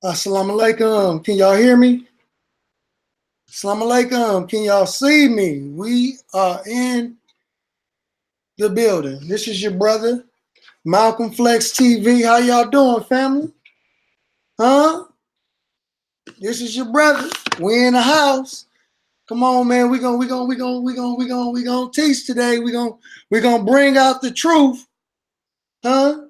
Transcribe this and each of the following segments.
Assalamu alaikum. Can y'all hear me? Assalamu alaikum. Can y'all see me? We are in the building. This is your brother, Malcolm Flex TV. How y'all doing, family? Huh? This is your brother. We in the house. Come on, man. We gonna teach today. We gonna bring out the truth. Huh?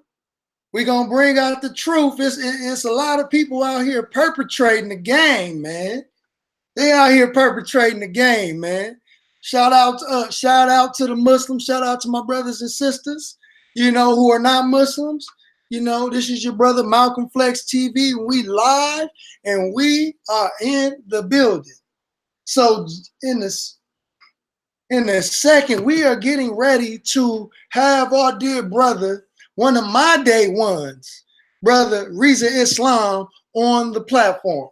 We gonna bring out the truth. It's a lot of people out here perpetrating the game, man. They out here perpetrating the game, man. Shout out to the Muslims. Shout out to my brothers and sisters, who are not Muslims. This is your brother Malcolm Flex TV. We live and we are in the building. So in a second, we are getting ready to have our dear brother, one of my day ones, brother Rizza Islam, on the platform.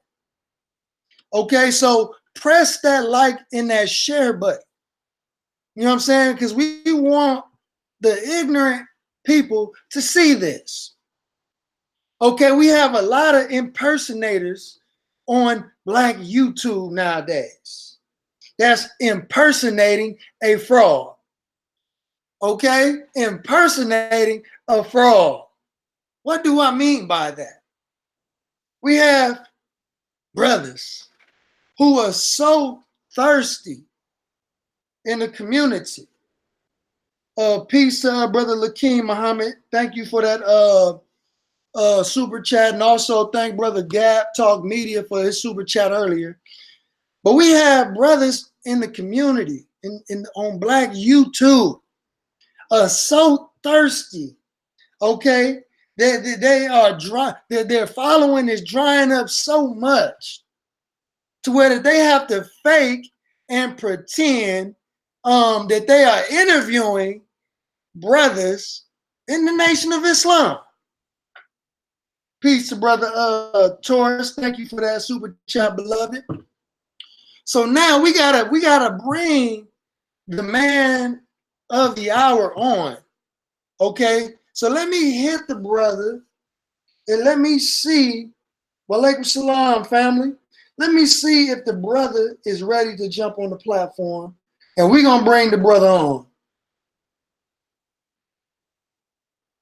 Okay, so press that like and that share button. You know what I'm saying? Because we want the ignorant people to see this. Okay, we have a lot of impersonators on Black YouTube nowadays. That's impersonating a fraud. Okay, impersonating a fraud. What do I mean by that? We have brothers who are so thirsty in the community. Peace, brother Lakeem Muhammad. Thank you for that super chat, and also thank brother Gap Talk Media for his super chat earlier. But we have brothers in the community on Black YouTube so thirsty. Okay, they are dry. Their following is drying up so much to where they have to fake and pretend that they are interviewing brothers in the Nation of Islam. Peace to brother Taurus. Thank you for that super chat, beloved. So now we gotta bring the man of the hour on. Okay, so let me hit the brother and let me see. Walaikum salam, family. Let me see if the brother is ready to jump on the platform, and we're gonna bring the brother on.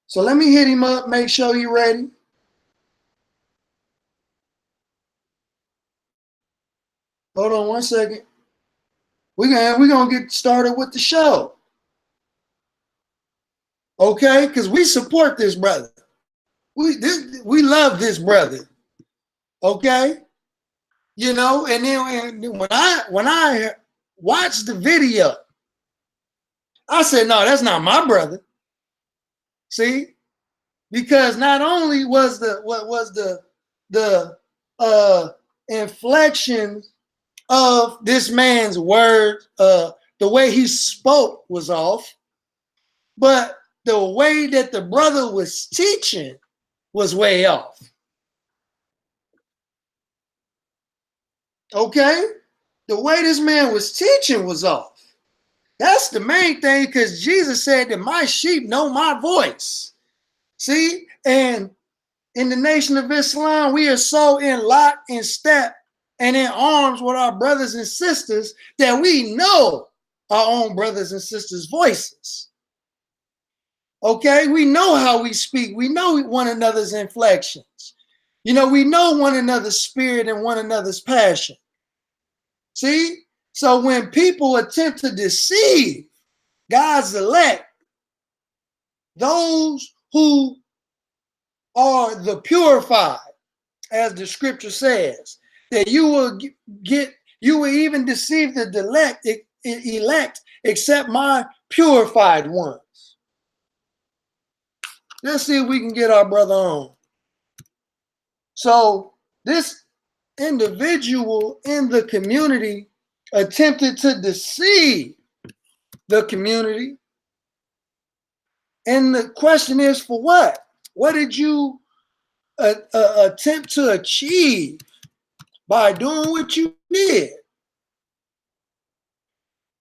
So let me hit him up, make sure he's ready. Hold on one second. We're gonna get started with the show. Okay, because we support this brother. We love this brother. Okay, and then when I watched the video, I said, no, that's not my brother. See, because not only was the inflection of this man's word, the way he spoke was off, but the way that the brother was teaching was way off. Okay? The way this man was teaching was off. That's the main thing, because Jesus said that my sheep know my voice. See? And in the Nation of Islam, we are so in lock and step and in arms with our brothers and sisters that we know our own brothers and sisters' voices. Okay, we know how we speak. We know one another's inflections. We know one another's spirit and one another's passion. See? So when people attempt to deceive God's elect, those who are the purified, as the scripture says, that you will even deceive the elect except my purified ones. Let's see if we can get our brother on. So this individual in the community attempted to deceive the community. And the question is, for what? What did you attempt to achieve by doing what you did?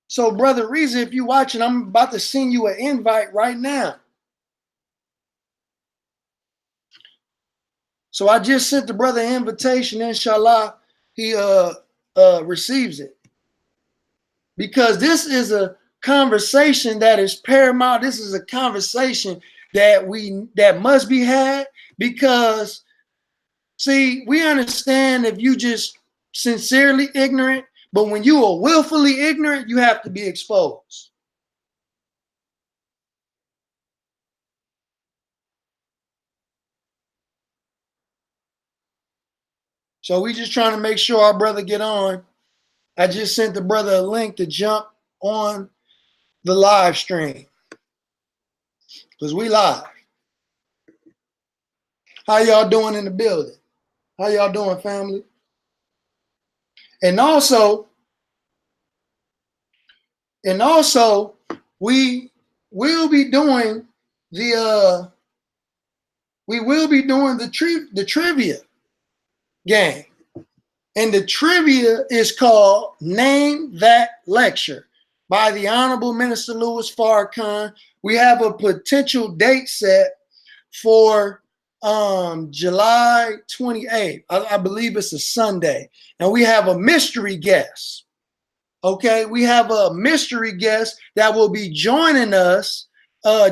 So, brother Rizza, if you're watching, I'm about to send you an invite right now. So I just sent the brother an invitation. Inshallah, he receives it. Because this is a conversation that is paramount. This is a conversation that must be had, because see, we understand if you just sincerely ignorant, but when you are willfully ignorant, you have to be exposed. So we just trying to make sure our brother get on. I just sent the brother a link to jump on the live stream, because we live. How y'all doing in the building? How y'all doing, family? And also, we will be doing the trivia game. And the trivia is called Name That Lecture by the Honorable Minister Louis Farrakhan. We have a potential date set for July 28th. I believe it's a Sunday. And we have a mystery guest. Okay, we have a mystery guest that will be joining us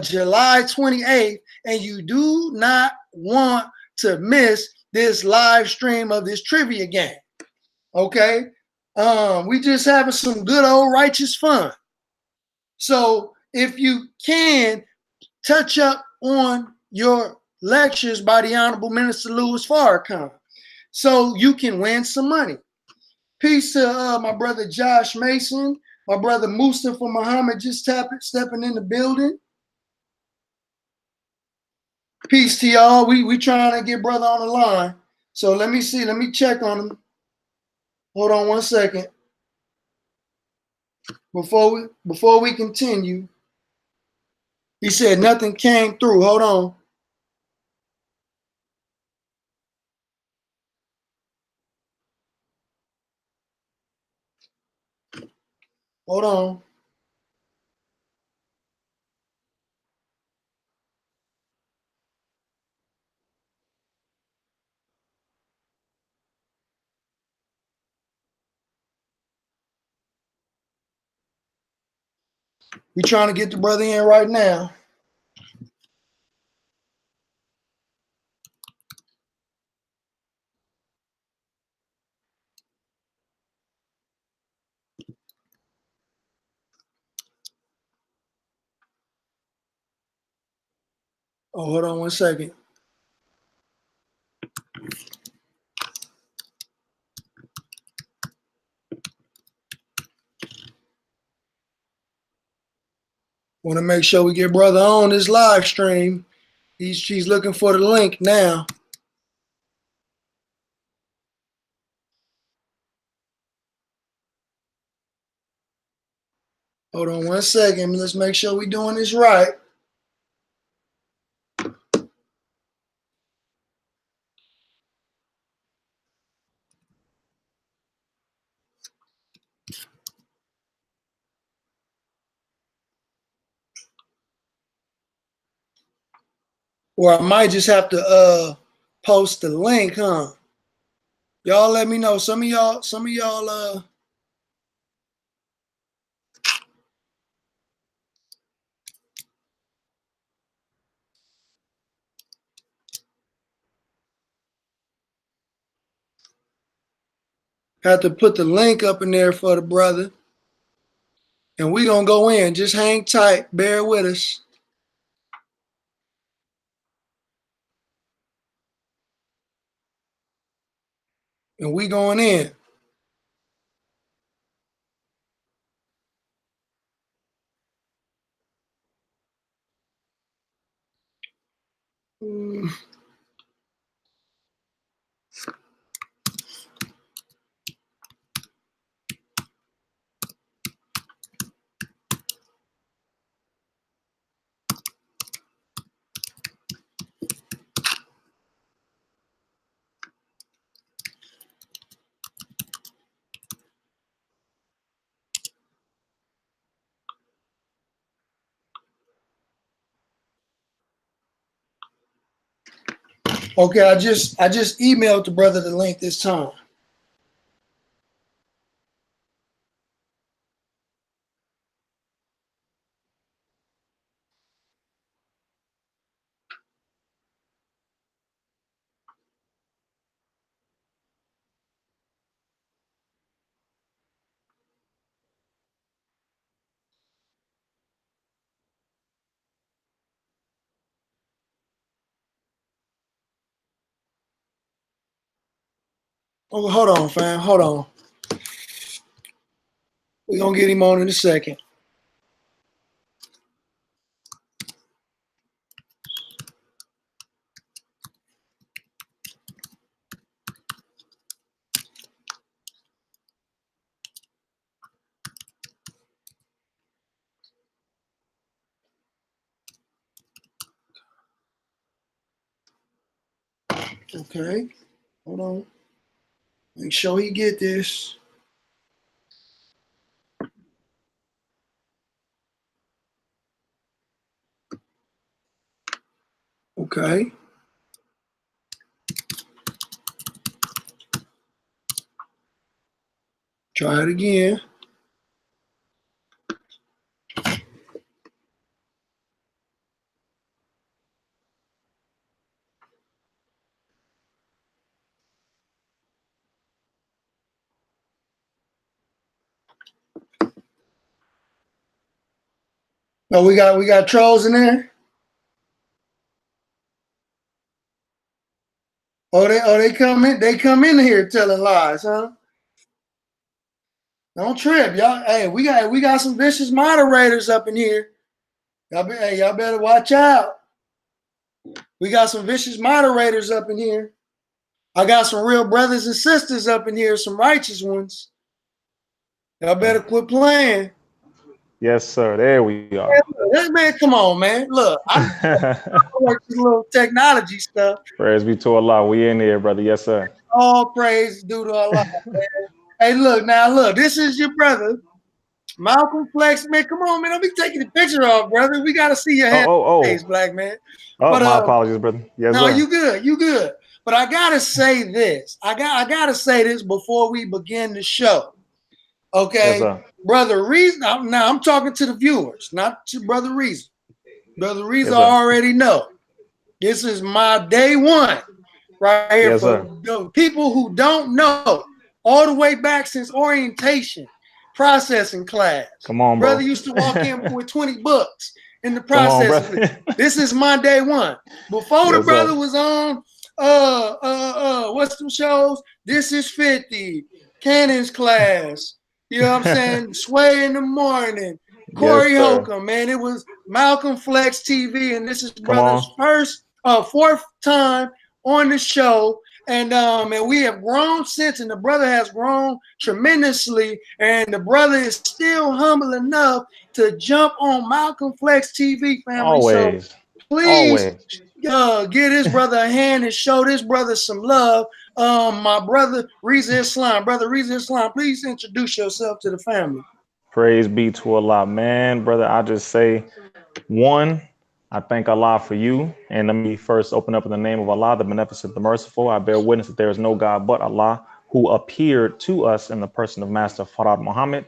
July 28th, and you do not want to miss this live stream of this trivia game. Okay, we just having some good old righteous fun. So if you can touch up on your lectures by the Honorable Minister Louis Farrakhan, so you can win some money. Peace to my brother Josh Mason, my brother Mustafa Muhammad just stepping in the building. Peace to y'all. We trying to get brother on the line. So let me see. Let me check on him. Hold on one second. Before we continue, he said nothing came through. Hold on. Hold on. We trying to get the brother in right now. Oh, hold on one second. Want to make sure we get brother on this live stream. She's looking for the link now. Hold on one second. Let's make sure we're doing this right. Or I might just have to post the link, huh? Y'all let me know. Some of y'all have to put the link up in there for the brother. And we gonna go in. Just hang tight. Bear with us. And we going in. Okay, I just emailed the brother the link this time. Oh, hold on, fam. Hold on. We're gonna get him on in a second. Okay. Hold on. Make sure he get this. Okay. Try it again. Oh, we got trolls in there. Oh, they come in here telling lies, huh? Don't trip, y'all. Hey, we got some vicious moderators up in here. Y'all better watch out. We got some vicious moderators up in here. I got some real brothers and sisters up in here, some righteous ones. Y'all better quit playing. Yes, sir. There we are. Man, come on, man. Look, I work this little technology stuff. Praise be to Allah. We in here, brother. Yes, sir. All praise due to Allah, man. Hey, look, this is your brother, Malcolm Flex, man. Come on, man. Don't be taking the picture off, brother. We got to see your hand face, black man. Oh, but, my apologies, brother. Yes, no, sir. you good. But I gotta say this. I gotta say this before we begin the show. Okay, yes, sir. Brother Rizza. Now I'm talking to the viewers, not to Brother Rizza. Brother Rizza Yes, already know. This is my day one right here Yes, for people who don't know. All the way back since orientation, processing class. Come on, brother bro. Used to walk in with 20 books in the Come on, processing. brother. This is my day one. Before Yes, the brother sir. was on what's them shows? This is 50, Cannon's class. You know what I'm saying? Sway in the morning. Corey Yes, sir. Holcomb, man. It was Malcolm Flex TV, and this is Come brother's on. fourth time on the show. And we have grown since, and the brother has grown tremendously. And the brother is still humble enough to jump on Malcolm Flex TV, family. Always. So please give this brother a hand and show this brother some love. My brother Rizza Islam. Brother Rizza Islam, please introduce yourself to the family. Praise be to Allah, man. Brother, I just say, one, I thank Allah for you. And let me first open up in the name of Allah, the Beneficent, the Merciful. I bear witness that there is no God but Allah, who appeared to us in the person of Master Farad Muhammad.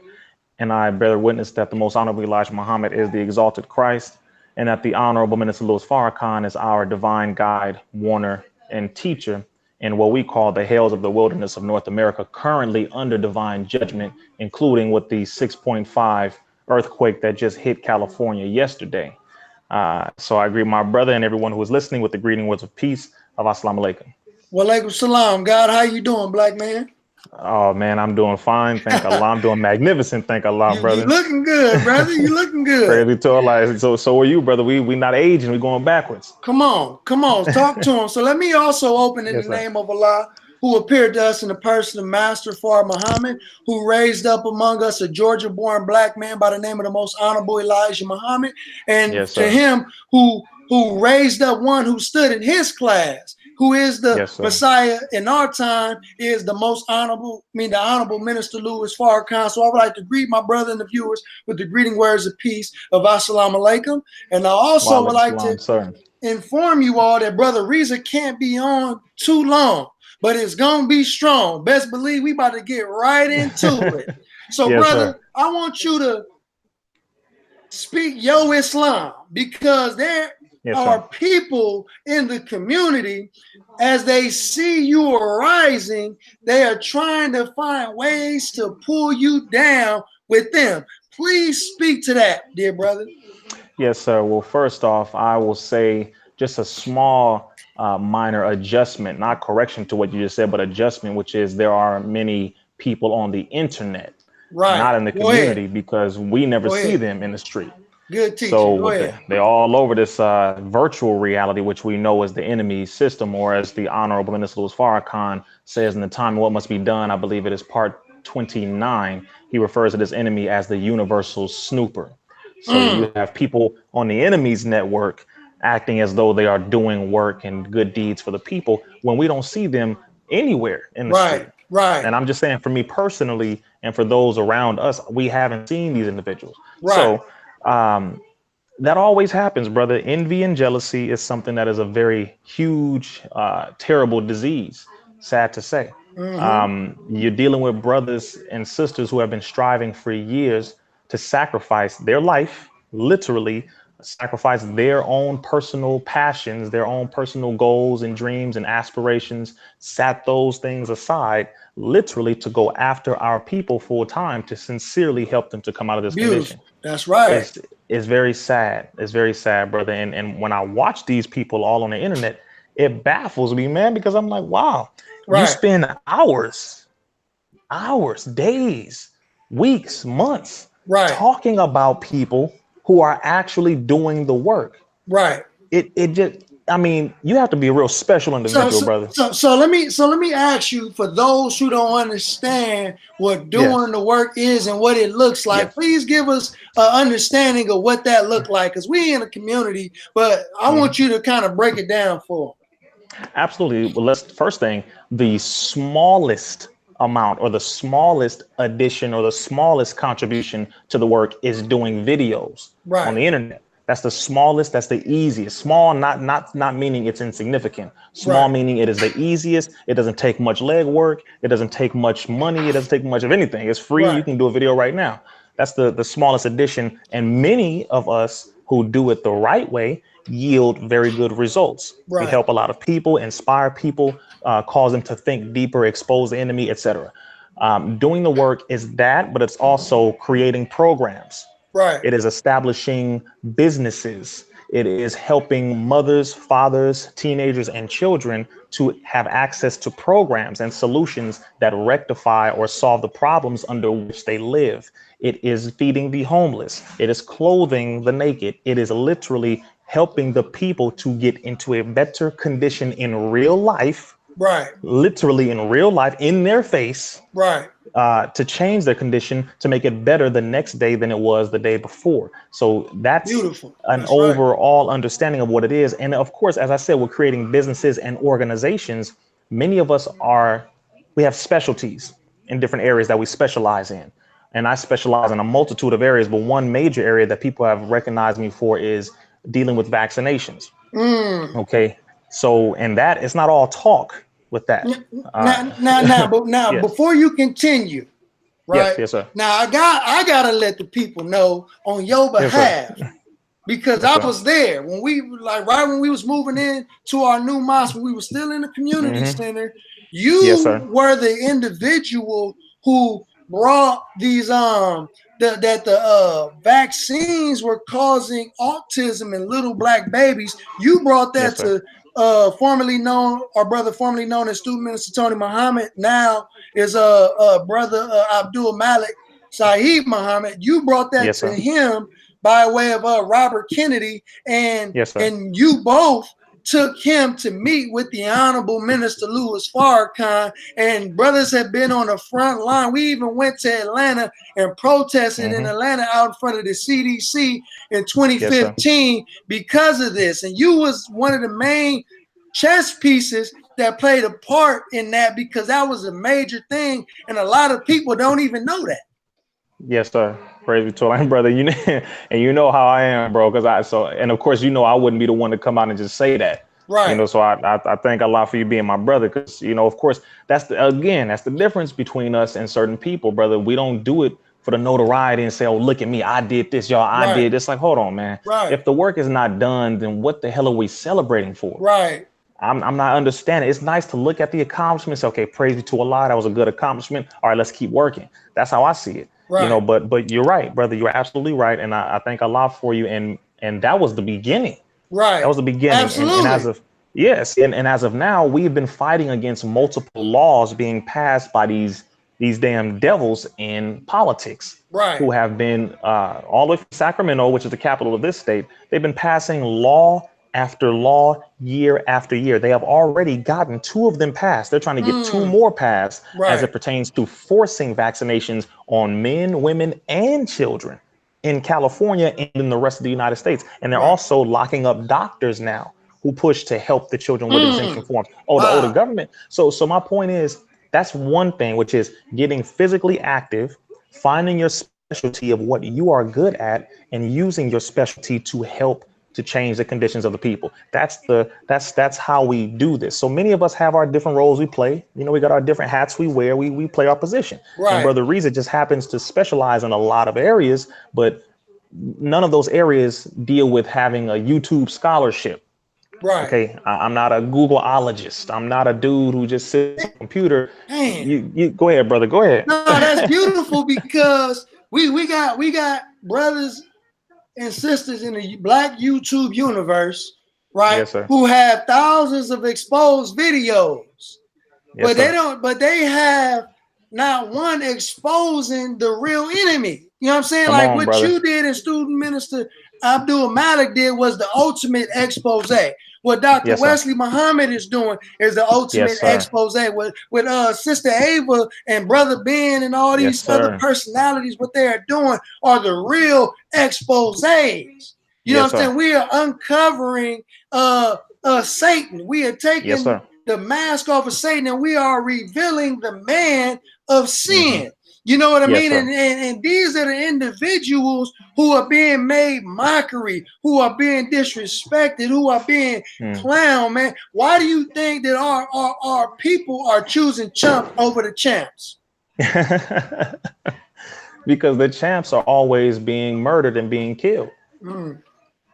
And I bear witness that the most honorable Elijah Muhammad is the exalted Christ, and that the honorable Minister Louis Farrakhan is our divine guide, warner, and teacher in what we call the hells of the wilderness of North America, currently under divine judgment, including with the 6.5 earthquake that just hit California yesterday. So I greet my brother and everyone who is listening with the greeting words of peace of Assalamu alaikum. Wa alaikum salam. God, how you doing, black man? Oh, man, I'm doing fine. Thank Allah. I'm doing magnificent. Thank Allah, brother. You looking good, brother. You looking good. Praise be to Allah. So are you, brother. We not aging. We going backwards. Come on. Talk to him. So let me also open in the name of Allah, who appeared to us in the person of Master Farad Muhammad, who raised up among us a Georgia-born black man by the name of the most honorable Elijah Muhammad, and to him who raised up one who stood in his class, who is the Messiah in our time, is the most honorable, the honorable Minister Louis Farrakhan. So I would like to greet my brother and the viewers with the greeting words of peace of Assalamu alaikum. And I also would like to inform you all that Brother Rizza can't be on too long, but it's gonna be strong. Best believe we about to get right into it. So, Yes, brother, sir. I want you to speak yo Islam, because there Yes, sir. are people in the community, as they see you arising, they are trying to find ways to pull you down with them. Please speak to that, dear brother. Yes, sir. Well, first off, I will say just a small minor adjustment, not correction to what you just said, but adjustment, which is there are many people on the internet, Right. not in the Go ahead. community, because we never Go see ahead. them in the street. Good So teaching. Go what ahead. they're all over this virtual reality, which we know is the enemy system, or as the Honorable Minister Louis Farrakhan says in the Time of What Must Be Done, I believe it is part 29, he refers to this enemy as the universal snooper. So you have people on the enemy's network acting as though they are doing work and good deeds for the people when we don't see them anywhere in the Right. street. Right. And I'm just saying, for me personally, and for those around us, we haven't seen these individuals. Right. So that always happens, brother. Envy and jealousy is something that is a very huge, terrible disease, sad to say. Mm-hmm. You're dealing with brothers and sisters who have been striving for years to sacrifice their life, literally sacrifice their own personal passions, their own personal goals and dreams and aspirations, sat those things aside, literally to go after our people full time to sincerely help them to come out of this condition. Beautiful. That's right. It's very sad. It's very sad, brother. And when I watch these people all on the internet, it baffles me, man, because I'm like, wow, you Right. spend hours, days, weeks, months Right. talking about people who are actually doing the work. Right. It just, I mean, you have to be a real special So, individual, so, brother. so let me ask you, for those who don't understand what doing Yes. the work is and what it looks like, Yes. please give us an understanding of what that looked like, because we in a community, but I want you to kind of break it down for Absolutely. Well, let's first thing, the smallest amount or the smallest addition or the smallest contribution to the work is doing videos them. Right. on the internet. That's the smallest, that's the easiest. Small, not meaning it's insignificant. Small Right. meaning it is the easiest. It doesn't take much leg work. It doesn't take much money. It doesn't take much of anything. It's free. You Right. can do a video right now. That's the smallest addition. And many of us who do it the right way yield very good results. We Right. help a lot of people, inspire people, cause them to think deeper, expose the enemy, etc. Doing the work is that, but it's also creating programs. Right. It is establishing businesses. It is helping mothers, fathers, teenagers, and children to have access to programs and solutions that rectify or solve the problems under which they live. It is feeding the homeless. It is clothing the naked. It is literally helping the people to get into a better condition in real life, Right. literally in real life, in their face, Right. to change their condition to make it better the next day than it was the day before. So that's Beautiful. an That's right. overall understanding of what it is. And of course, as I said, we're creating businesses and organizations. Many of us we have specialties in different areas that we specialize in. And I specialize in a multitude of areas, but one major area that people have recognized me for is dealing with vaccinations. Okay. So, and that it's not all talk with that. Now, Yes. before you continue, Yes. right Yes, sir. now, I gotta let the people know on your Yes, sir. behalf, because Yes, I sir. was there when we right when we was moving in to our new mosque, when we were still in the community center. Yes, You sir. were the individual who brought these the vaccines were causing autism in little black babies. You brought that Yes, sir. to our brother formerly known as Student Minister Tony Muhammad, now is brother Abdul Malik Saeed Muhammad. You brought that Yes, to sir. him by way of Robert Kennedy, and Yes, sir. you both took him to meet with the Honorable Minister Louis Farrakhan, and brothers have been on the front line. We even went to Atlanta and protested in Atlanta out in front of the CDC in Yes, sir. 2015 because of this. And you was one of the main chess pieces that played a part in that, because that was a major thing, and a lot of people don't even know that. Yes, sir. Praise be to Allah, brother. You know, and you know how I am, bro. Because and of course, you know, I wouldn't be the one to come out and just say that. You Right. know, so I thank Allah for you being my brother, because you know, of course, that's the difference between us and certain people, brother. We don't do it for the notoriety and say, oh, look at me, I did this, y'all, I Right. did this. Like, hold on, man. Right. If the work is not done, then what the hell are we celebrating for? Right. I'm not understanding. It's nice to look at the accomplishments. Okay, praise be to Allah. That was a good accomplishment. All right, let's keep working. That's how I see it. You know, Right. but you're right, brother. You're absolutely right. And I thank Allah for you. And that was the beginning. That Right. was the beginning. And as Absolutely. of yes, and as of now, we've been fighting against multiple laws being passed by these damn devils in politics Right. who have been all the way from Sacramento, which is the capital of this state. They've been passing law after law, year after year. They have already gotten two of them passed. They're trying to get two more passed as Right. it pertains to forcing vaccinations on men, women, and children in California and in the rest of the United States. And they're Right. also locking up doctors now who push to help the children with exemption forms. The Wow. government. So my point is, that's one thing, which is getting physically active, finding your specialty of what you are good at, and using your specialty to help to change the conditions of the people. That's how we do this. So many of us have our different roles we play. You know, we got our different hats we wear. We play our position. And Right. Brother Rizza just happens to specialize in a lot of areas, but none of those areas deal with having a YouTube scholarship. Right. Okay, I'm not a Googleologist. I'm not a dude who just sits on a computer. Man. You go ahead, brother. Go ahead. No, that's beautiful because we got brothers and sisters in the Black YouTube universe, right? Yes, sir. Who have thousands of exposed videos, Yes, but they sir. don't. But they have not one exposing the real enemy. You know what I'm saying? Come Like on, what brother. you did and student minister Abdul Malik did was the ultimate expose. What Dr. Yes, sir. Wesley Muhammad is doing is the ultimate Yes, sir. expose. With Sister Ava and Brother Ben and all Yes, these other sir. personalities, what they are doing are the real exposes. You know Yes, what I'm sir. saying? We are uncovering Satan. We are Yes, taking sir. the mask off of Satan and we are revealing the man of hmm sin. You know what I Yes, mean? sir. And these are the individuals who are being made mockery, who are being disrespected, who are being Mm. clown, man. Why do you think that our people are choosing chump over the champs? Because the champs are always being murdered and being killed. Mm,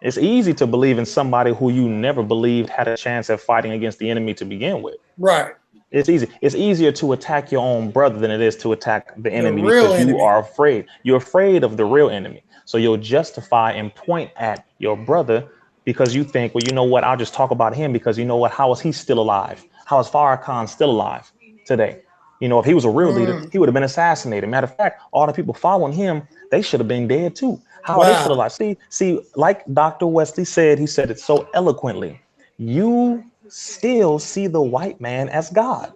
It's easy to believe in somebody who you never believed had a chance at fighting against the enemy to begin with. right. It's easy. It's easier to attack your own brother than it is to attack the The enemy, real because you enemy. are afraid. You're afraid of the real enemy. So you'll justify and point at your brother because you think, well, you know what? I'll just talk about him because you know what? How is he still alive? How is Farrakhan still alive today? You know, if he was a real leader, Mm, he would have been assassinated. Matter of fact, all the people following him, they should have been dead too. How are they still wow. alive? See, like Dr. Wesley said, he said it so eloquently. You still see the white man as God.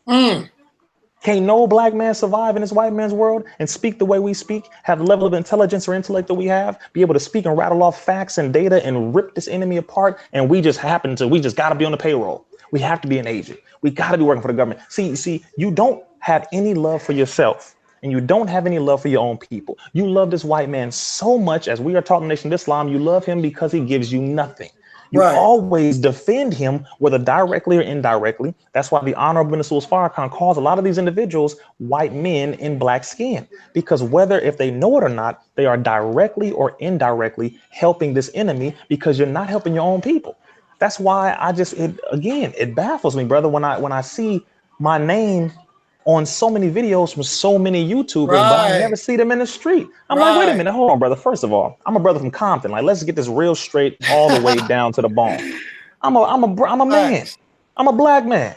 Mm, Can't no black man survive in this white man's world and speak the way we speak, have the level of intelligence or intellect that we have, be able to speak and rattle off facts and data and rip this enemy apart. And we just got to be on the payroll. We have to be an agent. We got to be working for the government. See, you don't have any love for yourself and you don't have any love for your own people. You love this white man so much, as we are taught in the Nation of Islam, you love him because he gives you nothing. You right. always defend him, whether directly or indirectly. That's why the Honorable Minister Farrakhan calls a lot of these individuals white men in black skin, because whether if they know it or not, they are directly or indirectly helping this enemy because you're not helping your own people. That's why it baffles me, brother, when I see my name on so many videos from so many YouTubers, but I never Right. see them in the street. I'm like, wait a Right. minute, hold on, brother. First of all, I'm a brother from Compton. Like, let's get this real straight all the way down to the bone. I'm a man. Right. I'm a black man.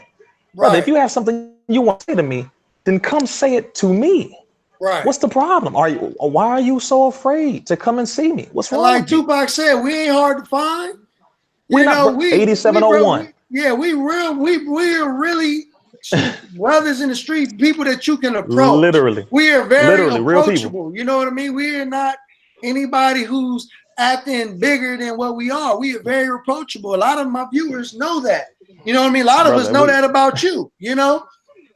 Brother, if Right. you have something you want to say to me, then come say it to me. Right. What's the problem? Why are you so afraid to come and see me? What's And wrong like with you? Tupac said, we ain't hard to find. We're You not know, we bro, 8701. we're really brothers in the street, people that you can approach. Literally, We are very literally real people. approachable. You know what I mean? We are not anybody who's acting bigger than what we are. We are very approachable. A lot of my viewers know that. You know what I mean? A lot of us Brother, know that about you, you know?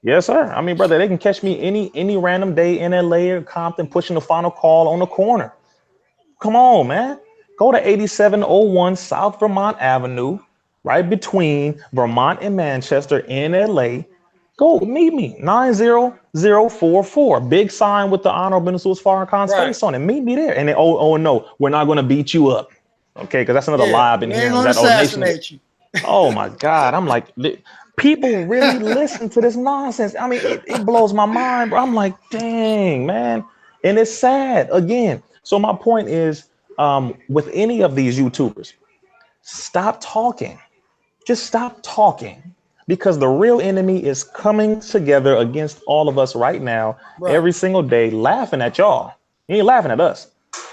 Yes, sir. I mean, brother, they can catch me any random day in LA or Compton pushing the final call on the corner. Come on, man. Go to 8701 South Vermont Avenue, right between Vermont and Manchester in LA. Go meet me, 90044. Big sign with the Honorable Minister Farrakhan's Right. face on it. Meet me there. And then, oh no, we're not going to beat you up. Okay, because that's another Yeah, lie I've been we ain't hearing. gonna That old nation. assassinate you. Oh my God. I'm like, people really listen to this nonsense. I mean, it blows my mind, bro. I'm like, dang, man. And it's sad again. So my point is, with any of these YouTubers, stop talking. Just stop talking, because the real enemy is coming together against all of us right now, Right. every single day, laughing at y'all. He ain't laughing at us.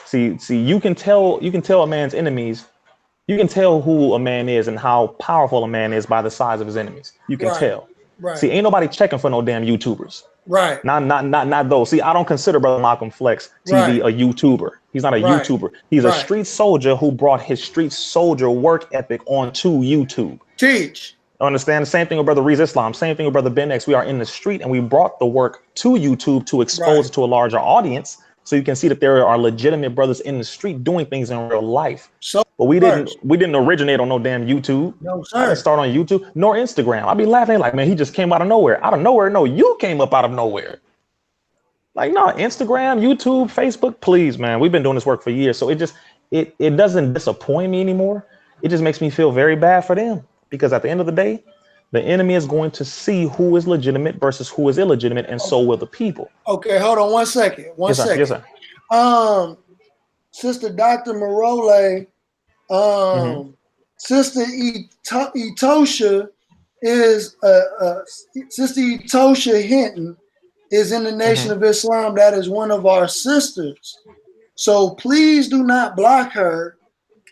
See, you can tell a man's enemies. You can tell who a man is and how powerful a man is by the size of his enemies. You can Right. tell. Right. See, ain't nobody checking for no damn YouTubers. Right. Not those. See, I don't consider Brother Malcolm Flex TV Right. a YouTuber. He's not a Right. YouTuber. He's a Right. street soldier who brought his street soldier work ethic onto YouTube. Teach. Understand? The same thing with Brother Rizza Islam. Same thing with Brother Ben X. We are in the street and we brought the work to YouTube to expose it to a larger audience, so you can see that there are legitimate brothers in the street doing things in real life. So, but we didn't originate on no damn YouTube. No, I didn't sir. start on YouTube nor Instagram. I'd be laughing like, man, he just came out of nowhere. Out of nowhere? No, you came up out of nowhere. Like, no, Instagram, YouTube, Facebook, please, man. We've been doing this work for years. So it doesn't disappoint me anymore. It just makes me feel very bad for them, because at the end of the day, the enemy is going to see who is legitimate versus who is illegitimate, and so will the people. Okay, hold on 1 second. One second. Yes, sir. Sister Dr. Marole, Sister Etosha is Sister Etosha Hinton is in the Nation of Islam. That is one of our sisters. So please do not block her,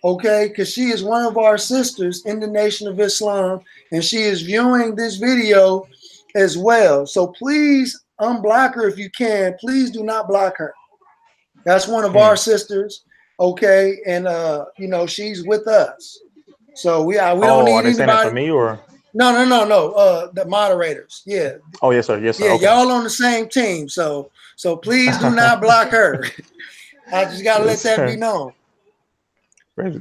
okay? Because she is one of our sisters in the Nation of Islam, and she is viewing this video as well. So please unblock her if you can. Please do not block her. That's one of our sisters, okay? And you know, she's with us. So we don't need anybody. Saying that for me or? No. The moderators. Yeah. Oh, yes, sir. Yes, sir. Yeah, okay. Y'all on the same team. So please do not block her. I just gotta let that be known. But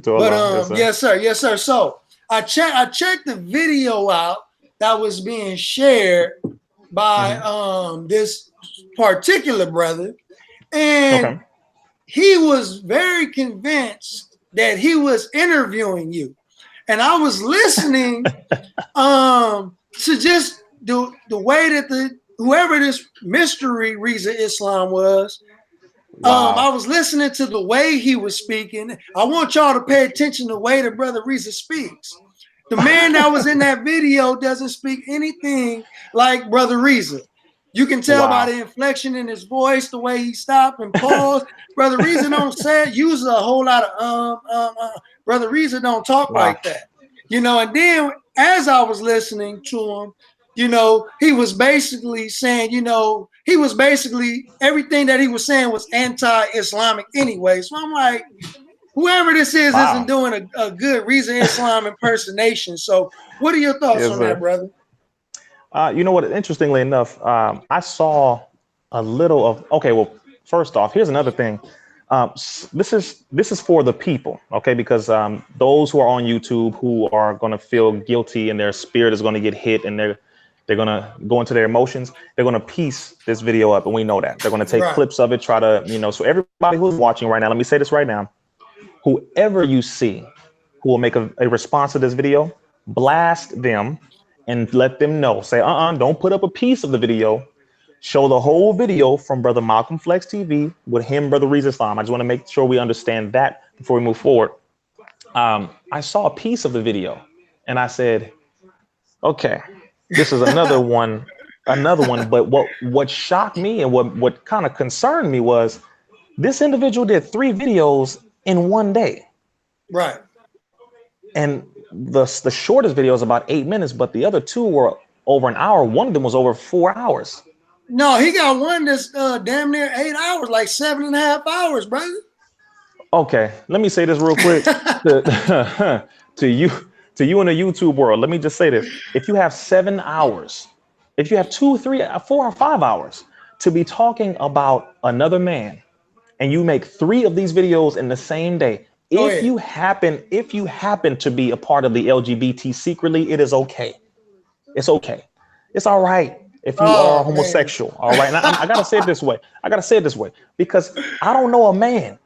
yes, sir. So I checked the video out that was being shared by this particular brother, and he was very convinced that he was interviewing you. And I was listening to just the way that whoever this mystery Rizza Islam was, I was listening to the way he was speaking. I want y'all to pay attention to the way that Brother Rizza speaks. The man that was in that video doesn't speak anything like Brother Rizza. You can tell by the inflection in his voice, the way he stopped and paused. Brother Rizza don't use a whole lot of Brother Rizza don't talk like that. You know, and then as I was listening to him, you know, he was basically saying, you know, everything that he was saying was anti-Islamic anyway. So I'm like, whoever this is isn't doing a good Rizza Islam impersonation. So what are your thoughts on that, brother? You know what? Interestingly enough, I saw a little of. Okay, well, first off, here's another thing. This is for the people, okay? Because those who are on YouTube who are going to feel guilty and their spirit is going to get hit and they're going to go into their emotions, they're going to piece this video up, and we know that. They're going to take clips of it, try to, you know. So everybody who's watching right now, let me say this right now: whoever you see who will make a response to this video, blast them and let them know. Say, don't put up a piece of the video. Show the whole video from Brother Malcolm Flex TV with him, Brother Rizza Islam. I just want to make sure we understand that before we move forward. I saw a piece of the video and I said, okay, this is another one. But what shocked me and what kind of concerned me was this individual did 3 videos in one day. Right. And the shortest video is about 8 minutes, but the other 2 were over an hour. One of them was over 4 hours. No, he got one that's damn near 8 hours, like 7.5 hours, brother. Okay, let me say this real quick to you in the YouTube world. Let me just say this: if you have 7 hours if you have 2, 3, 4, or 5 hours to be talking about another man, and you make 3 of these videos in the same day, Go if ahead. you happen to be a part of the LGBT secretly, it is okay. It's okay. It's all right if you are Oh man. homosexual. All right. Now, I gotta say it this way. Because I don't know a man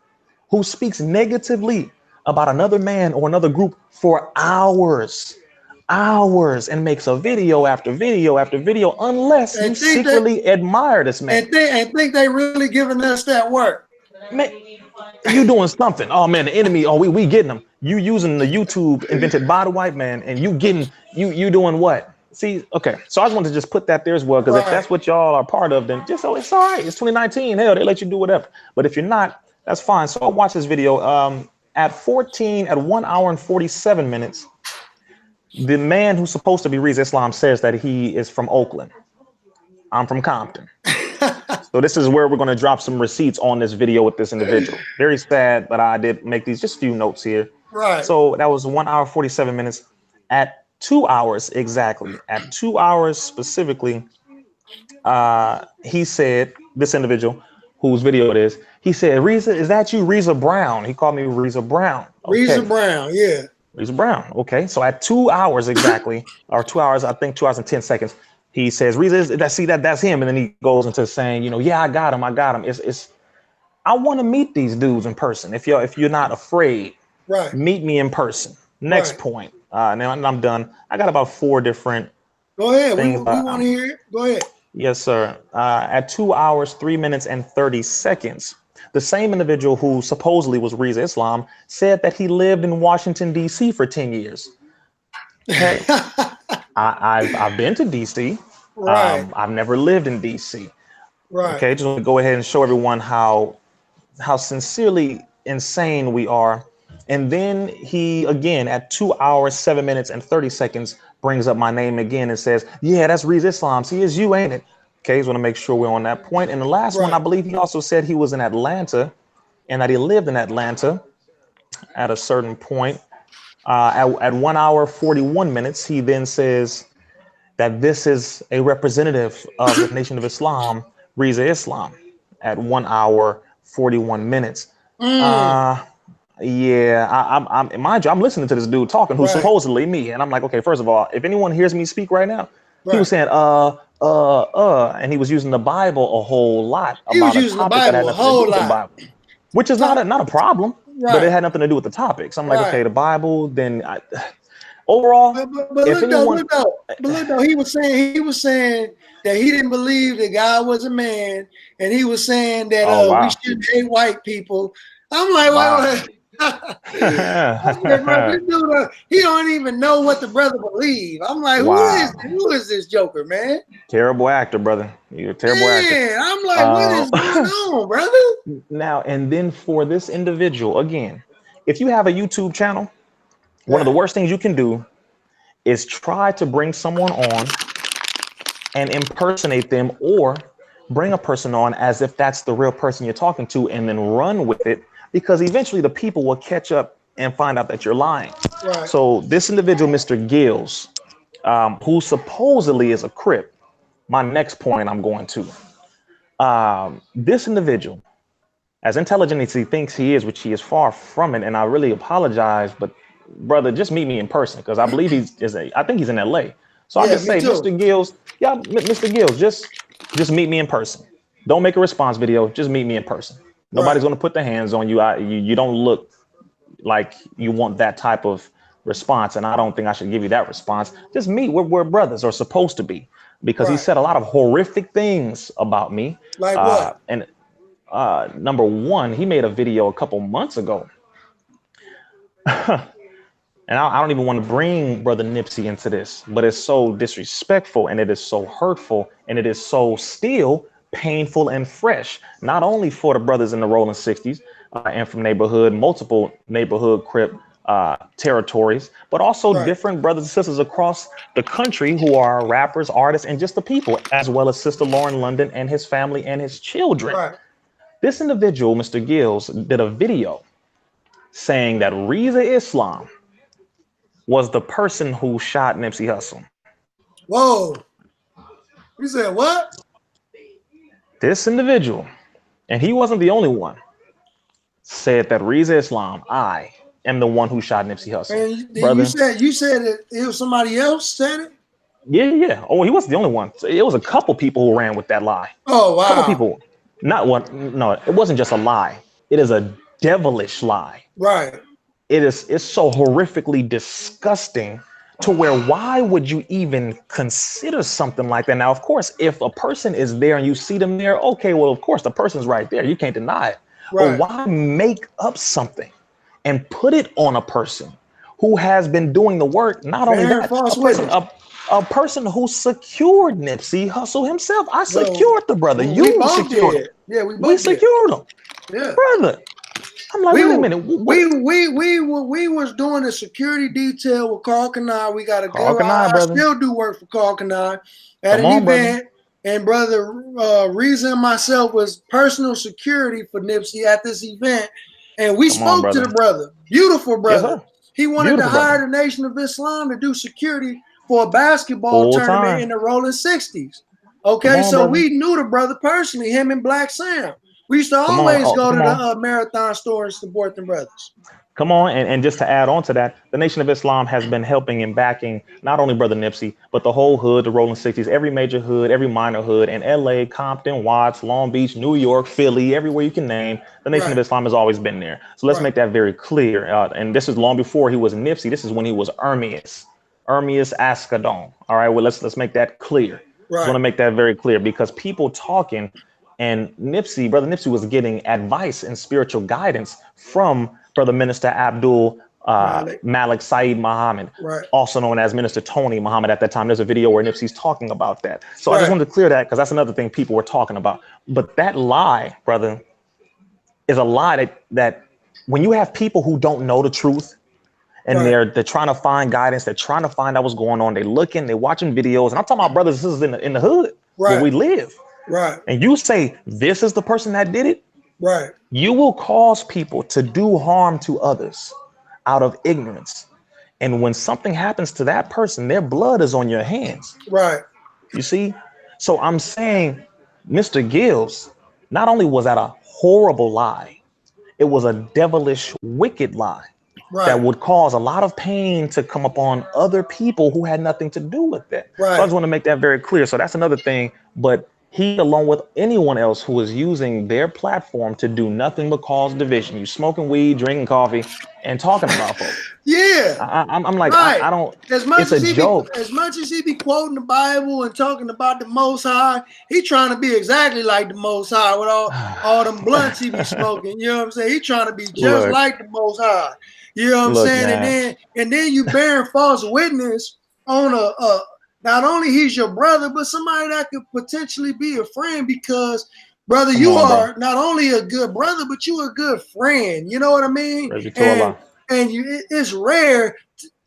who speaks negatively about another man or another group for hours, and makes a video after video after video, unless you And think that secretly admire this man. and think they really giving us that work. Man, you doing something. Oh man, the enemy. Oh, we getting them. You using the YouTube invented by the white man, and you doing what? See, okay. So I just wanted to just put that there as well, because if Right. that's what y'all are part of, then just, oh, it's all right. It's 2019. Hell, they let you do whatever. But if you're not, that's fine. So I watched this video. At 1 hour and 47 minutes, the man who's supposed to be Rizza Islam says that he is from Oakland. I'm from Compton. So this is where we're going to drop some receipts on this video with this individual. Very sad, but I did make these just few notes here. Right. So that was 1 hour, 47 minutes. At 2 hours exactly, at 2 hours specifically, he said, this individual whose video it is, he said, Rizza, is that you, Rizza Brown? He called me Rizza Brown. Okay. Rizza Brown, yeah. Rizza Brown. Okay. So at 2 hours exactly, or 2 hours, I think 2 hours and 10 seconds, he says, Rizza, that's him. And then he goes into saying, yeah, I got him. I want to meet these dudes in person. If you're not afraid, Right. meet me in person. Next Right. point. Now I'm done. I got about 4 different Go ahead. We things. want to hear it. Go ahead. Yes, sir. At 2 hours, 3 minutes, and 30 seconds, the same individual who supposedly was Rizza Islam said that he lived in Washington, D.C. for 10 years. Hey, I've been to D.C. Right. I've never lived in D.C. Right. Okay, just want to go ahead and show everyone how sincerely insane we are. And then he, again, at 2 hours, 7 minutes, and 30 seconds, brings up my name again and says, yeah, that's Rizza Islam. See, it's you, ain't it? Okay, just want to make sure we're on that point. And the last one, I believe he also said he was in Atlanta and that he lived in Atlanta at a certain point. At 1 hour, 41 minutes, he then says that this is a representative of the Nation of Islam, Rizza Islam, at 1 hour, 41 minutes. Yeah, I'm mind you, I'm listening to this dude talking who's supposedly me. And I'm like, okay, first of all, if anyone hears me speak right now, he was saying, and he was using the Bible a whole lot about a topic that had nothing to do with the Bible, which is not a problem, but it had nothing to do with the topic. So I'm like, okay, the Bible, then overall, but if anyone, look though, he was saying that he didn't believe that God was a man, and he was saying that we shouldn't hate white people. I'm like, wait. Bro, this dude, he don't even know what the brother believe. I'm like, who is this joker, man? Terrible actor, brother. You're a terrible actor. I'm like, what is going on, brother? Now, and then for this individual, again, if you have a YouTube channel, one of the worst things you can do is try to bring someone on and impersonate them, or bring a person on as if that's the real person you're talking to and then run with it, because eventually the people will catch up and find out that you're lying. So this individual, Mr. Gillz, who supposedly is a Crip, my next point I'm going to, this individual, as intelligent as he thinks he is, which he is far from it, and I really apologize, but brother, just meet me in person, because I believe I think he's in LA. So I just say, Mr. Gillz, Mr. Gillz, just meet me in person. Don't make a response video. Just meet me in person. Nobody's going to put their hands on you. You don't look like you want that type of response, and I don't think I should give you that response. Just meet. We're brothers, or supposed to be, because he said a lot of horrific things about me. Like what? And number one, he made a video a couple months ago. And I don't even want to bring Brother Nipsey into this, but it's so disrespectful, and it is so hurtful, and it is so still painful and fresh, not only for the brothers in the rolling 60s and from multiple neighborhood Crip territories, but also different brothers and sisters across the country who are rappers, artists, and just the people, as well as Sister Lauren London and his family and his children. This individual, Mr. Gillz, did a video saying that Rizza Islam was the person who shot Nipsey Hussle. Whoa. You said what? This individual, and he wasn't the only one, said that Rizza Islam, I am the one who shot Nipsey Hussle. And then Brother, you said it was somebody else said it? yeah. Oh, he wasn't the only one. It was a couple people who ran with that lie. Oh, wow. A couple people. Not one. No, it wasn't just a lie. It is a devilish lie. Right. It's so horrifically disgusting to where why would you even consider something like that? Now, of course, if a person is there and you see them there, okay, well, of course, the person's right there. You can't deny it. Right. But why make up something and put it on a person who has been doing the work? Not only that, a person who secured Nipsey Hussle himself. I secured the brother. You secured him. Yeah, we secured him. Yeah, brother. I'm like, wait a minute. We was doing a security detail with Carl Kanai. We got a good I still do work for Carl Kanai at an event. And brother Rizza and myself was personal security for Nipsey at this event. And we spoke to the brother. Beautiful brother. Yes, he wanted to hire the Nation of Islam to do security for a basketball tournament in the Rolling 60s. Okay, so we knew the brother personally, him and Black Sam. We used to always go to the marathon store and support them brothers. Come on, and just to add on to that, the Nation of Islam has been helping and backing not only Brother Nipsey, but the whole hood, the Rolling 60s, every major hood, every minor hood in LA, Compton, Watts, Long Beach, New York, Philly, everywhere you can name. The Nation of Islam has always been there. So let's make that very clear. And this is long before he was Nipsey. This is when he was Ermias Ascadon. All right, well, let's make that clear. I want to make that very clear because people talking and Brother Nipsey was getting advice and spiritual guidance from Brother Minister Abdul Malik Saeed Muhammad, also known as Minister Tony Muhammad at that time. There's a video where Nipsey's talking about that. So I just wanted to clear that because that's another thing people were talking about. But that lie, brother, is a lie that when you have people who don't know the truth and they're trying to find guidance, they're trying to find out what's going on, they're looking, they're watching videos. And I'm talking about brothers and sisters in the hood where we live. And you say, this is the person that did it. You will cause people to do harm to others out of ignorance. And when something happens to that person, their blood is on your hands. You see? So I'm saying Mr. Gillz, not only was that a horrible lie, it was a devilish, wicked lie that would cause a lot of pain to come upon other people who had nothing to do with that. So I just want to make that very clear. So that's another thing. But he, along with anyone else who is using their platform to do nothing but cause division. You smoking weed, drinking coffee, and talking about folks. I'm like, I don't. It's a joke. As much as he be quoting the Bible and talking about the Most High, he trying to be exactly like the Most High with all them blunts he be smoking. You know what I'm saying? He trying to be just like the Most High. You know what I'm saying? And then you bearing false witness on a not only he's your brother, but somebody that could potentially be a friend because, brother, you are not only a good brother, but you a good friend. You know what I mean? And it's rare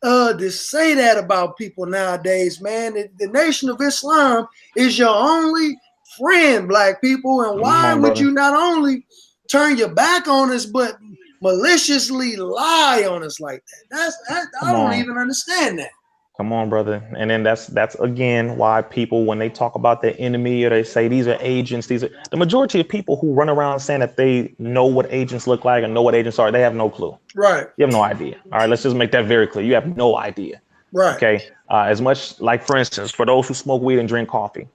to say that about people nowadays, man. The Nation of Islam is your only friend, black people. And why would you not only turn your back on us, but maliciously lie on us like that? I don't even understand that. Come on, brother. And then that's again why people, when they talk about their enemy or they say these are agents, the majority of people who run around saying that they know what agents look like and know what agents are, they have no clue. You have no idea. All right, let's just make that very clear. You have no idea. Okay. As much like, for instance, for those who smoke weed and drink coffee,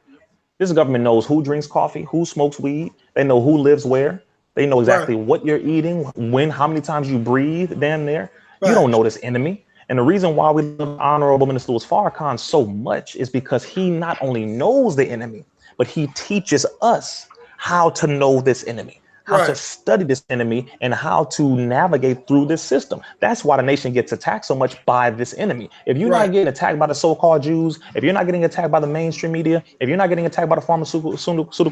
this government knows who drinks coffee, who smokes weed. They know who lives where. They know exactly what you're eating, when, how many times you breathe, damn near. You don't know this enemy. And the reason why we love Honorable Minister Farrakhan so much is because he not only knows the enemy, but he teaches us how to know this enemy, how to study this enemy, and how to navigate through this system. That's why the nation gets attacked so much by this enemy. If you're not getting attacked by the so-called Jews, if you're not getting attacked by the mainstream media, if you're not getting attacked by the pharmaceutical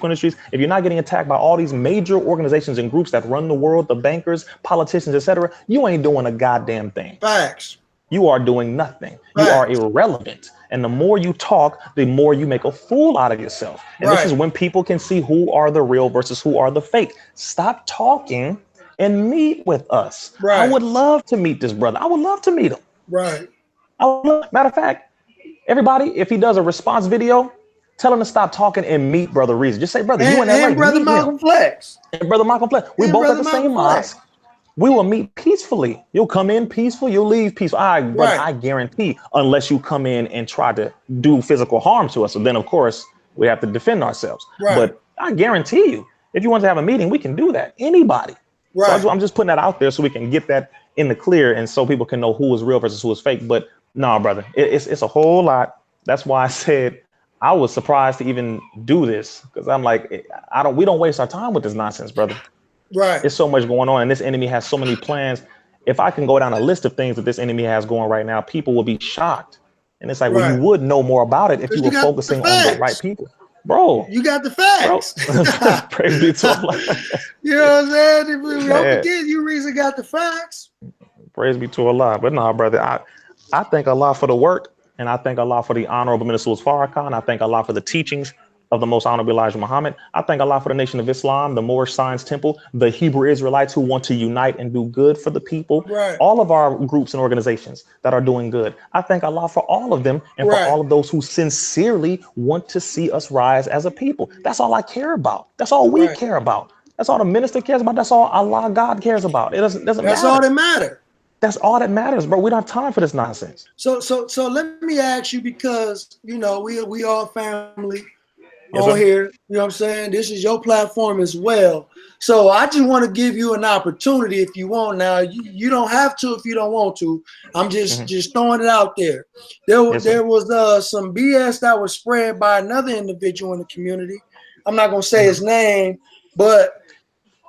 industries, if you're not getting attacked by all these major organizations and groups that run the world, the bankers, politicians, etc., you ain't doing a goddamn thing. Facts. You are doing nothing. You are irrelevant. And the more you talk, the more you make a fool out of yourself. And this is when people can see who are the real versus who are the fake. Stop talking and meet with us. I would love to meet this brother. I would love to meet him. Matter of fact, everybody, if he does a response video, Tell him to stop talking and meet Brother Rizza. Just say, brother, you in that right? Brother meet Malcolm him. Flex. And Brother Malcolm Flex. We both at the same mosque. We will meet peacefully. You'll come in peaceful. You'll leave peaceful. Brother, I guarantee, unless you come in and try to do physical harm to us. So then, of course, we have to defend ourselves. Right. But I guarantee you, if you want to have a meeting, we can do that. Anybody. Right. So I'm just putting that out there so we can get that in the clear and so people can know who is real versus who is fake. But no, brother, it's a whole lot. That's why I said I was surprised to even do this, because I'm like, we don't waste our time with this nonsense, brother. Right. There's so much going on, and this enemy has so many plans. If I can go down a list of things that this enemy has going right now, people will be shocked. And it's like, well, you would know more about it if you were focusing on the right people. Bro, you got the facts. Praise be to Allah. You know what I'm saying? If we don't forget, you Rizza got the facts. Praise be to Allah. But no, brother, I thank Allah for the work, and I thank Allah for the Honorable Minister Farrakhan. I thank Allah for the teachings of the Most Honorable Elijah Muhammad. I thank Allah for the Nation of Islam, the Moorish Science Temple, the Hebrew Israelites who want to unite and do good for the people. Right. All of our groups and organizations that are doing good. I thank Allah for all of them and for all of those who sincerely want to see us rise as a people. That's all I care about. That's all we care about. That's all the minister cares about. That's all Allah, God cares about. It doesn't matter. That's all that matters. That's all that matters, bro. We don't have time for this nonsense. So let me ask you, because we all family on here, you know what I'm saying? This is your platform as well. So I just want to give you an opportunity if you want. Now, you don't have to if you don't want to. I'm just throwing it out there. There was some BS that was spread by another individual in the community. I'm not gonna say his name, but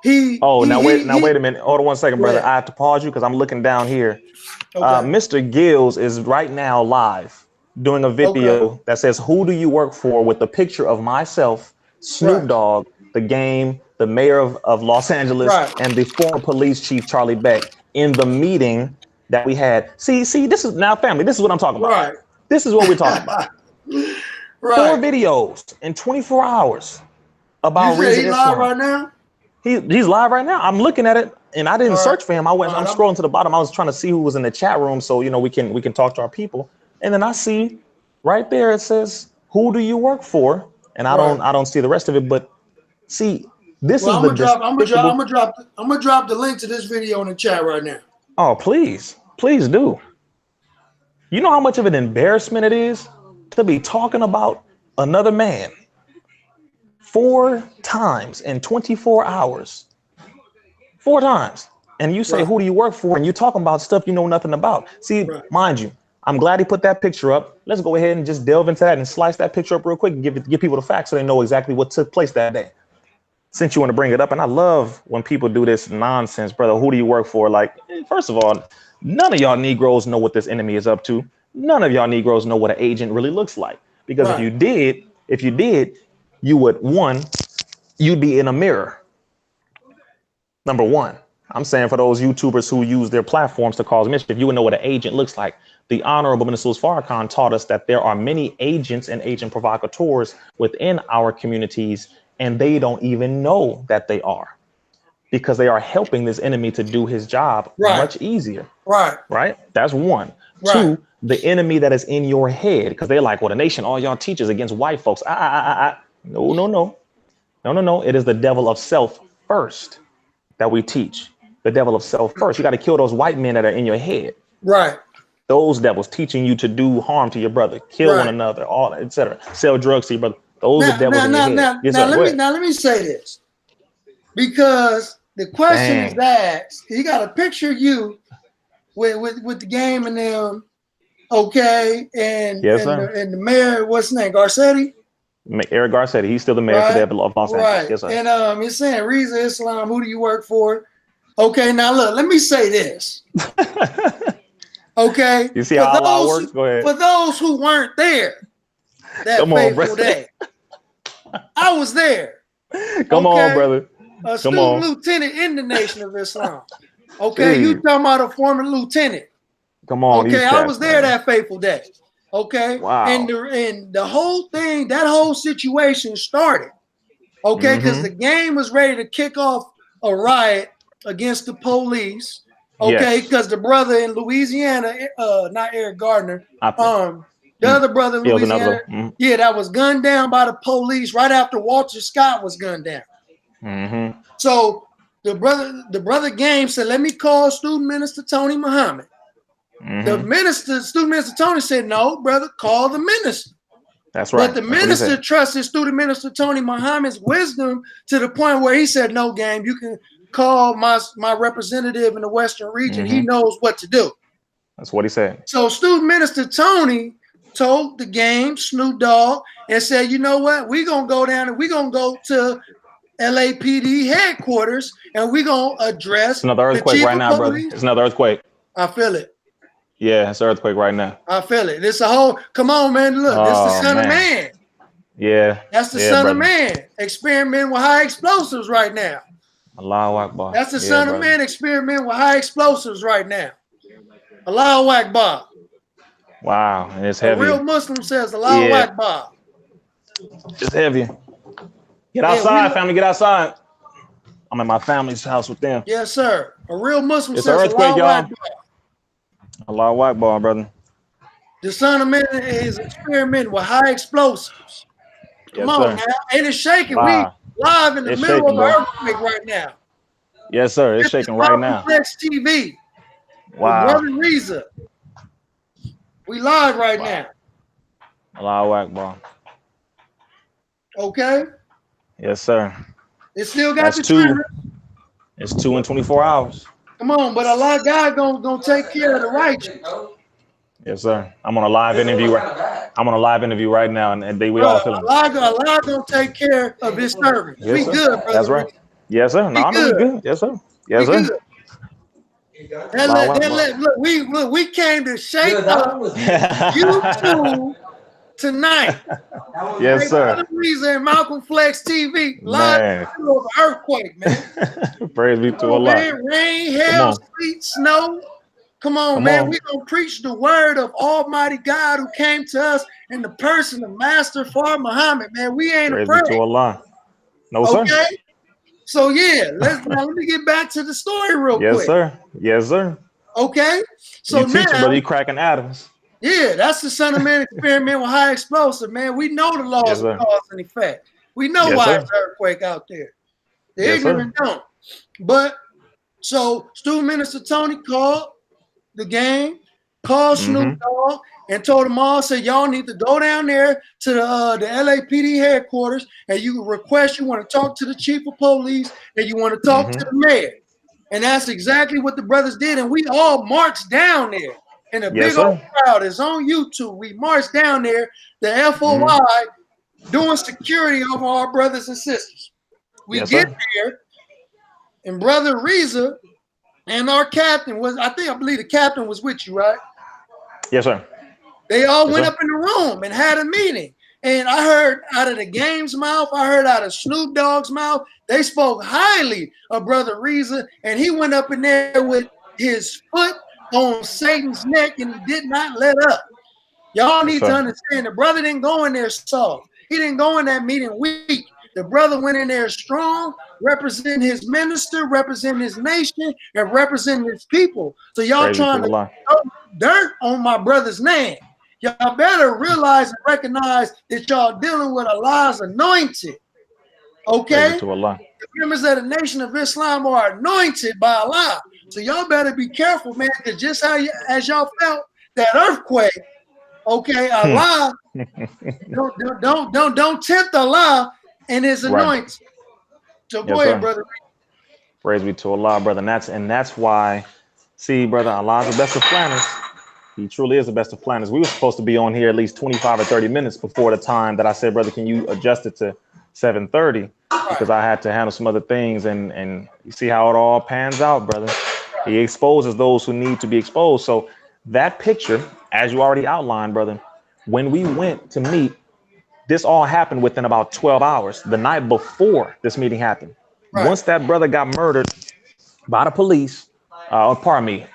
wait a minute. Hold on 1 second, brother. I have to pause you because I'm looking down here. Mr. Gillz is right now live doing a video that says, "Who do you work for?" with a picture of myself, Snoop Dogg, the Game, the mayor of Los Angeles, and the former police chief, Charlie Beck, in the meeting that we had. See, this is now family. This is what I'm talking about. Right. This is what we're talking about. 4 videos in 24 hours about Rizza Islam. Live right now? He's live right now. I'm looking at it, and I didn't search for him. I'm scrolling to the bottom. I was trying to see who was in the chat room, so we can talk to our people. And then I see right there it says, "Who do you work for?" And I don't see the rest of it. But see, this is I'm gonna drop the link to this video in the chat right now. Oh, please do. You know how much of an embarrassment it is to be talking about another man 4 times in 24 hours. 4 times. And you say, "Who do you work for?" And you're talking about stuff you know nothing about. See, mind you, I'm glad he put that picture up. Let's go ahead and just delve into that and slice that picture up real quick and give people the facts so they know exactly what took place that day. Since you want to bring it up, and I love when people do this nonsense, brother. Who do you work for? Like, first of all, none of y'all Negroes know what this enemy is up to. None of y'all Negroes know what an agent really looks like. Because if you did, you would, you'd be in a mirror. Number one. I'm saying for those YouTubers who use their platforms to cause mischief, you would know what an agent looks like. The Honorable Minister Farrakhan taught us that there are many agents and agent provocateurs within our communities, and they don't even know that they are, because they are helping this enemy to do his job much easier. Right. That's one. 2, the enemy that is in your head, because they're like, well, the nation, all y'all teachers against white folks. No. It is the devil of self first that we teach. The devil of self first. You got to kill those white men that are in your head. Right. Those devils teaching you to do harm to your brother, kill one another, all that, etc. Sell drugs to your brother. Those are devils in your head. Now let me say this, because the question is asked. He got a picture of you with the Game and them, and the mayor, what's his name, Garcetti? Eric Garcetti. He's still the mayor for the of Los Angeles. Yes, sir. And it's saying, "Rizza Islam, who do you work for?" Okay, now look, let me say this. Okay. You see how Allah works? Go ahead. For those who weren't there that fateful day, I was there. Come on, brother. A student lieutenant in the Nation of Islam. Okay, you talking about a former lieutenant. Come on. Okay, I was there that fateful day. Okay. Wow. And the whole thing, that whole situation started. Okay, because the Game was ready to kick off a riot against the police. Okay, because the brother in Louisiana, not Eric Gardner, The other brother in Yeah, it was Louisiana, another. yeah, that was gunned down by the police right after Walter Scott was gunned down. So the brother Game said, let me call student minister Tony Muhammad. The student minister Tony said, no, brother, call the minister. That's right. But the minister trusted student minister Tony Muhammad's wisdom to the point where he said, no, Game, you can call my representative in the Western region. He knows what to do. That's what he said. So student minister Tony told the Game, Snoop Dogg, and said, you know what? We're going to go down and we're going to go to LAPD headquarters and we're going to address it's another earthquake right now, brother. It's another earthquake. I feel it. Yeah, it's an earthquake right now. I feel it. It's a whole, come on, man. Look, this is the son of man. Yeah. That's the son of man experimenting with high explosives right now. Allahu Akbar. That's the son of man experimenting with high explosives right now. Allahu Akbar. Wow, and it's heavy. A real Muslim says Allahu Akbar. It's heavy. Get outside, family. Get outside. I'm at my family's house with them. Yes, sir. A real Muslim it's says an earthquake, Allahu Akbar. Allahu Akbar, brother. The son of man is experimenting with high explosives. Come on, man. And it's shaking. Wow. We live in the middle of an earthquake right now. Yes, sir. It's shaking right now. Flex TV. Wow. Brother Rizza. We live right now. Allahu Akbar. Okay. Yes, sir. It still got the trigger. It's 2 and 24 hours. Come on, but Allah God gonna take care of the righteous. Yes, sir. I'm on a live interview. I'm on a live interview right now, and we all feeling. Allah gonna take care of His servants. Yes, we sir. good, brother. That's right. Yes, sir. No, we good. Yes, sir. Yes, sir. Look, we came to shake up YouTube tonight. Yes, sir. Rizza and Malcolm Flex TV live in the middle of an earthquake, man. Praise be to Allah. Rain, hail, sleet, snow. Come on, man. We're going to preach the word of Almighty God who came to us in the person of Master Far Muhammad, man. We ain't afraid. Praise be to Allah. No, sir. Okay. So, yeah, let me get back to the story real quick. Yes, sir. Yes, sir. Okay. So you teaching, brother, you cracking atoms. Yeah, that's the son of man experiment with high explosive, man. We know the laws of cause and effect. We know why it's an earthquake out there. The ignorant don't. But so student minister Tony called the Game, called Snoop Dogg, and told them all, said, y'all need to go down there to the LAPD headquarters and you can request, you want to talk to the chief of police and you want to talk to the mayor. And that's exactly what the brothers did. And we all marched down there. And a big old crowd is on YouTube. We marched down there, the FOI, doing security over our brothers and sisters. We get there, and Brother Rizza and our captain was, I believe the captain was with you, right? Yes, sir. They all went up in the room and had a meeting. And I heard out of the Game's mouth, I heard out of Snoop Dogg's mouth, they spoke highly of Brother Rizza, and he went up in there with his foot on Satan's neck, and he did not let up. Y'all need to understand the brother didn't go in there soft. He didn't go in that meeting weak. The brother went in there strong, representing his minister, representing his nation, and representing his people. So y'all trying to throw dirt on my brother's name. Y'all better realize and recognize that y'all dealing with Allah's anointed. Okay? The members of the Nation of Islam are anointed by Allah. So y'all better be careful, man, because just as y'all felt that earthquake, okay, Allah, don't tempt Allah and His anointing. So go ahead, brother. Praise be to Allah, brother. And that's why, see, brother, Allah is the best of planners. He truly is the best of planners. We were supposed to be on here at least 25 or 30 minutes before the time that I said, brother, can you adjust it to 7:30? Because I had to handle some other things, and you see how it all pans out, brother. He exposes those who need to be exposed. So that picture, as you already outlined, brother, when we went to meet, this all happened within about 12 hours, the night before this meeting happened. Once that brother got murdered by the police, pardon me,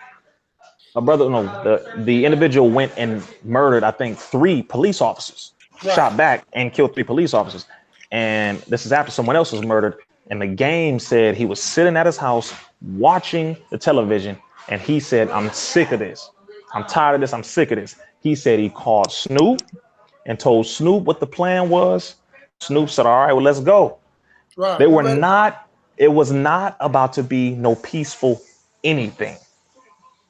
the individual went and murdered, I think, 3 police officers, shot back and killed 3 police officers. And this is after someone else was murdered. And the Game said he was sitting at his house watching the television. And he said, I'm sick of this. I'm tired of this. I'm sick of this. He said he called Snoop and told Snoop what the plan was. Snoop said, all right, well, let's go. Right. They were not, it was not about to be no peaceful anything.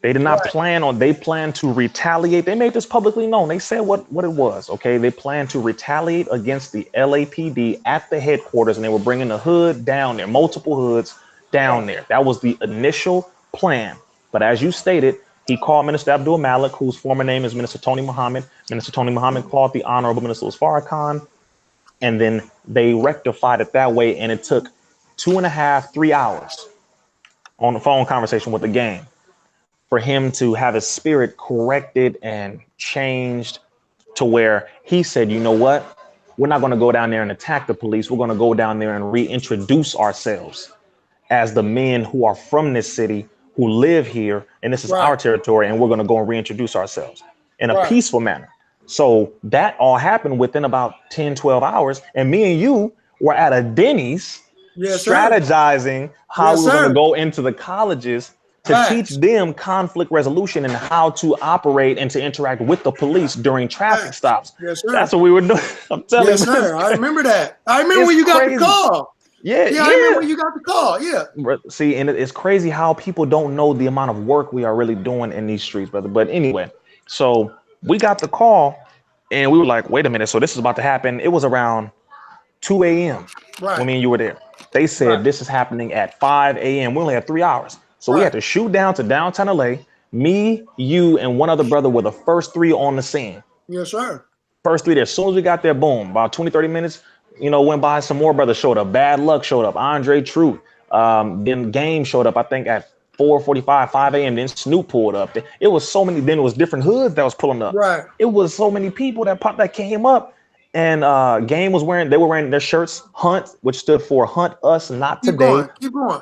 They did not plan on, they planned to retaliate. They made this publicly known. They said what it was, okay? They planned to retaliate against the LAPD at the headquarters, and they were bringing the hood down there, multiple hoods down there. That was the initial plan. But as you stated, he called Minister Abdul Malik, whose former name is Minister Tony Muhammad. Minister Tony Muhammad called the Honorable Minister Farrakhan, and then they rectified it that way, and it took 2.5, 3 hours on the phone conversation with the gang for him to have his spirit corrected and changed to where he said, you know what? We're not going to go down there and attack the police. We're going to go down there and reintroduce ourselves as the men who are from this city, who live here, and this is our territory, and we're going to go and reintroduce ourselves in a peaceful manner. So that all happened within about 10, 12 hours. And me and you were at a Denny's strategizing how we were going to go into the colleges to teach them conflict resolution and how to operate and to interact with the police during traffic stops. Yes, sir. That's what we were doing. I'm telling you. Yes, sir. I remember that. I remember when you got the call. Yeah, I remember when you got the call. Yeah. See, and it's crazy how people don't know the amount of work we are really doing in these streets, brother. But anyway, so we got the call and we were like, wait a minute. So this is about to happen. It was around 2 a.m. when me and you were there. They said this is happening at 5 a.m. We only had 3 hours. So we had to shoot down to downtown LA. Me, you, and one other brother were the first 3 on the scene. Yes, sir. First 3 there. As soon as we got there, boom, about 20, 30 minutes, went by. Some more brothers showed up. Bad Luck showed up. Andre Truth. Then Game showed up, I think, at 4:45, 5 a.m. Then Snoop pulled up. It was so many. Then it was different hoods that was pulling up. Right. It was so many people that came up. And Game was they were wearing their shirts, Hunt, which stood for Hunt Us Not Today. Keep going.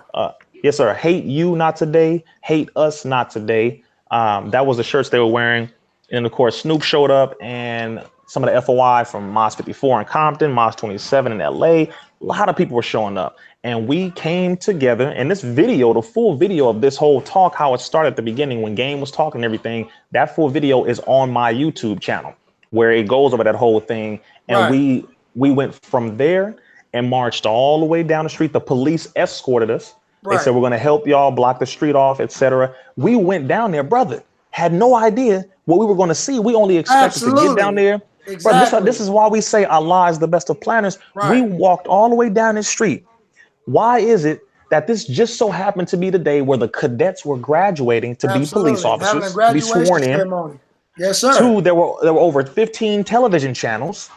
Yes, sir. Hate you, not today. Hate us, not today. That was the shirts they were wearing. And of course, Snoop showed up, and some of the FOI from Mos 54 in Compton, Mos 27 in LA. A lot of people were showing up, and we came together. And this video, the full video of this whole talk, how it started at the beginning when Game was talking and everything, that full video is on my YouTube channel where it goes over that whole thing. And we went from there and marched all the way down the street. The police escorted us. They said, we're going to help y'all block the street off, etc. We went down there, brother, had no idea what we were going to see. We only expected to get down there. Exactly. Brother, this is why we say Allah is the best of planners. We walked all the way down the street. Why is it that this just so happened to be the day where the cadets were graduating to be police officers, to be sworn in? Yes, sir. 2, there were over 15 television channels.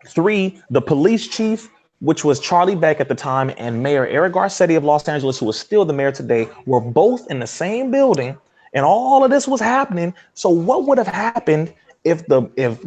3, the police chief, which was Charlie Beck at the time, and Mayor Eric Garcetti of Los Angeles, who is still the mayor today, were both in the same building, and all of this was happening. So what would have happened if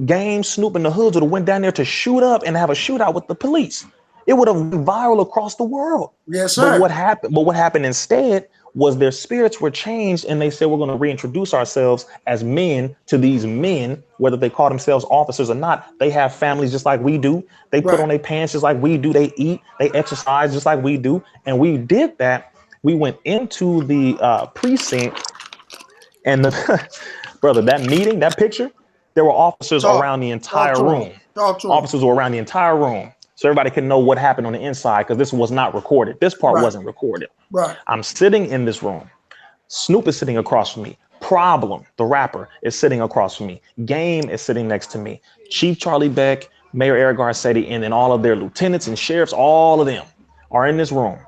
Game, Snoop, and the Hoods would have went down there to shoot up and have a shootout with the police? It would have been viral across the world. Yes, sir. But what happened instead was their spirits were changed, and they said, we're going to reintroduce ourselves as men to these men, whether they call themselves officers or not. They have families just like we do. They put on their pants just like we do. They eat, they exercise just like we do. And we did that. We went into the precinct, and brother, that meeting, that picture, there were officers around the entire room. Officers were around the entire room. So everybody can know what happened on the inside, because this was not recorded. This part wasn't recorded. I'm sitting in this room. Snoop is sitting across from me. Problem, the rapper, is sitting across from me. Game is sitting next to me. Chief Charlie Beck, Mayor Eric Garcetti, and then all of their lieutenants and sheriffs, all of them are in this room.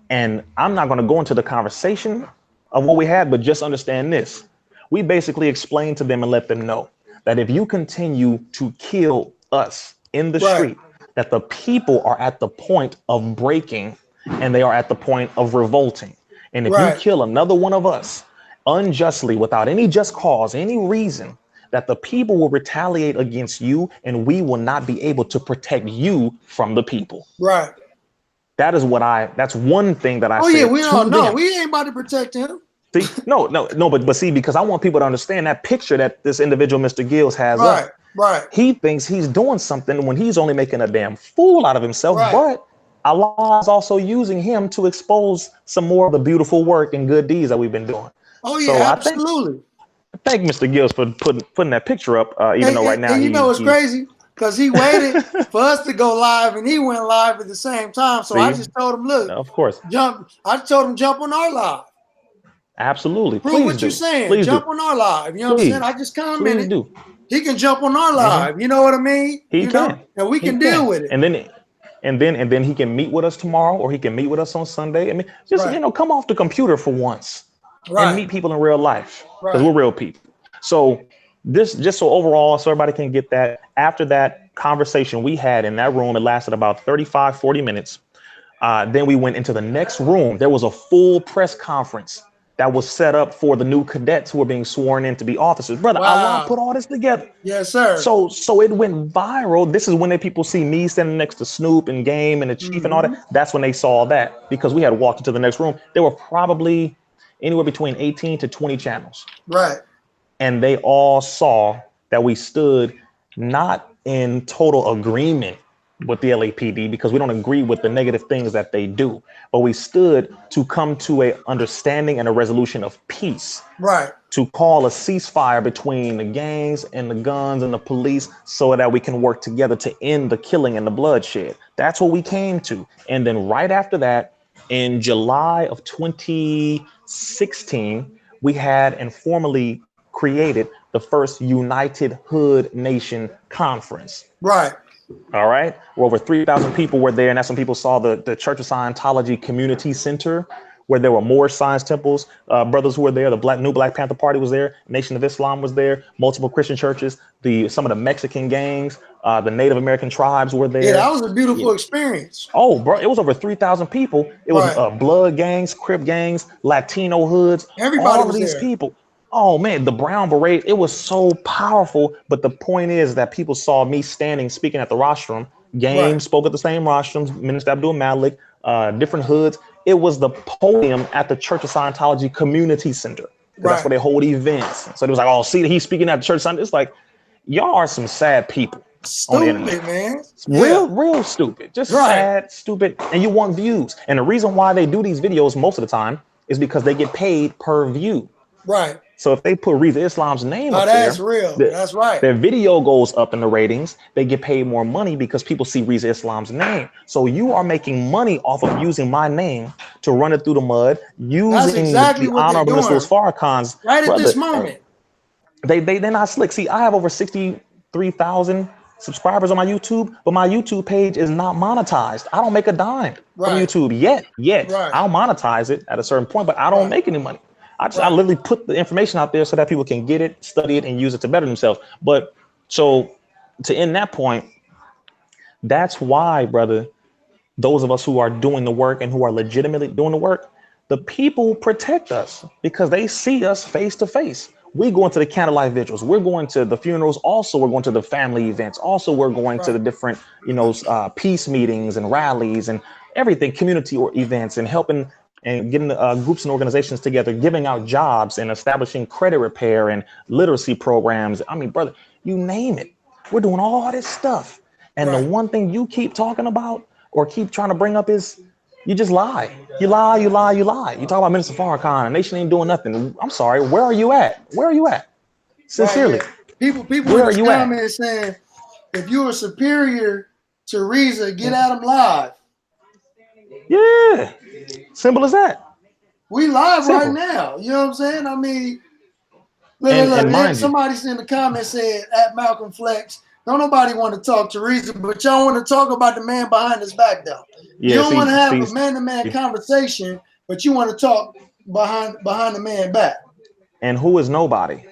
And I'm not going to go into the conversation of what we had, but just understand this. We basically explained to them and let them know that if you continue to kill us in the street, that the people are at the point of breaking, and they are at the point of revolting. And if you kill another one of us unjustly, without any just cause, any reason, that the people will retaliate against you, and we will not be able to protect you from the people. That is that's one thing that I said. We all know. We ain't about to protect him. See, no, but see, because I want people to understand that picture that this individual, Mr. Gillz, has up. He thinks he's doing something when he's only making a damn fool out of himself. But Allah is also using him to expose some more of the beautiful work and good deeds that we've been doing. Oh yeah, so absolutely. Thank Mr. Gillz for putting that picture up. Even though right now and you know it's he's crazy because he waited for us to go live and he went live at the same time. So I just told him, look, of course, jump. I told him jump on our live. absolutely. Prove Please what you're do. saying. Please Jump do. on our live. You know what I'm saying? I just Please commented. do. He can jump on our live. You know what I mean? He you can. know, and we He can deal with it. And then he can meet with us tomorrow, or he can meet with us on Sunday. I mean, just come off the computer for once and meet people in real life, because we're real people. So this, just so overall, so everybody can get that, after that conversation we had in that room, it lasted about 35-40 minutes. Then we went into the next room. There was a full press conference that was set up for the new cadets who were being sworn in to be officers. Brother, Allah put all this together. Yes, sir. So it went viral. This is when people see me standing next to Snoop and Game and the Chief and all that. That's when they saw that, because we had walked into the next room. There were probably anywhere between 18 to 20 channels. Right. And they all saw that we stood not in total agreement with the LAPD, because we don't agree with the negative things that they do, but we stood to come to a understanding and a resolution of peace. Right. To call a ceasefire between the gangs and the guns and the police, so that we can work together to end the killing and the bloodshed. That's what we came to. And then right after that, in July of 2016, we had informally created the first United Hood Nation Conference. Right. All right. Where over 3,000 people were there. And that's when people saw the Church of Scientology Community Center, where there were more science temples, brothers who were there. The New Black Panther Party was there. Nation of Islam was there. Multiple Christian churches. Some of the Mexican gangs, the Native American tribes were there. Yeah, that was a beautiful experience. Oh, bro, it was over 3,000 people. It was blood gangs, Crip gangs, Latino hoods. Everybody all of these people. Oh man, the brown beret, it was so powerful. But the point is that people saw me standing, speaking at the rostrum. Game spoke at the same rostrums, Minister Abdul Malik, different hoods. It was the podium at the Church of Scientology Community Center. That's where they hold events. So it was like, oh, see, he's speaking at the Church of Scientology. It's like, y'all are some sad people. Stupid, man. Real stupid. Just sad, stupid. And you want views. And the reason why they do these videos most of the time is because they get paid per view. Right. So if they put Rizza Islam's name up that's there, real. That's right. Their video goes up in the ratings. They get paid more money because people see Rizza Islam's name. So you are making money off of using my name to run it through the mud, using the Honorable Mr. Farrakhan's right at this moment. They're not slick. See, I have over 63,000 subscribers on my YouTube, but my YouTube page is not monetized. I don't make a dime from YouTube yet. I'll monetize it at a certain point, but I don't make any money. I literally put the information out there so that people can get it, study it, and use it to better themselves. But so to end that point, that's why, brother, those of us who are doing the work and who are legitimately doing the work, the people protect us because they see us face to face. We go into the candlelight vigils. We're going to the funerals. Also, we're going to the family events. Also, we're going to the different, peace meetings and rallies and everything, community or events, and helping and getting groups and organizations together, giving out jobs and establishing credit repair and literacy programs. I mean, brother, you name it. We're doing all this stuff. And the one thing you keep talking about or keep trying to bring up is you just lie. You lie. You talk about Minister Farrakhan, the nation ain't doing nothing. I'm sorry. Where are you at? Sincerely. People where in the comments saying, if you are superior to Rizza, get at him live. Yeah. Simple as that. We live right now. You know what I'm saying? I mean, look, somebody in the comments said at Malcolm Flex, don't nobody want to talk to Rizza, but y'all want to talk about the man behind his back, though. You don't want to have a man-to-man conversation, but you want to talk behind the man back. And who is nobody?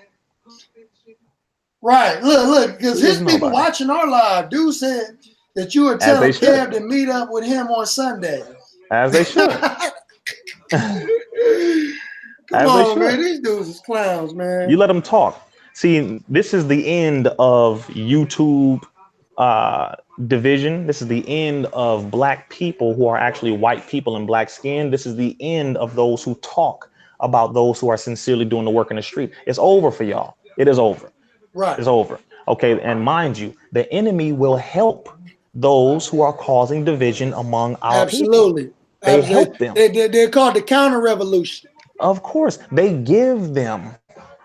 Right. Look, because his people watching our live, dude said that you were telling Kev to meet up with him on Sunday. As they should. Come on, man. These dudes is clowns, man. You let them talk. See, this is the end of YouTube division. This is the end of black people who are actually white people in black skin. This is the end of those who talk about those who are sincerely doing the work in the street. It's over for y'all. It is over. Right. It's over. Okay. And mind you, the enemy will help those who are causing division among our people. They help them. They're called the counter revolution. Of course, they give them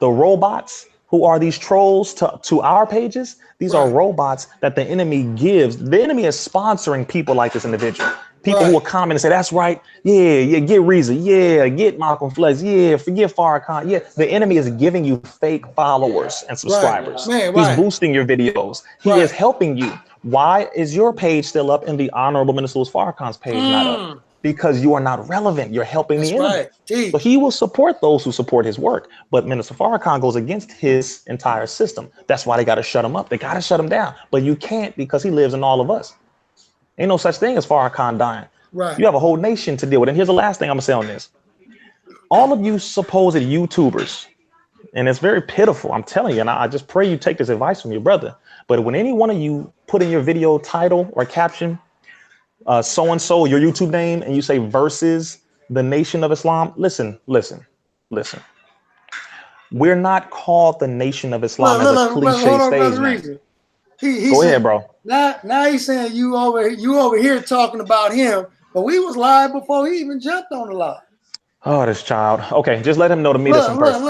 The robots who are these trolls to our pages, these are robots that the enemy gives. The enemy is sponsoring people like this individual. People who will comment and say, that's right. Yeah, get Rizza. Yeah, get Malcolm Flex. Yeah, forget Farrakhan. Yeah, the enemy is giving you fake followers and subscribers. He's boosting your videos. He is helping you. Why is your page still up and the Honorable Minister Farrakhan's page not up? Because you are not relevant. You're helping the enemy. So he will support those who support his work. But Minister Farrakhan goes against his entire system. That's why they got to shut him up. They got to shut him down. But you can't, because he lives in all of us. Ain't no such thing as Farrakhan dying. You have a whole nation to deal with. And here's the last thing I'm going to say on this. All of you supposed YouTubers, and it's very pitiful, I'm telling you, and I just pray you take this advice from your brother. But when any one of you put in your video title or caption, so-and-so, your YouTube name, and you say versus the Nation of Islam, listen. We're not called the Nation of Islam as a cliche stage name. Go ahead, bro. Now he's saying you over here talking about him, but we was live before he even jumped on the live. Oh, this child. Okay, just let him know to meet us in person.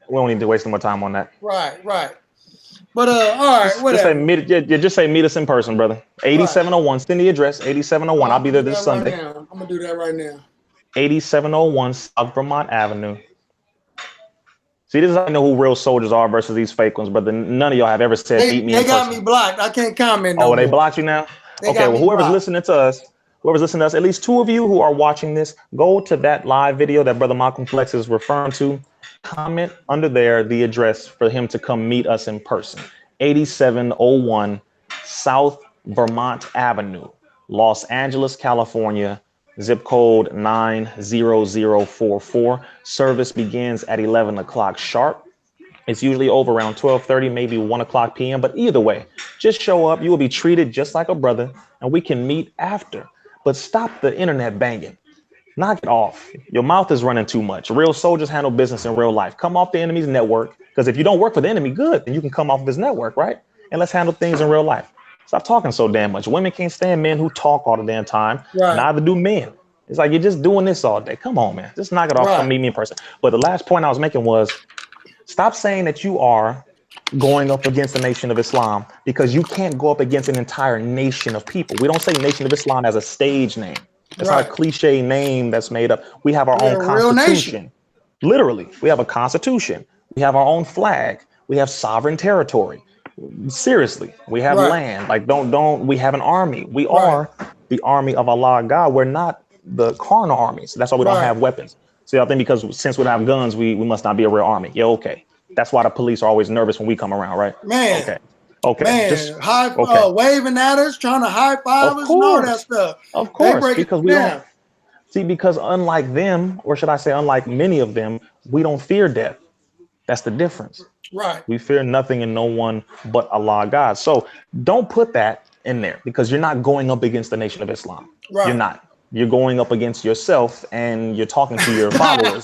We don't need to waste more time on that. Right. But all right, whatever. Just say meet us in person, brother. 8701. Send the address. 8701. I'll be there this Sunday. I'm gonna do that right now. 8701 South Vermont Avenue. See, this is how I know who real soldiers are versus these fake ones, brother. None of y'all have ever said meet me in person. They got me blocked. I can't comment. Oh, they blocked you now? Okay, well, whoever's listening to us, at least two of you who are watching this, go to that live video that Brother Malcolm Flex is referring to. Comment under there the address for him to come meet us in person. 8701 South Vermont Avenue, Los Angeles, California, zip code 90044. Service begins at 11 o'clock sharp. It's usually over around 12:30, maybe 1 o'clock p.m. But either way, just show up. You will be treated just like a brother, and we can meet after. But stop the internet banging. Knock it off. Your mouth is running too much. Real soldiers handle business in real life. Come off the enemy's network, because if you don't work for the enemy, good, then you can come off of his network, right? And let's handle things in real life. Stop talking so damn much. Women can't stand men who talk all the damn time. Neither do men. It's like you're just doing this all day. Come on, man. Just knock it off. Come meet me in person. But the last point I was making was, stop saying that you are going up against the Nation of Islam, because you can't go up against an entire nation of people. We don't say Nation of Islam as a stage name. It's not a cliche name that's made up. We have our own constitution. Literally, we have a constitution. We have our own flag. We have sovereign territory. Seriously, we have land. Like, don't. We have an army. We are the army of Allah God. We're not the carnal armies. That's why we don't have weapons. So I think because since we don't have guns, we must not be a real army. Yeah, okay. That's why the police are always nervous when we come around, right? Man. Okay. Man, just waving at us, trying to high five us and all that stuff. Of course, because we don't see, because unlike them, or should I say unlike many of them, we don't fear death. That's the difference. Right. We fear nothing and no one but Allah God. So don't put that in there, because you're not going up against the Nation of Islam. Right. You're not. You're going up against yourself, and you're talking to your followers,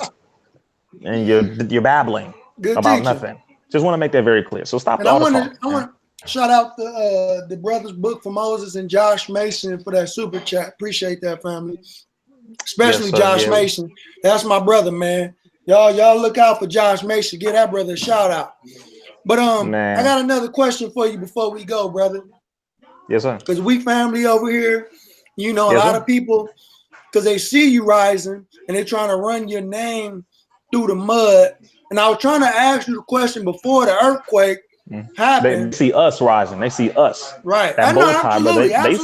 and you're babbling about nothing. Just want to make that very clear. So stop. And I want to shout out the brothers Book for Moses and Josh Mason for that super chat. Appreciate that, family. Especially Josh Mason. That's my brother, man. Y'all look out for Josh Mason. Give that brother a shout out. But I got another question for you before we go, brother. Yes, sir. Because we family over here, you know, a lot of people, because they see you rising and they're trying to run your name through the mud. And I was trying to ask you the question before the earthquake happened. They see us rising. They see us. Right. That absolutely. Yes,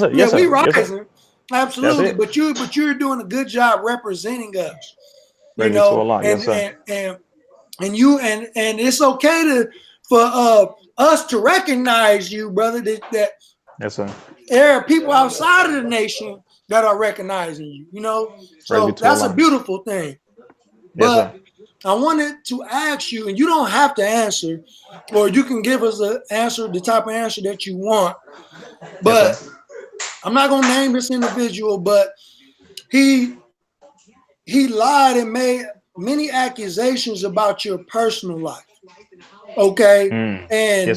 sir. Yes, sir. We rising. Yes, sir. Absolutely. But you're doing a good job representing us. You know, and it's okay for us to recognize you, brother. That yes, sir. There are people outside of the nation that are recognizing you. You know, so that's a beautiful thing. But I wanted to ask you, and you don't have to answer, or you can give us the type of answer that you want. But I'm not gonna name this individual, but he lied and made many accusations about your personal life. Okay. And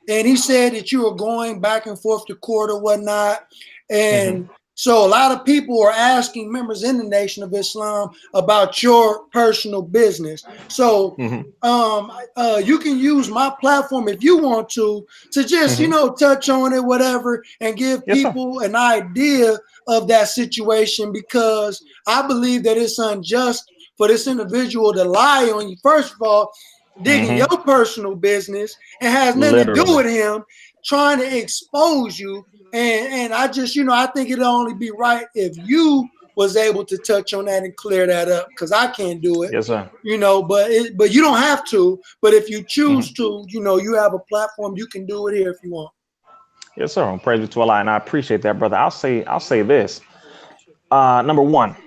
and he said that you were going back and forth to court or whatnot. And So a lot of people are asking members in the Nation of Islam about your personal business. So you can use my platform if you want to just, you know, touch on it, whatever, and give people an idea of that situation, because I believe that it's unjust for this individual to lie on you. First of all, digging your personal business, and has nothing to do with him trying to expose you. And I just, you know, I think it'd only be right if you was able to touch on that and clear that up, because I can't do it. Yes, sir. You know, but you don't have to. But if you choose to, you know, you have a platform, you can do it here if you want. Yes, sir. Praise be to Allah, and I appreciate that, brother. I'll say this. Number one,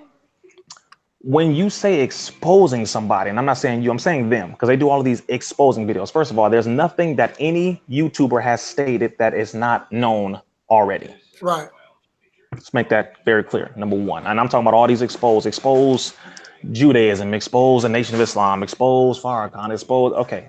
when you say exposing somebody, and I'm not saying you, I'm saying them, because they do all of these exposing videos. First of all, there's nothing that any YouTuber has stated that is not known already. Right. Let's make that very clear. Number one, and I'm talking about all these expose Judaism, expose the Nation of Islam, expose Farrakhan, expose. Okay.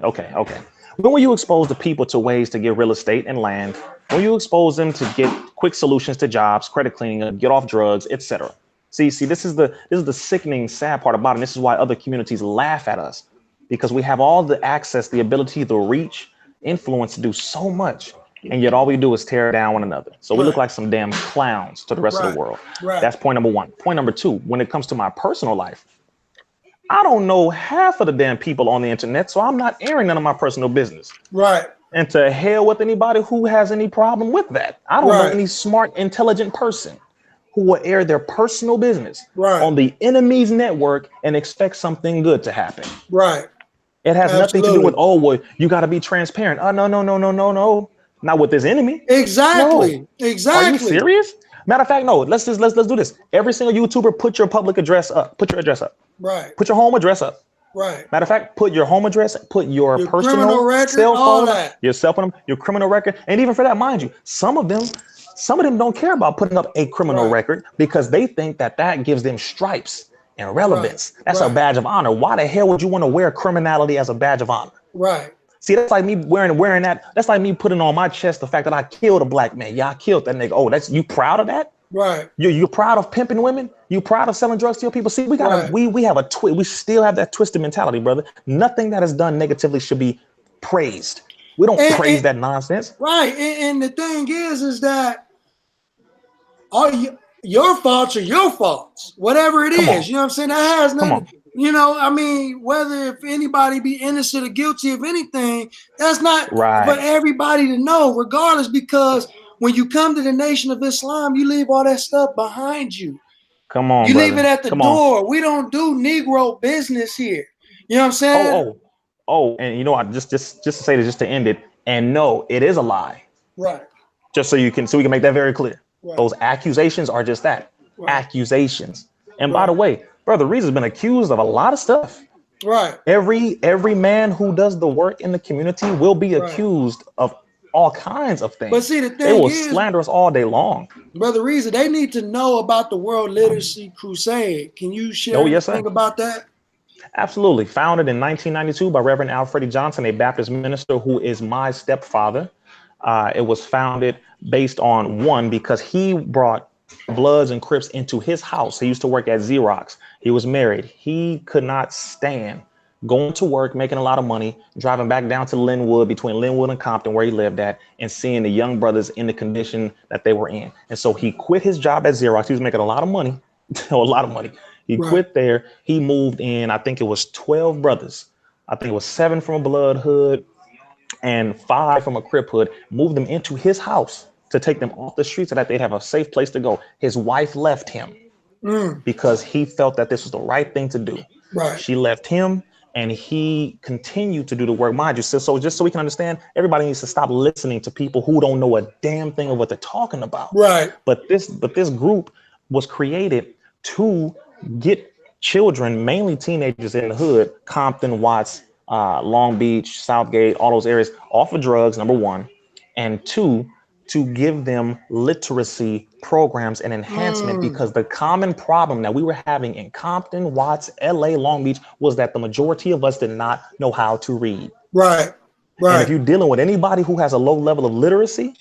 When will you expose the people to ways to get real estate and land? When you expose them to get quick solutions to jobs, credit cleaning, get off drugs, etc. See, this is the sickening, sad part about it. And this is why other communities laugh at us, because we have all the access, the ability, the reach, influence to do so much, and yet all we do is tear down one another. So we look like some damn clowns to the rest of the world. That's point number one. Point number two, when it comes to my personal life, I don't know half of the damn people on the internet, so I'm not airing none of my personal business. Right. And to hell with anybody who has any problem with that. I don't know any smart, intelligent person who will air their personal business on the enemy's network and expect something good to happen. Right. It has nothing to do with, oh, well, you got to be transparent. Oh, no. Not with this enemy. Exactly. No. Exactly. Are you serious? Matter of fact, no, let's do this. Every single YouTuber, put your public address up. Put your address up. Right. Put your home address up. Right. Matter of fact, put your home address, put your personal record, cell phone, your cell phone, your criminal record. And even for that, mind you, some of them don't care about putting up a criminal record, because they think that gives them stripes and relevance. That's a badge of honor. Why the hell would you want to wear criminality as a badge of honor? Right. See, that's like me wearing that. That's like me putting on my chest the fact that I killed a black man. Yeah, I killed that nigga. Oh, that's you proud of that? Right. You're proud of pimping women? You proud of selling drugs to your people? See, we got we have we still have that twisted mentality, brother. Nothing that is done negatively should be praised. We don't praise that nonsense. Right. And the thing is that all your faults are your faults, whatever it is. You know what I'm saying? That has nothing. You know, I mean, whether if anybody be innocent or guilty of anything, that's not for everybody to know, regardless, because when you come to the Nation of Islam, you leave all that stuff behind you. Come on, you brother. leave it at the door. We don't do Negro business here. You know what I'm saying? Oh, and you know what? Just to say this, just to end it, and no, it is a lie. Right. Just so we can make that very clear. Those accusations are just that, accusations. And by the way, brother, Rizza's been accused of a lot of stuff. Right. Every man who does the work in the community will be accused of all kinds of things. But see, the thing they will slander us all day long. Brother Rizza, they need to know about the World Literacy Crusade. Can you share anything about that? Absolutely. Founded in 1992 by Reverend Alfred Johnson, a Baptist minister who is my stepfather. It was founded based on because he brought Bloods and Crips into his house. He used to work at Xerox. He was married. He could not stand going to work, making a lot of money, driving back down to Linwood, between Linwood and Compton, where he lived at, and seeing the young brothers in the condition that they were in. And so he quit his job at Xerox. He was making a lot of money, He quit there. He moved in, I think it was 12 brothers. I think it was 7 from a Blood hood and 5 from a Crip hood, moved them into his house to take them off the streets so that they'd have a safe place to go. His wife left him because he felt that this was the right thing to do. Right. She left him, and he continued to do the work. Mind you, so just so we can understand, everybody needs to stop listening to people who don't know a damn thing of what they're talking about. Right. But this group was created to get children, mainly teenagers in the hood, Compton, Watts, Long Beach, Southgate, all those areas, off of drugs, number one, and 2, to give them literacy programs and enhancement, because the common problem that we were having in Compton, Watts, LA, Long Beach was that the majority of us did not know how to read. Right. And if you're dealing with anybody who has a low level of literacy,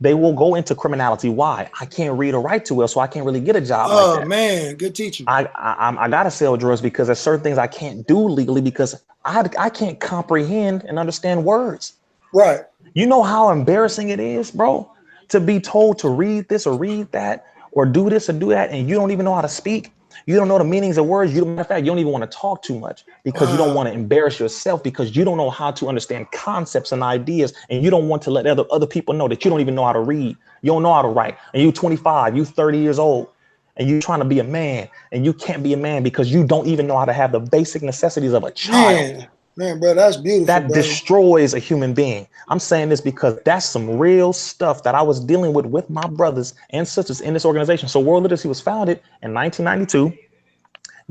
They will go into criminality. Why? I can't read or write too well, so I can't really get a job like that. Oh man, good teaching. I gotta sell drugs because there's certain things I can't do legally because I can't comprehend and understand words. Right. You know how embarrassing it is, bro, to be told to read this or read that or do this or do that, and you don't even know how to speak. You don't know the meanings of words. Matter of fact, you don't even want to talk too much because you don't want to embarrass yourself because you don't know how to understand concepts and ideas, and you don't want to let other people know that you don't even know how to read. You don't know how to write, and you 25, you 30 years old, and you trying to be a man, and you can't be a man because you don't even know how to have the basic necessities of a child. Man, bro, that's beautiful. That destroys a human being. I'm saying this because that's some real stuff that I was dealing with my brothers and sisters in this organization. So World Literacy was founded in 1992,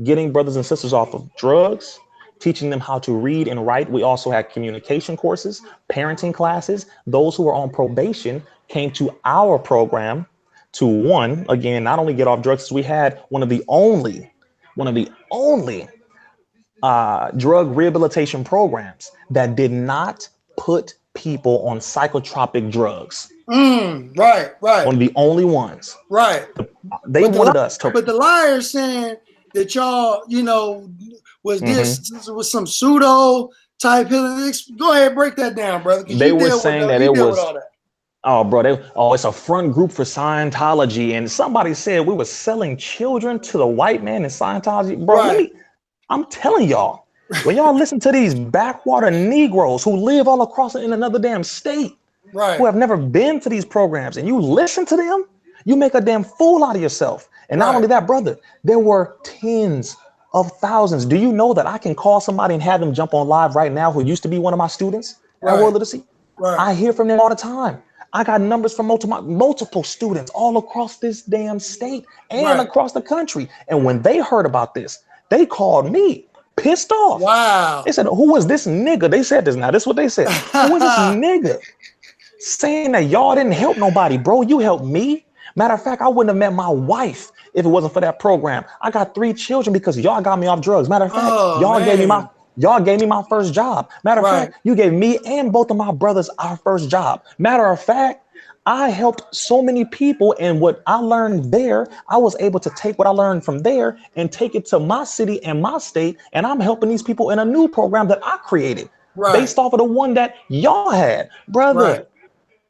getting brothers and sisters off of drugs, teaching them how to read and write. We also had communication courses, parenting classes. Those who were on probation came to our program to again, not only get off drugs, we had one of the only drug rehabilitation programs that did not put people on psychotropic drugs. Right. One of the only ones. Right. They wanted us to. But the liars saying that y'all, was this was some pseudo type healing. Go ahead, break that down, brother. They were saying that it was. Oh, bro, it's a front group for Scientology, and somebody said we were selling children to the white man in Scientology, bro. Right. I'm telling y'all, when y'all listen to these backwater Negroes who live all across in another damn state, right, who have never been to these programs, and you listen to them, you make a damn fool out of yourself. And not only that, brother, there were tens of thousands. Do you know that I can call somebody and have them jump on live right now who used to be one of my students at World Literacy? Right. I hear from them all the time. I got numbers from multiple students all across this damn state and across the country. And when they heard about this, they called me pissed off. Wow. They said, who is this nigga? They said this now. This is what they said. Who is this nigga saying that y'all didn't help nobody? Bro, you helped me. Matter of fact, I wouldn't have met my wife if it wasn't for that program. I got 3 children because y'all got me off drugs. Matter of fact, y'all gave me my first job. Matter of fact, you gave me and both of my brothers our first job. Matter of fact, I helped so many people, and what I learned there, I was able to take what I learned from there and take it to my city and my state, and I'm helping these people in a new program that I created based off of the one that y'all had, brother.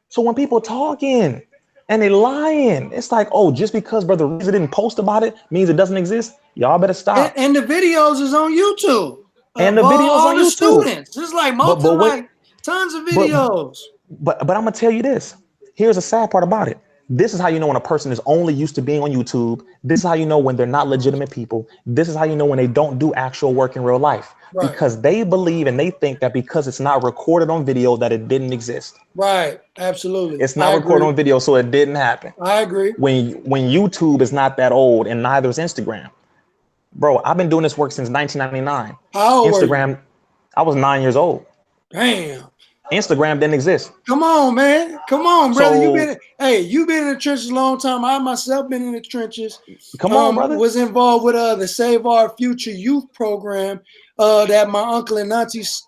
So when people talking and they lying, it's like, oh, just because Brother Rizza didn't post about it means it doesn't exist. Y'all better stop. And the videos is on YouTube. And the videos on YouTube. Students. It's like tons of videos. But I'm gonna tell you this. Here's the sad part about it. This is how you know when a person is only used to being on YouTube. This is how you know when they're not legitimate people. This is how you know when they don't do actual work in real life. Because they believe and they think that because it's not recorded on video that it didn't exist. Right. Absolutely. It's not recorded on video, so it didn't happen. I agree. When YouTube is not that old and neither is Instagram. Bro, I've been doing this work since 1999. How old Instagram, were you? I was 9 years old. Damn. Instagram didn't exist. Come on, man. Come on, brother. You've been in the trenches a long time. I myself been in the trenches. Come on, brother. Was involved with the Save Our Future Youth program that my uncle and aunties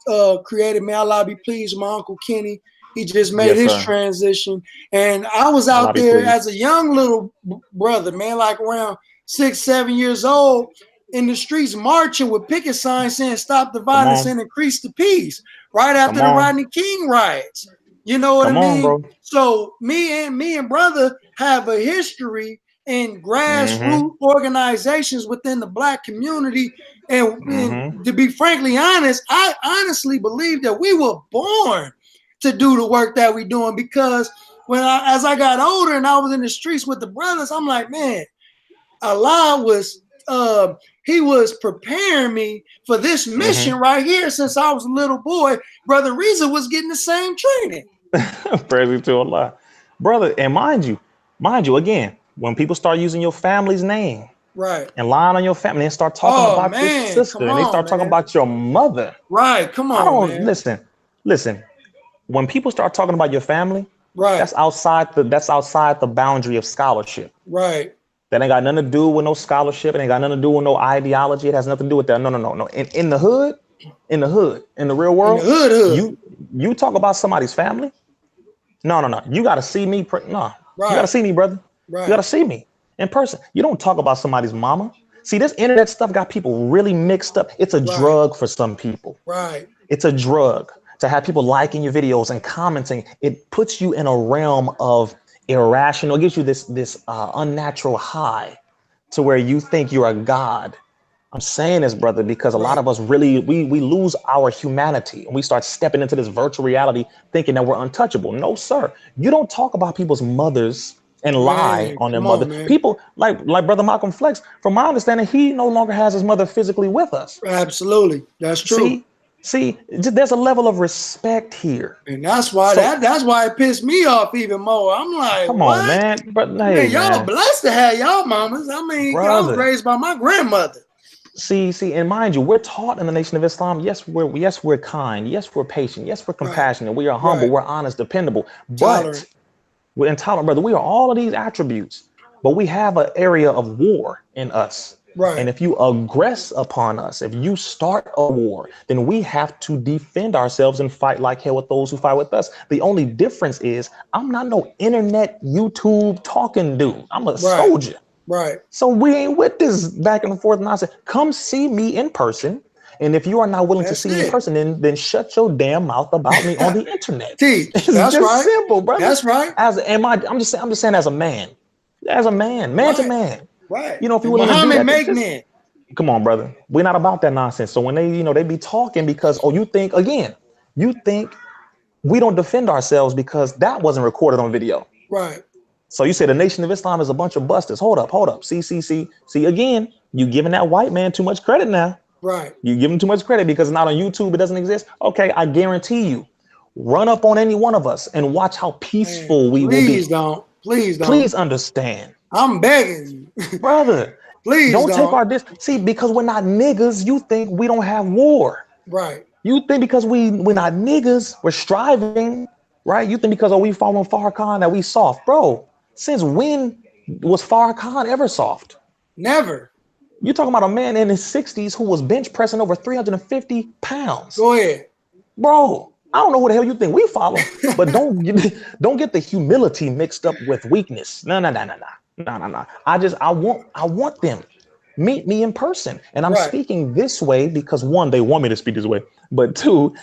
created. May Allah be pleased, my Uncle Kenny. He just made his transition. And I was out there as a young little brother, man, like around 6, 7 years old, in the streets marching with picket signs saying stop the violence and increase the peace. Right after the Rodney King riots. You know what I mean? Bro. So me and brother have a history in grassroots organizations within the Black community. And to be frankly honest, I honestly believe that we were born to do the work that we're doing, because as I got older and I was in the streets with the brothers, I'm like, man, Allah was he was preparing me for this mission right here since I was a little boy. Brother Rizza was getting the same training. Praise to Allah. Brother, and mind you, again, when people start using your family's name and lying on your family and start talking about your sister and they start talking about your mother. Right, come on, man. Listen. When people start talking about your family, that's outside the boundary of scholarship. Right. That ain't got nothing to do with no scholarship. It ain't got nothing to do with no ideology. It has nothing to do with that. No. In the hood, in the real world, you talk about somebody's family. No. You got to see me. No, Right. you got to see me, brother. Right. You got to see me in person. You don't talk about somebody's mama. See, this internet stuff got people really mixed up. It's a drug for some people. Right. It's a drug to have people liking your videos and commenting. It puts you in a realm of irrational. It gives you this unnatural high to where you think you're a god. I'm saying this, brother, because a lot of us really, we lose our humanity and we start stepping into this virtual reality thinking that we're untouchable. No, sir. You don't talk about people's mothers and lie on their mother. People like Brother Malcolm Flex, from my understanding, he no longer has his mother physically with us. Absolutely. That's true. See, there's a level of respect here. And that's why that's why it pissed me off even more. I'm like, come what? on, man. But hey, y'all blessed to have y'all mamas. I mean, I was raised by my grandmother. See, and mind you, we're taught in the Nation of Islam, yes, we're kind, yes, we're patient, yes, we're compassionate, we are humble, we're honest, dependable, but we're intolerant, brother. We are all of these attributes, but we have an area of war in us. Right. And if you aggress upon us, if you start a war, then we have to defend ourselves and fight like hell with those who fight with us. The only difference is I'm not no internet, YouTube talking dude. I'm a soldier. Right. So we ain't with this back and forth nonsense. Come see me in person. And if you are not willing to see me in person, then shut your damn mouth about me on the internet. It's just simple, brother. That's right. I'm just saying as a man. As a man to man. Right. You know, if you willing to do that, come on, brother. We're not about that nonsense. So when they be talking because, you think we don't defend ourselves because that wasn't recorded on video. Right. So you say the Nation of Islam is a bunch of busters. Hold up. See, again, you giving that white man too much credit now. Right. You give him too much credit because it's not on YouTube. It doesn't exist. Okay, I guarantee you, run up on any one of us and watch how peaceful we will be. Please don't. Please understand. I'm begging you. Brother. Please don't take our See, because we're not niggas, you think we don't have war. Right. You think because we're not niggas, we're striving, right? You think because we following Farrakhan that we soft. Bro, since when was Farrakhan ever soft? Never. You're talking about a man in his 60s who was bench pressing over 350 pounds. Go ahead. Bro, I don't know who the hell you think we follow, but don't get the humility mixed up with weakness. No. I want them. Meet me in person. And I'm speaking this way because one, they want me to speak this way, but two,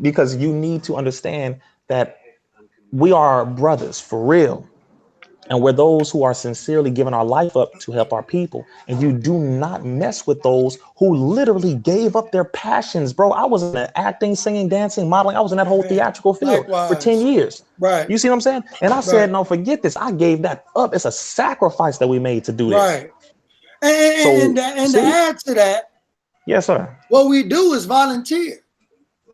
because you need to understand that we are brothers for real. And we're those who are sincerely giving our life up to help our people. And you do not mess with those who literally gave up their passions, bro. I was in acting, singing, dancing, modeling. I was in that whole theatrical field for 10 years. Right. You see what I'm saying? And I said, no, forget this. I gave that up. It's a sacrifice that we made to do this. Right. And to add to that, yes, sir. What we do is volunteer.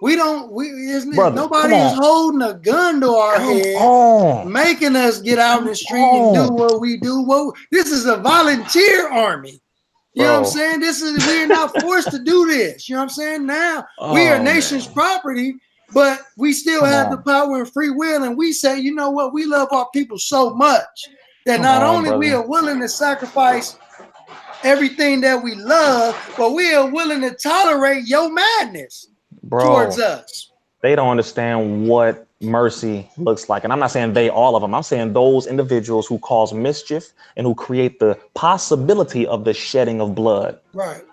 Nobody is holding a gun to our head, making us get out in the street and do what we do. This is a volunteer army. You know what I'm saying? We're not forced to do this. You know what I'm saying? Now we are nation's property, but we still have the power and free will. And we say, you know what? We love our people so much that not only we are willing to sacrifice everything that we love, but we are willing to tolerate your madness. Towards us. They don't understand what mercy looks like. And I'm not saying all of them. I'm saying those individuals who cause mischief and who create the possibility of the shedding of blood. Right.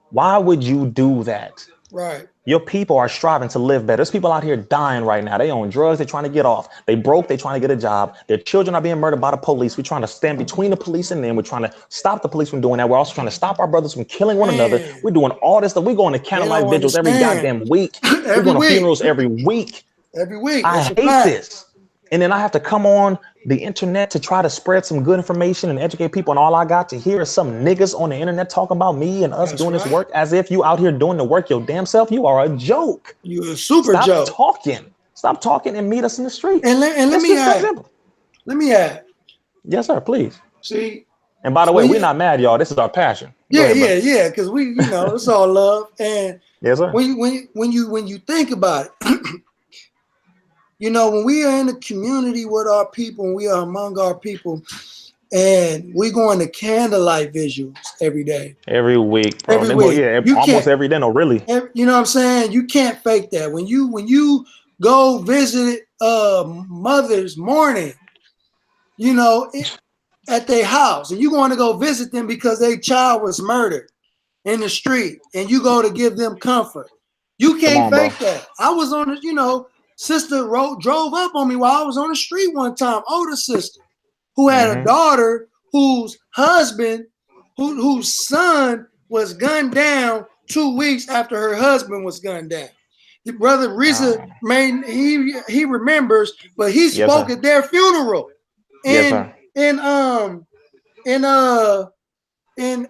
Why would you do that? Right. Your people are striving to live better. There's people out here dying right now. They on drugs. They're trying to get off. They broke. They're trying to get a job. Their children are being murdered by the police. We're trying to stand between the police and them. We're trying to stop the police from doing that. We're also trying to stop our brothers from killing one another. We're doing all this stuff. We're going to candlelight vigils every goddamn week. We're going to funerals every week. Every week. I hate this. And then I have to come on the internet to try to spread some good information and educate people. And all I got to hear is some niggas on the internet talking about me and us doing this work as if you out here doing the work your damn self. You are a joke. You're a super joke. Stop talking and meet us in the street. And let me add. Yes, sir. Please. See. And by the way, we're not mad, y'all. This is our passion. Yeah. Because it's all love. And yes, sir. When you think about it. When we are in the community with our people, we are among our people, and we go into candlelight visuals every day. Every week. Every week. Yeah, almost every day. No, really. You know what I'm saying? You can't fake that. When you go visit mothers mourning, you know, at their house, and you want to go visit them because their child was murdered in the street, and you go to give them comfort. You can't fake that. I was on the, you know, sister drove up on me while I was on the street one time, older sister, who had a daughter whose husband, whose son was gunned down 2 weeks after her husband was gunned down. Your brother Rizza, man, he remembers, but he spoke at their funeral. And in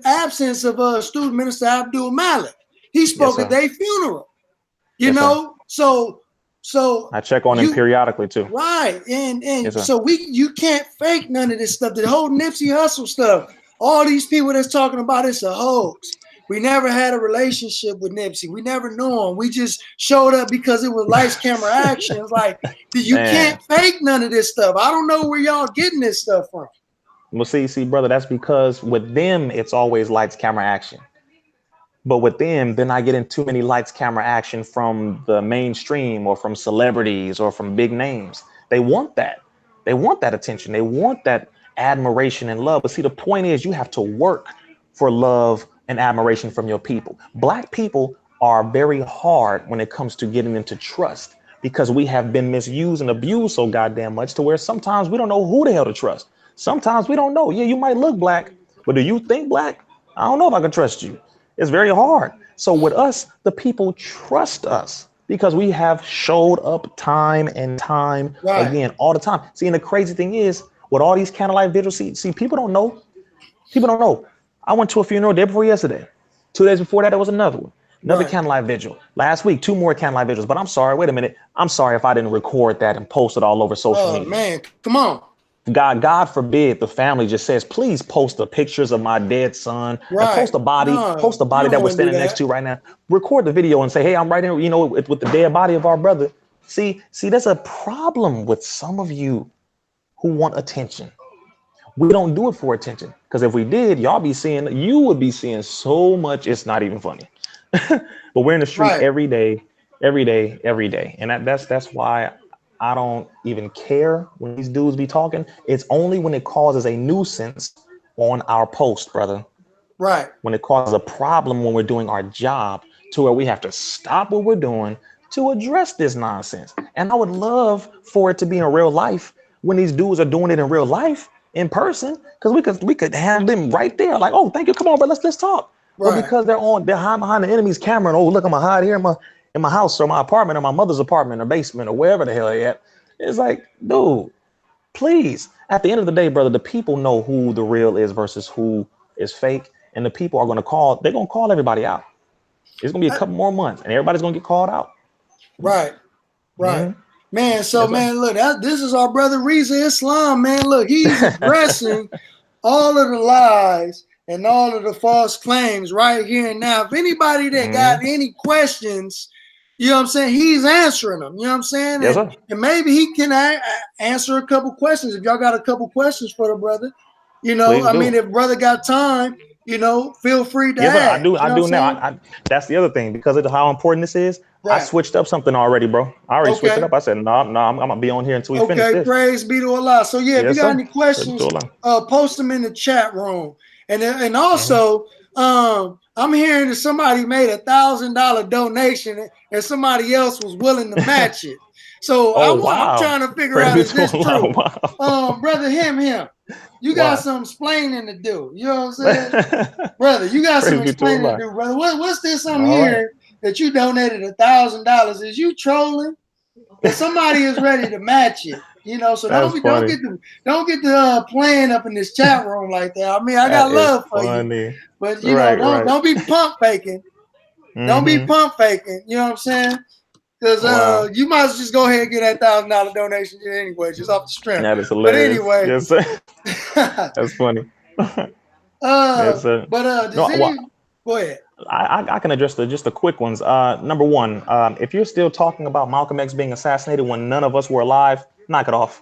absence of student minister Abdul Malik, he spoke at their funeral. You know, so I check on him periodically too. Right. And so you can't fake none of this stuff. The whole Nipsey Hussle stuff, all these people that's talking about it's a hoax. We never had a relationship with Nipsey. We never knew him. We just showed up because it was lights, camera, action. It's like, you can't fake none of this stuff. I don't know where y'all getting this stuff from. Well, see, brother, that's because with them, it's always lights, camera, action. But with them, they're not getting too many lights, camera, action from the mainstream or from celebrities or from big names. They want that. They want that attention. They want that admiration and love. But see, the point is you have to work for love and admiration from your people. Black people are very hard when it comes to getting into trust because we have been misused and abused so goddamn much to where sometimes we don't know who the hell to trust. Sometimes we don't know. Yeah, you might look black, but do you think black? I don't know if I can trust you. It's very hard. So with us, the people trust us because we have showed up time and time again, all the time. See, and the crazy thing is with all these candlelight vigils, see, people don't know. People don't know. I went to a funeral day before yesterday. 2 days before that, there was another one. Another candlelight vigil. Last week, 2 more candlelight vigils. But I'm sorry, wait a minute. I'm sorry if I didn't record that and post it all over social media. Man, come on. God forbid the family just says, please post the pictures of my dead son. And post the body, that we're standing next to right now. Record the video and say, hey, I'm right here, you know, with the dead body of our brother. See, there's a problem with some of you who want attention. We don't do it for attention. Because if we did, you would be seeing so much. It's not even funny. But we're in the street every day. And that's why I don't even care when these dudes be talking. It's only when it causes a nuisance on our post, brother. Right. When it causes a problem when we're doing our job to where we have to stop what we're doing to address this nonsense. And I would love for it to be in real life when these dudes are doing it in real life. In person, because we could have them right there, like, oh, thank you, come on, bro, let's talk. But because they're behind the enemy's camera, and oh, look, I'm gonna hide here in my house or my apartment or my mother's apartment or basement or wherever the hell they at. It's like, dude, please. At the end of the day, brother, the people know who the real is versus who is fake, and the people are gonna call everybody out. It's gonna be a couple more months, and everybody's gonna get called out. Right. Man, so man, look, this is our brother Rizza Islam, man. Look, he's addressing all of the lies and all of the false claims right here and now. If anybody that got any questions, you know what I'm saying, he's answering them. You know what I'm saying? And maybe he can answer a couple questions. If y'all got a couple questions for the brother, you know, I mean, if brother got time, you know, feel free to ask. I do now. That's the other thing, because of how important this is. I switched up something already, bro. I already switched it up. I said, no, I'm gonna be on here until we finish this. Praise be to Allah. So yeah, if you got any questions, post them in the chat room. And also, I'm hearing that somebody made $1,000 donation and somebody else was willing to match it. So I'm trying to figure out, is this true? Brother him. You got some explaining to do. You know what I'm saying? Brother, you got some explaining to do, brother. What's this I'm hearing that you donated $1,000? Is you trolling? But somebody is ready to match it. You know, so don't get the playing up in this chat room like that. I mean, I got love for you, but you know, don't be pump faking. Don't be pump faking. You know what I'm saying? Because you might as well just go ahead and get that $1,000 donation anyway, just off the strength. That is hilarious. But anyway, yes, sir. That's funny. Yes, sir. But go ahead. I can address just the quick ones. Number one, if you're still talking about Malcolm X being assassinated when none of us were alive, knock it off.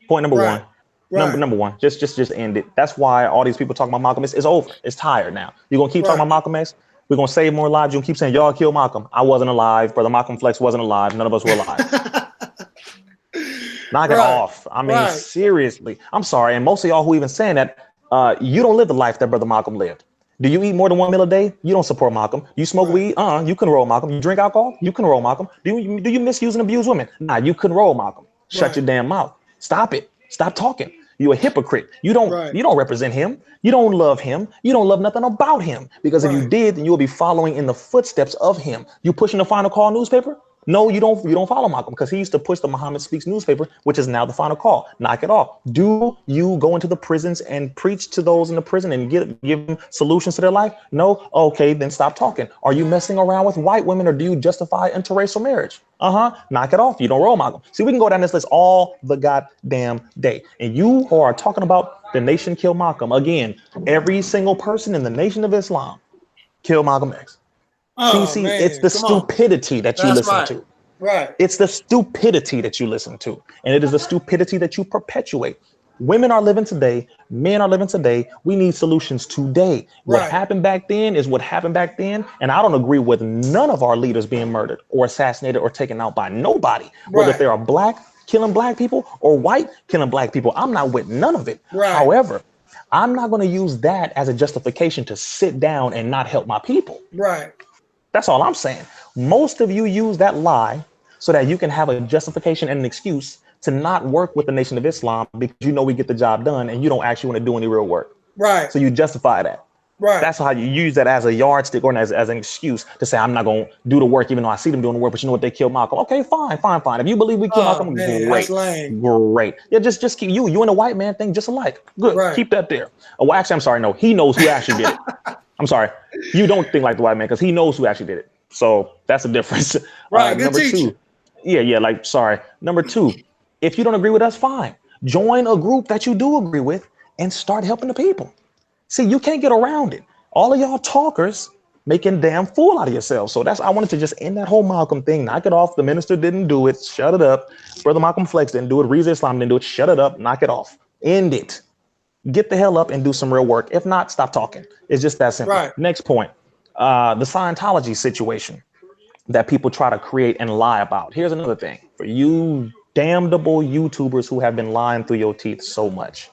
Point number one. Number one. Just end it. That's why all these people talking about Malcolm X is over. It's tired now. You're gonna keep talking about Malcolm X. We're gonna save more lives. You're gonna keep saying y'all killed Malcolm. I wasn't alive. Brother Malcolm Flex wasn't alive. None of us were alive. Knock it Right. off. I mean, Right. seriously. I'm sorry. And most of y'all who even saying that, you don't live the life that Brother Malcolm lived. Do you eat more than 1 meal a day? You don't support Malcolm. You smoke Right. weed? You can roll Malcolm. You drink alcohol? You can roll Malcolm. Do you misuse and abuse women? Nah, you can roll Malcolm. Shut Right. your damn mouth. Stop it. Stop talking. You're a hypocrite. You don't Right. you don't represent him. You don't love him. You don't love nothing about him. Because if you Right. did, then you will be following in the footsteps of him. You pushing the Final Call newspaper? No, you don't. You don't follow Malcolm because he used to push the Muhammad Speaks newspaper, which is now the Final Call. Knock it off. Do you go into the prisons and preach to those in the prison and give them solutions to their life? No. Okay, then stop talking. Are you messing around with white women or do you justify interracial marriage? Knock it off. You don't roll Malcolm. See, we can go down this list all the goddamn day. And you who are talking about the nation kill Malcolm again. Every single person in the Nation of Islam kill Malcolm X. Oh See, it's man, the come on. stupidity that you That's listen right. to. Right. It's the stupidity that you listen to. And it is the stupidity that you perpetuate. Women are living today. Men are living today. We need solutions today. What Right. happened back then is what happened back then. And I don't agree with none of our leaders being murdered or assassinated or taken out by nobody, whether Right. they are black killing black people or white killing black people. I'm not with none of it. Right. However, I'm not going to use that as a justification to sit down and not help my people. Right. That's all I'm saying. Most of you use that lie so that you can have a justification and an excuse to not work with the Nation of Islam because you know we get the job done and you don't actually want to do any real work. Right. So you justify that. Right. That's how you use that as a yardstick or as an excuse to say, I'm not going to do the work, even though I see them doing the work, but you know what? They killed Malcolm. Okay, fine. If you believe we killed Oh Malcolm, man, great. that's lame. Great. Yeah, just keep you and the white man thing just alike. Good. Right. Keep that there. Oh, well, actually, I'm sorry. No, he knows who actually did it. I'm sorry. You don't think like the white man because he knows who actually did it. So that's the difference. Right. Good Number teacher. two. Yeah. Number two, if you don't agree with us, fine. Join a group that you do agree with and start helping the people. See, you can't get around it. All of y'all talkers making damn fool out of yourselves. So I wanted to just end that whole Malcolm thing. Knock it off. The minister didn't do it. Shut it up. Brother Malcolm Flex didn't do it. Rizza Islam didn't do it. Shut it up. Knock it off. End it. Get the hell up and do some real work. If not, stop talking. It's just that simple. Right. Next point. The Scientology situation that people try to create and lie about. Here's another thing for you damnable YouTubers who have been lying through your teeth so much.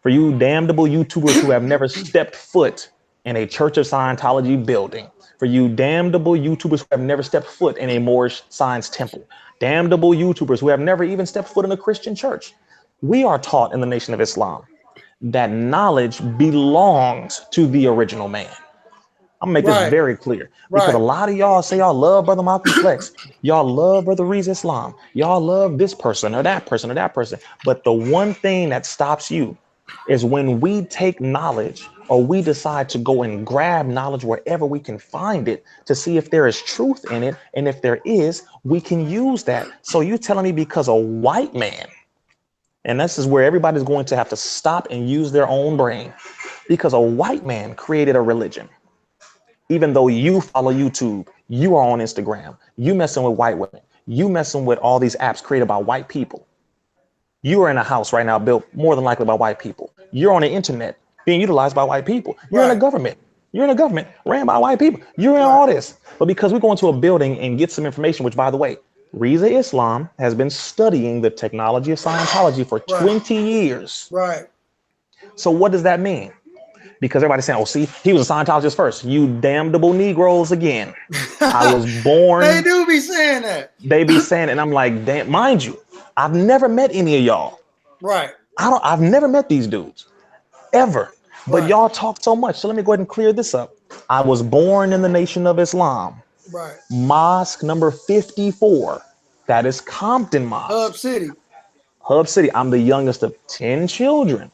For you damnable YouTubers who have never stepped foot in a Church of Scientology building. For you damnable YouTubers who have never stepped foot in a Moorish Science temple. Damnable YouTubers who have never even stepped foot in a Christian church. We are taught in the Nation of Islam that knowledge belongs to the original man. I'm gonna make this Right. very clear because a Right. lot of y'all say y'all love Brother Malcolm Flex, y'all love Brother Rizza Islam, y'all love this person or that person or that person. But the one thing that stops you is when we take knowledge or we decide to go and grab knowledge wherever we can find it to see if there is truth in it. And if there is, we can use that. So you telling me because a white man, and this is where everybody's going to have to stop and use their own brain, because a white man created a religion. Even though you follow YouTube, you are on Instagram, you messing with white women, you messing with all these apps created by white people. You are in a house right now built more than likely by white people. You're on the internet being utilized by white people. You're in a government. You're in a government ran by white people. You're in all this. But because we go into a building and get some information, which by the way, Rizza Islam has been studying the technology of Scientology for 20 years. Right. So what does that mean? Because everybody's saying, oh, see, he was a Scientologist first. You damnable Negroes again. I was born. They do be saying that. They be saying it. And I'm like, damn, mind you, I've never met any of y'all. Right. I've never met these dudes ever. But Right. y'all talk so much. So let me go ahead and clear this up. I was born in the Nation of Islam. Right. Mosque number 54. That is Compton Mosque. Hub City. Hub City. I'm the youngest of 10 children.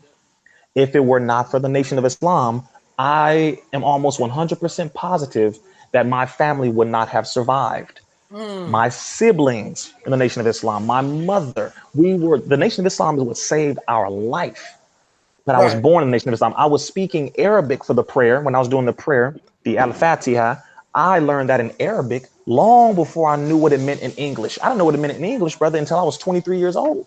If it were not for the Nation of Islam, I am almost 100% positive that my family would not have survived. My siblings in the Nation of Islam, my mother, the Nation of Islam is what saved our life. But I was born in the Nation of Islam. I was speaking Arabic for the prayer when I was doing the prayer, the Al-Fatiha. I learned that in Arabic long before I knew what it meant in English. I didn't know what it meant in English, brother, until I was 23 years old.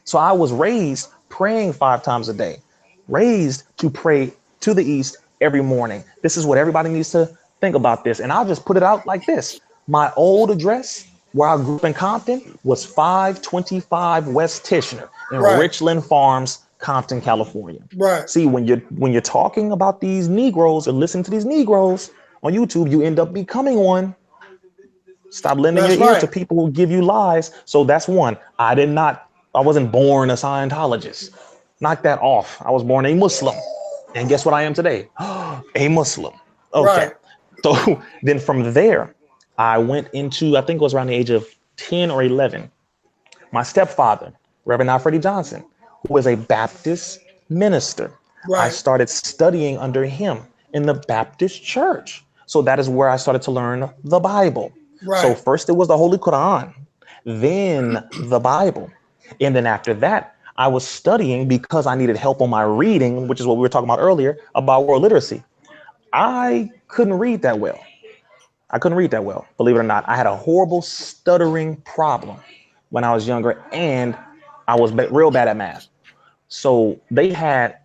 So I was raised praying 5 times a day, raised to pray to the east every morning. This is what everybody needs to think about this. And I'll just put it out like this. My old address Where I grew up in Compton was 525 West Tishner in Right. Richland Farms, Compton, California. Right. See, when you're talking about these Negroes or listening to these Negroes on YouTube, you end up becoming one. Stop lending your That's ear to right. people who give you lies. So that's one. I wasn't born a Scientologist. Knock that off. I was born a Muslim. And guess what I am today? A Muslim. Okay. Right. So then from there, I went into, I think it was around the age of 10 or 11. My stepfather, Reverend Alfred Johnson, who was a Baptist minister, I Right. started studying under him in the Baptist church. So that is where I started to learn the Bible. So Right. first it was the Holy Quran, then the Bible. And then after that, I was studying because I needed help on my reading, which is what we were talking about earlier about world literacy. I couldn't read that well. Believe it or not. I had a horrible stuttering problem when I was younger, and I was real bad at math. So they had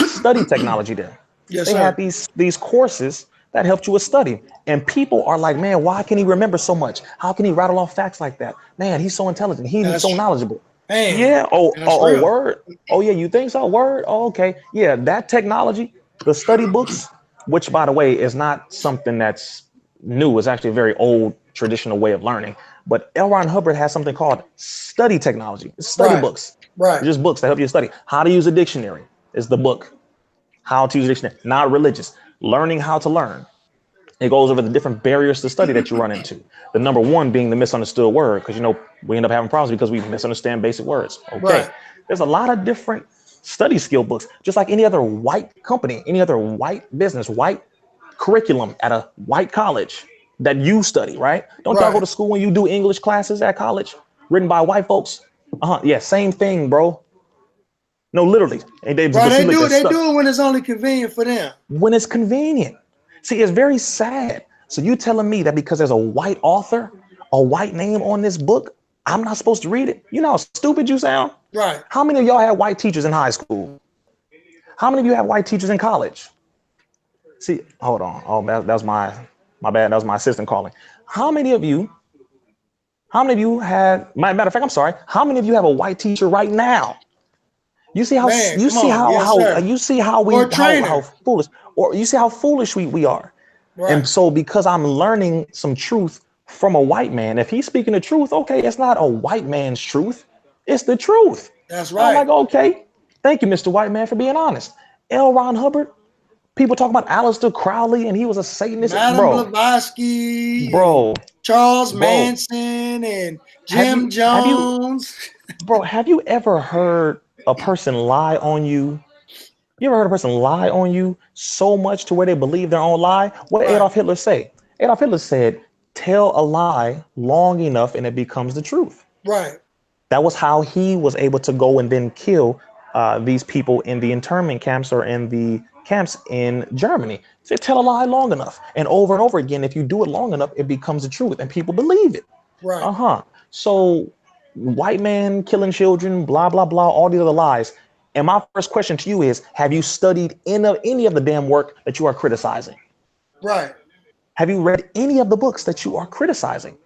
study technology there. Yes, They had sir. these courses that helped you with study. And people are like, man, why can he remember so much? How can he rattle off facts like that? Man, he's so intelligent. He's so That's knowledgeable. man. Yeah. Oh, That's oh, oh, real. word. Oh, yeah. You think so? Word. Oh, okay. Yeah. That technology, the study books, which by the way is not something that's new. It's actually a very old traditional way of learning. But L. Ron Hubbard has something called study technology. It's study Right. books. Right. They're just books that help you study. How to use a dictionary is the book. How to use a dictionary. Not religious. Learning how to learn. It goes over the different barriers to study that you run into. The number one being the misunderstood word, because we end up having problems because we misunderstand basic words. Okay. Right. There's a lot of different study skill books, just like any other white company, any other white business, white curriculum at a white college that you study, right? Don't y'all go Right. to school when you do English classes at college written by white folks? Yeah, same thing, bro. No, literally. Right. But see, They look, do the it. They stuff do it when it's only convenient for them. when it's convenient. See, it's very sad. So you telling me that because there's a white author, a white name on this book, I'm not supposed to read it? You know how stupid you sound? Right. How many of y'all had white teachers in high school? How many of you have white teachers in college? See, hold on. Oh, that was my bad. That was my assistant calling. How many of you? How many of you had? Matter of fact, I'm sorry. How many of you have a white teacher right now? Man, come on. Yes, sir. You see how Or we a trainer. how foolish, or you see how foolish we are. And Right. so because I'm learning some truth from a white man, if he's speaking the truth, okay, it's not a white man's truth. It's the truth. That's And I'm right. like, okay, thank you, Mr. White Man, for being honest. L. Ron Hubbard, people talk about Aleister Crowley and he was a Satanist. Madam Bro, Blavatsky and bro, Charles bro, Manson and have Jim you have you Jones. have you ever heard a person lie on you? You ever heard a person lie on you so much to where they believe their own lie? What did Right. Adolf Hitler say? Adolf Hitler said, tell a lie long enough and it becomes the truth. Right. That was how he was able to go and then kill these people in the internment camps or in the camps in Germany. He said, tell a lie long enough. And over again, if you do it long enough, it becomes the truth and people believe it. Right. Uh-huh. So white man killing children, blah, blah, blah, all these other lies. And my first question to you is, have you studied any of the damn work that you are criticizing? Right. Have you read any of the books that you are criticizing?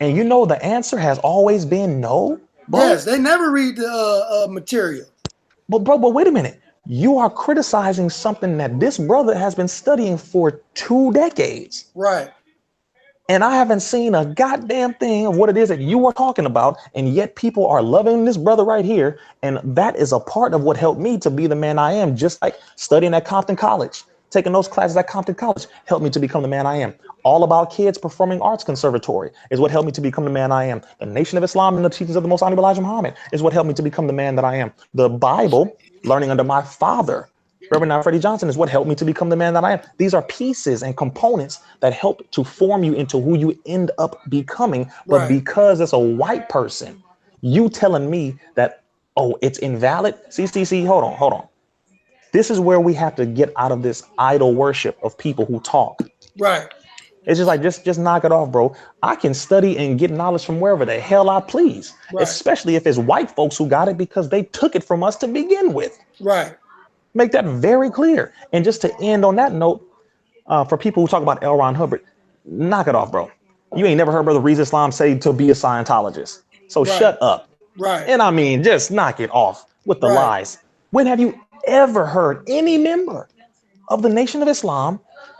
And you know the answer has always been no, bro. Yes, they never read the material. But wait a minute. You are criticizing something that this brother has been studying for 2 decades. Right. And I haven't seen a goddamn thing of what it is that you are talking about. And yet people are loving this brother right here. And that is a part of what helped me to be the man I am, just like studying at Compton College. Taking those classes at Compton College helped me to become the man I am. All About Kids Performing Arts Conservatory is what helped me to become the man I am. The Nation of Islam and the teachings of the Most Honorable Elijah Muhammad is what helped me to become the man that I am. The Bible, learning under my father, Reverend Freddie Johnson, is what helped me to become the man that I am. These are pieces and components that help to form you into who you end up becoming. But Right. because it's a white person, you telling me that, oh, it's invalid. See, hold on. This is where we have to get out of this idol worship of people who talk. Right. It's just like, just knock it off, bro. I can study and get knowledge from wherever the hell I please, Right. especially if it's white folks who got it because they took it from us to begin with. Right. Make that very clear. And just to end on that note, for people who talk about L. Ron Hubbard, knock it off, bro. You ain't never heard Brother Rizza Islam say to be a Scientologist. So shut up. Right. And I mean, just knock it off with the lies. When have you ever heard any member of the Nation of Islam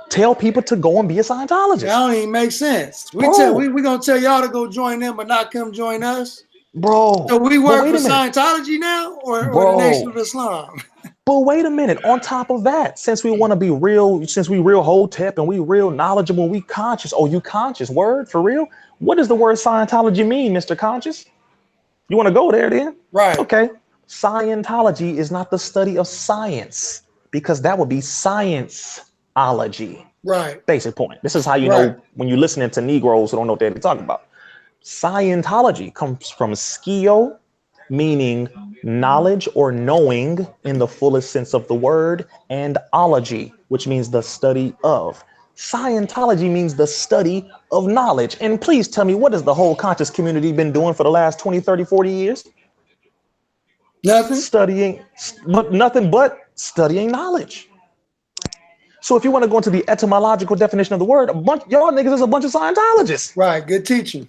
tell people to go and be a Scientologist? That don't even make sense. We gonna tell y'all to go join them, but not come join us, bro. So we work for Scientology now, or the Nation of Islam? But wait a minute. On top of that, since we want to be real, since we real hotep and we real knowledgeable, we conscious. Oh, you conscious? Word for real? What does the word Scientology mean, Mr. Conscious? You want to go there then? Right. Okay. Scientology is not the study of science, because that would be scienceology. Right. Basic point. This is how you know when you're listening to Negroes who don't know what they're talking about. Scientology comes from skio, meaning knowledge or knowing in the fullest sense of the word, and ology, which means the study of. Scientology means the study of knowledge. And please tell me, what has the whole conscious community been doing for the last 20, 30, 40 years? Nothing. Nothing but studying knowledge. So if you want to go into the etymological definition of the word, y'all niggas is a bunch of Scientologists. Right. Good teaching.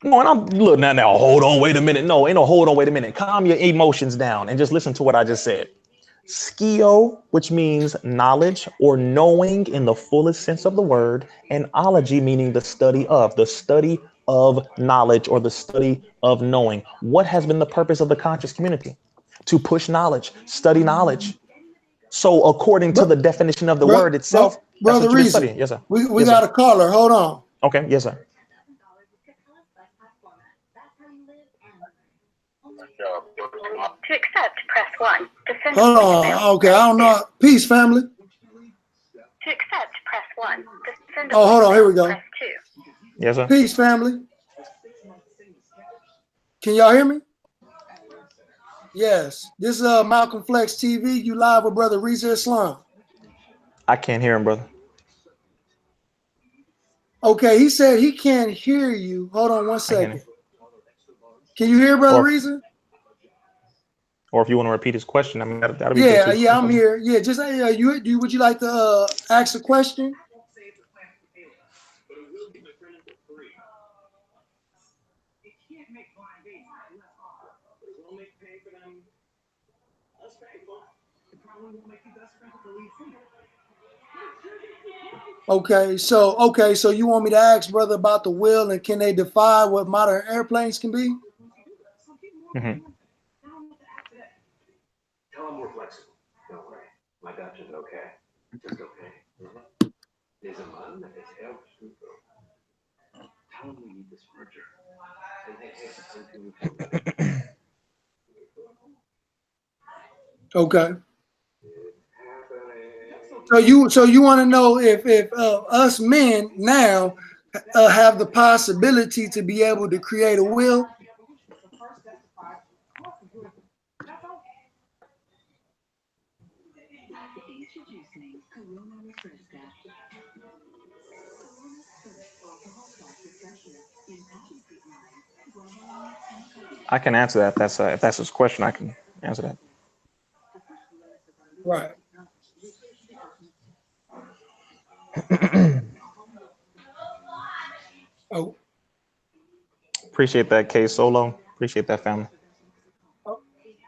No, and I'm look now. Hold on, wait a minute. No, ain't no hold on, wait a minute. Calm your emotions down and just listen to what I just said. Skio, which means knowledge or knowing in the fullest sense of the word, and ology, meaning the study of knowledge or the study of knowing. What has been the purpose of the conscious community? To push knowledge, study knowledge. So according to the definition of the word itself, Brother Rizza, yes, sir. We got a caller. Hold on. Okay, yes, sir. To accept, press 1. To send Hold on. Okay, I don't know. Peace, family. To accept, press 1. To send hold on. Here we go. Press 2. Yes, sir. Peace, family. Can y'all hear me? Yes. This is Malcolm Flex TV. You live with Brother Rizza Islam. I can't hear him, brother. Okay, he said he can't hear you. Hold on one second. Can you hear Brother Rizza? Or if you want to repeat his question, I mean, that'll be good too. Yeah, I'm here. Yeah, just would you like to ask a question? Okay, so you want me to ask brother about the will, and can they defy what modern airplanes can be? Mm-hmm. Tell them we're flexible. Don't worry. My Dutch is okay. Just okay. There's a man that is heel super. Tell them we need this merger. Okay. So you want to know if us men now have the possibility to be able to create a will? I can answer that. If that's his question, I can answer that. Right. Oh. Appreciate that, K Solo. Appreciate that, family.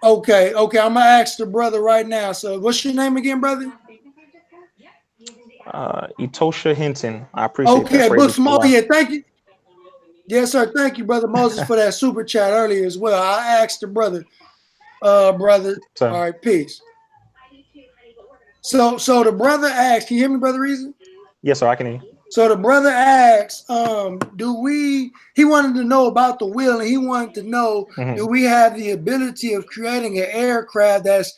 Okay. I'm gonna ask the brother right now. So, what's your name again, brother? Etosha Hinton. I appreciate that. Okay, Book Small. Yeah, thank you. Yes, sir. Thank you, Brother Moses, for that super chat earlier as well. I asked the brother. Brother. Sorry. All right, peace. So the brother asked, can you hear me, Brother Rizza? Yes, sir, I can hear you. So the brother asked, he wanted to know about the will, and he wanted to know, do we have the ability of creating an aircraft that's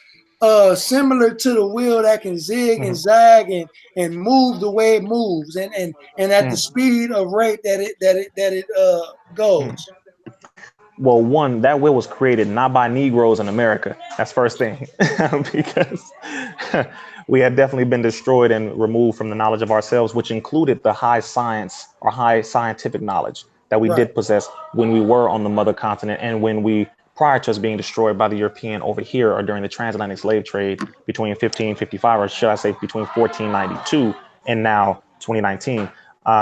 similar to the wheel that can zig and zag and move the way it moves and at the speed of rate that it goes. Well, one, that will was created not by Negroes in America. That's first thing, because we had definitely been destroyed and removed from the knowledge of ourselves, which included the high science or high scientific knowledge that we did possess when we were on the mother continent, and when we, prior to us being destroyed by the European over here, or during the transatlantic slave trade between 1555, or should I say between 1492 and now 2019.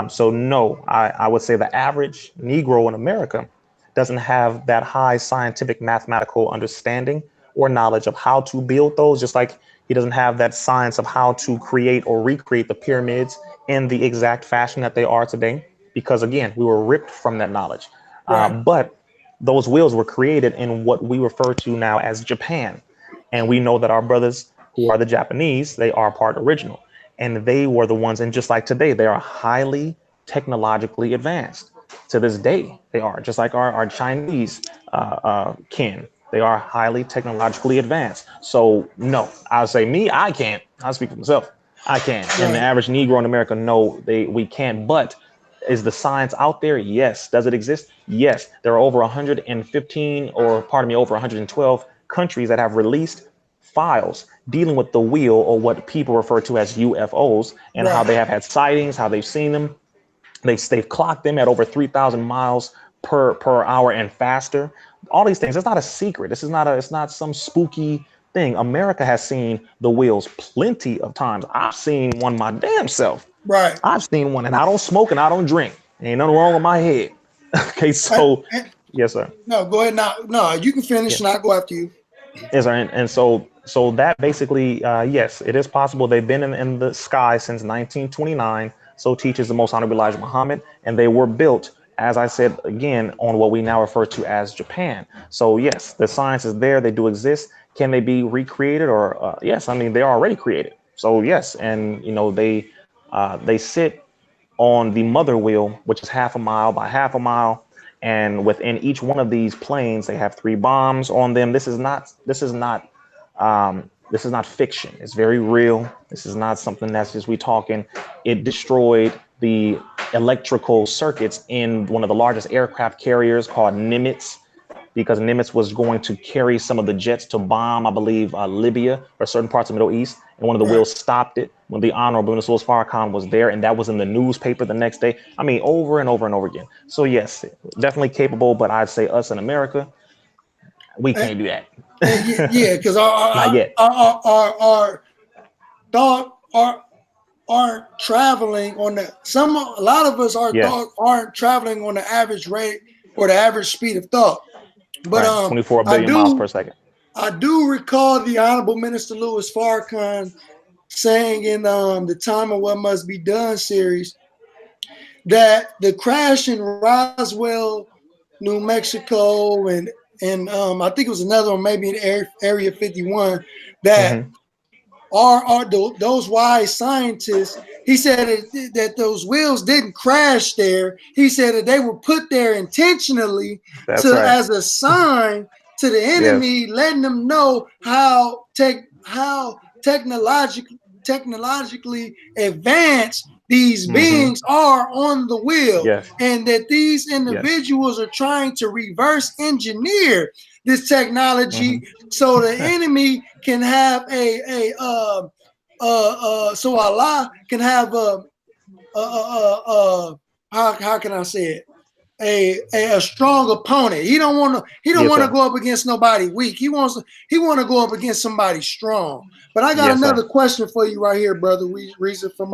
So no, I would say the average Negro in America doesn't have that high scientific mathematical understanding or knowledge of how to build those, just like he doesn't have that science of how to create or recreate the pyramids in the exact fashion that they are today. Because again, we were ripped from that knowledge. Right. But those wheels were created in what we refer to now as Japan. And we know that our brothers who are the Japanese, they are part original. And they were the ones, and just like today, they are highly technologically advanced. To this day, they are, just like our Chinese kin. They are highly technologically advanced. So no, I'll say me, I can't. I'll speak for myself. I can't. And the Right. average Negro in America, no, we can't. But is the science out there? Yes. Does it exist? Yes. There are over 115, or pardon me, over 112 countries that have released files dealing with the wheel, or what people refer to as UFOs, and how Right. they have had sightings, how they've seen them. They've clocked them at over 3,000 miles per hour and faster. All these things. It's not a secret. It's not some spooky thing. America has seen the wheels plenty of times. I've seen one my damn self. Right. I've seen one, and I don't smoke and I don't drink. Ain't nothing wrong with my head. Okay, so yes, sir. No, go ahead. No, you can finish, Yeah. and I'll go after you. Yes, sir. And so that basically, yes, it is possible. They've been in the sky since 1929. So teaches the Most Honorable Elijah Muhammad, and they were built, as I said again, on what we now refer to as Japan. So yes, the science is there. They do exist. Can they be recreated? Or yes, I mean they're already created. So yes, and they sit on the mother wheel, which is half a mile by half a mile. And within each one of these planes, they have 3 bombs on them. This is not fiction. It's very real. This is not something that's just we talking. It destroyed the electrical circuits in one of the largest aircraft carriers called Nimitz, because Nimitz was going to carry some of the jets to bomb, I believe, Libya or certain parts of the Middle East. And one of the wheels stopped it when the Honorable Minister Louis Farrakhan was there. And that was in the newspaper the next day. I mean, over and over and over again. So, yes, definitely capable. But I'd say us in America, we can't do that. Yeah, because Not yet. our thought aren't traveling on the a lot of us thought aren't traveling on the average rate or the average speed of thought. But right. 24 billion miles per second. I do recall the Honorable Minister Louis Farrakhan saying in the Time of What Must Be Done series that the crash in Roswell, New Mexico, and I think it was another one, maybe in Area 51, that those wise scientists, he said that those wheels didn't crash there. He said that they were put there intentionally as a sign to the enemy, letting them know how technologically advanced these beings are on the wheel, and that these individuals are trying to reverse engineer this technology so the enemy can have so Allah can have how can I say it, a strong opponent. He don't want to go up against nobody weak. He want to go up against somebody strong. But I got another question for you right here, brother Rizza, from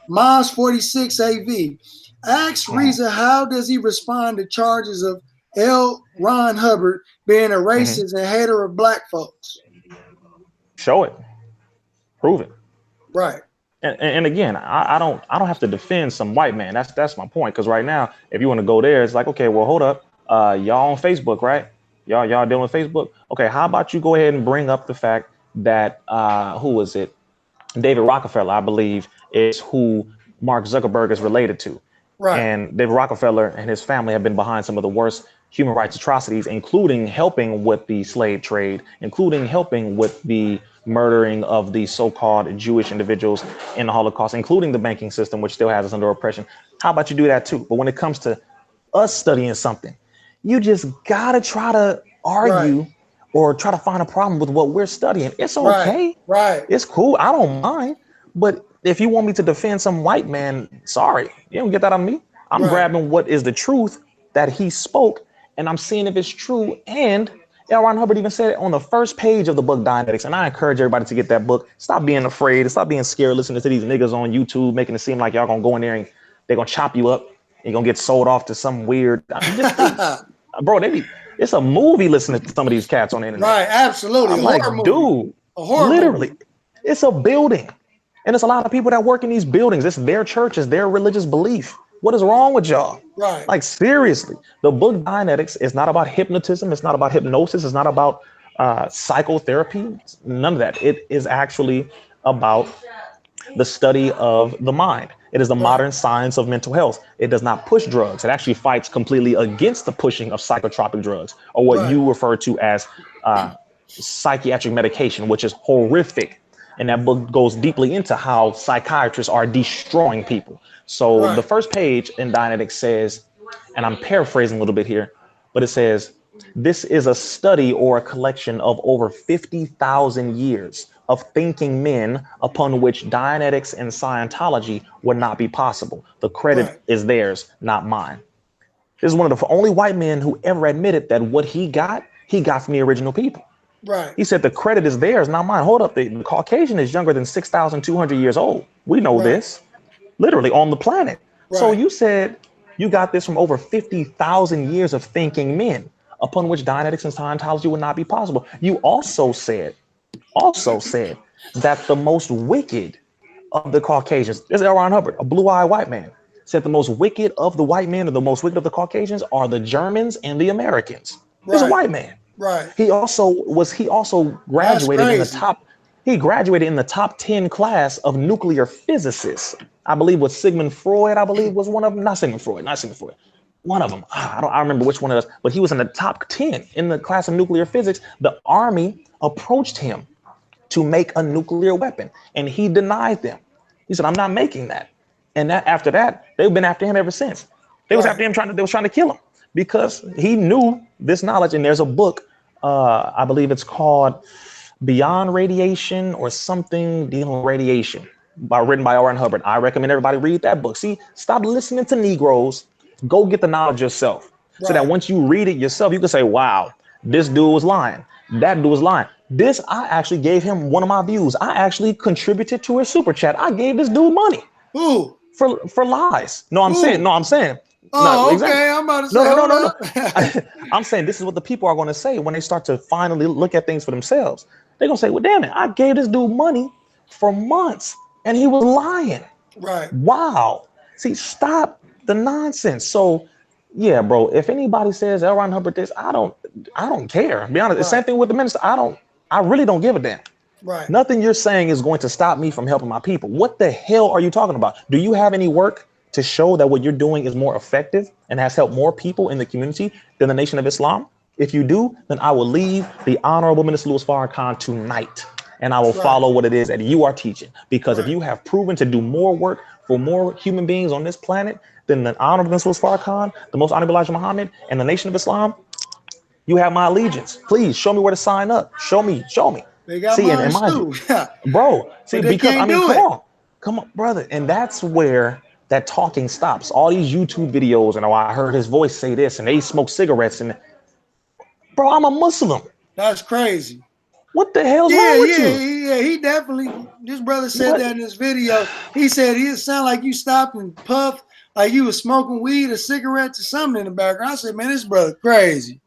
Maz 46 AV. Ask Rizza, how does he respond to charges of L. Ron Hubbard being a racist and hater of black folks? Show it. Prove it. Right. And again, I don't have to defend some white man. That's my point. Because right now, if you want to go there, it's like, okay, well, hold up. Y'all on Facebook, right? Y'all dealing with Facebook. Okay, how about you go ahead and bring up the fact that who was it? David Rockefeller, I believe, is who Mark Zuckerberg is related to. Right. And David Rockefeller and his family have been behind some of the worst human rights atrocities, including helping with the slave trade, including helping with the murdering of the so-called Jewish individuals in the Holocaust, including the banking system, which still has us under oppression. How about you do that too? But when it comes to us studying something, you just gotta try to argue or try to find a problem with what we're studying. It's okay. Right. It's cool. I don't mind. But if you want me to defend some white man, sorry, you don't get that on me. I'm grabbing what is the truth that he spoke, and I'm seeing if it's true. And L. Ron Hubbard even said it on the first page of the book Dianetics. And I encourage everybody to get that book. Stop being afraid. Stop being scared listening to these niggas on YouTube, making it seem like y'all gonna go in there and they're gonna chop you up. You're gonna get sold off to some weird. It's a movie listening to some of these cats on the internet. Right, absolutely. I'm A like, horror movie. dude, A horror literally, movie. it's a building. And it's a lot of people that work in these buildings. It's their churches, their religious belief. What is wrong with y'all? Right. Like, seriously, the book Dianetics is not about hypnotism. It's not about hypnosis. It's not about psychotherapy. None of that. It is actually about the study of the mind. It is the modern science of mental health. It does not push drugs. It actually fights completely against the pushing of psychotropic drugs, or what you refer to as psychiatric medication, which is horrific. And that book goes deeply into how psychiatrists are destroying people. So the first page in Dianetics says, and I'm paraphrasing a little bit here, but it says, this is a study or a collection of over 50,000 years of thinking men upon which Dianetics and Scientology would not be possible. The credit is theirs, not mine. This is one of the only white men who ever admitted that what he got from the original people. Right. He said the credit is theirs, not mine. Hold up, the Caucasian is younger than 6,200 years old. We know this, literally on the planet. So you said you got this from over 50,000 years of thinking men, upon which Dianetics and Scientology would not be possible. You also said that the most wicked of the Caucasians, this is L. Ron Hubbard, a blue-eyed white man, said the most wicked of the white men or the most wicked of the Caucasians are the Germans and the Americans. He's a white man. Right. He also graduated in the top. He graduated in the top 10 class of nuclear physicists. I believe was Sigmund Freud. I believe was one of them. Not Sigmund Freud. One of them. I remember which one it was, but he was in the top 10 in the class of nuclear physics. The army approached him to make a nuclear weapon, and he denied them. He said, "I'm not making that." And after that, they've been after him ever since. They was after him they was trying to kill him because he knew this knowledge. And there's a book, I believe it's called Beyond Radiation or something dealing with radiation, written by Ron Hubbard. I recommend everybody read that book. See, stop listening to Negroes. Go get the knowledge yourself, so that once you read it yourself, you can say, "Wow, this dude was lying. That dude was lying." This, I actually gave him one of my views. I actually contributed to his super chat. I gave this dude money. Ooh. For lies. I'm saying. Oh, no, okay. exactly. I'm about to say, No. I'm saying this is what the people are going to say when they start to finally look at things for themselves. They're going to say, "Well, damn it, I gave this dude money for months and he was lying." Right. Wow. See, stop the nonsense. So, yeah, bro, if anybody says L. Ron Hubbard this, I don't care. Be honest. The same thing with the minister. I really don't give a damn. Right. Nothing you're saying is going to stop me from helping my people. What the hell are you talking about? Do you have any work to show that what you're doing is more effective and has helped more people in the community than the Nation of Islam? If you do, then I will leave the Honorable Minister Louis Farrakhan tonight, and I will follow what it is that you are teaching. Because if you have proven to do more work for more human beings on this planet than the Honorable Minister Louis Farrakhan, the Most Honorable Elijah Muhammad, and the Nation of Islam, you have my allegiance. Please show me where to sign up. Show me. They got mine too. Bro, see, because I mean, come on, brother. And that's where that talking stops. All these YouTube videos, and I heard his voice say this, and they smoke cigarettes, and bro, I'm a Muslim. That's crazy. What the hell's wrong with you? Yeah, he definitely, this brother said that in this video. He said he sound like you stopped and puffed, like you was smoking weed or cigarettes or something in the background. I said, man, this brother crazy.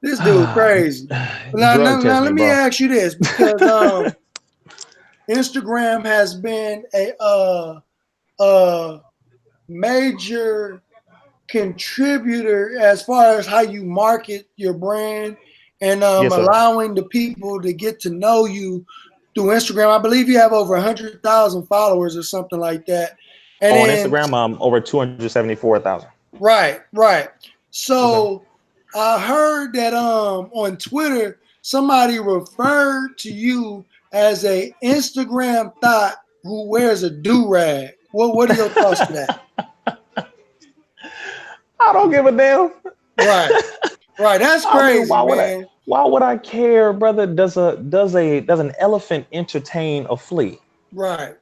This dude crazy. Now let me ask you this, because Instagram has been a major contributor as far as how you market your brand and allowing the people to get to know you through Instagram. I believe you have over 100,000 followers or something like that. And on Instagram, over 274,000. Right. So I heard that on Twitter, somebody referred to you as a Instagram thought who wears a do-rag. What are your thoughts to that? I don't give a damn. Right. That's crazy, man. Why would I care, brother? Does an elephant entertain a flea? Right.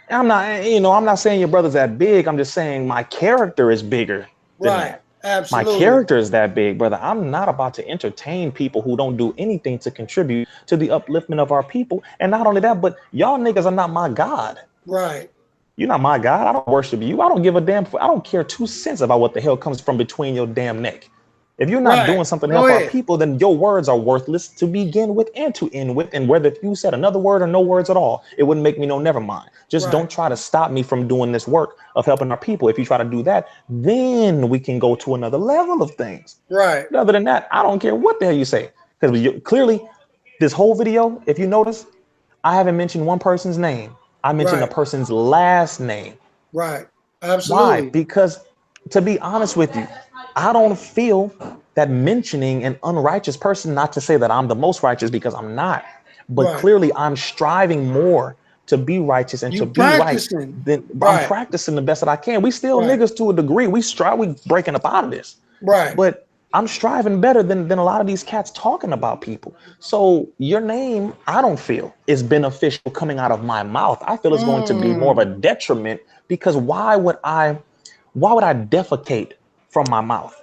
I'm not saying your brother's that big. I'm just saying my character is bigger than that. Absolutely. My character is that big, brother. I'm not about to entertain people who don't do anything to contribute to the upliftment of our people. And not only that, but y'all niggas are not my God. Right. You're not my God. I don't worship you. I don't give a damn. I don't care 2 cents about what the hell comes from between your damn neck. If you're not doing something to help our people, then your words are worthless to begin with and to end with. And whether if you said another word or no words at all, it wouldn't make me know, never mind. Just don't try to stop me from doing this work of helping our people. If you try to do that, then we can go to another level of things. Right. But other than that, I don't care what the hell you say. Because clearly, this whole video, if you notice, I haven't mentioned one person's name. I mentioned a person's last name. Right. Absolutely. Why? Because to be honest with you, I don't feel that mentioning an unrighteous person, not to say that I'm the most righteous because I'm not, but clearly I'm striving more to be righteous and to be right. Then I'm practicing the best that I can. We still niggas to a degree. We breaking up out of this. Right. But I'm striving better than a lot of these cats talking about people. So your name, I don't feel is beneficial coming out of my mouth. I feel it's going to be more of a detriment because why would I defecate from my mouth?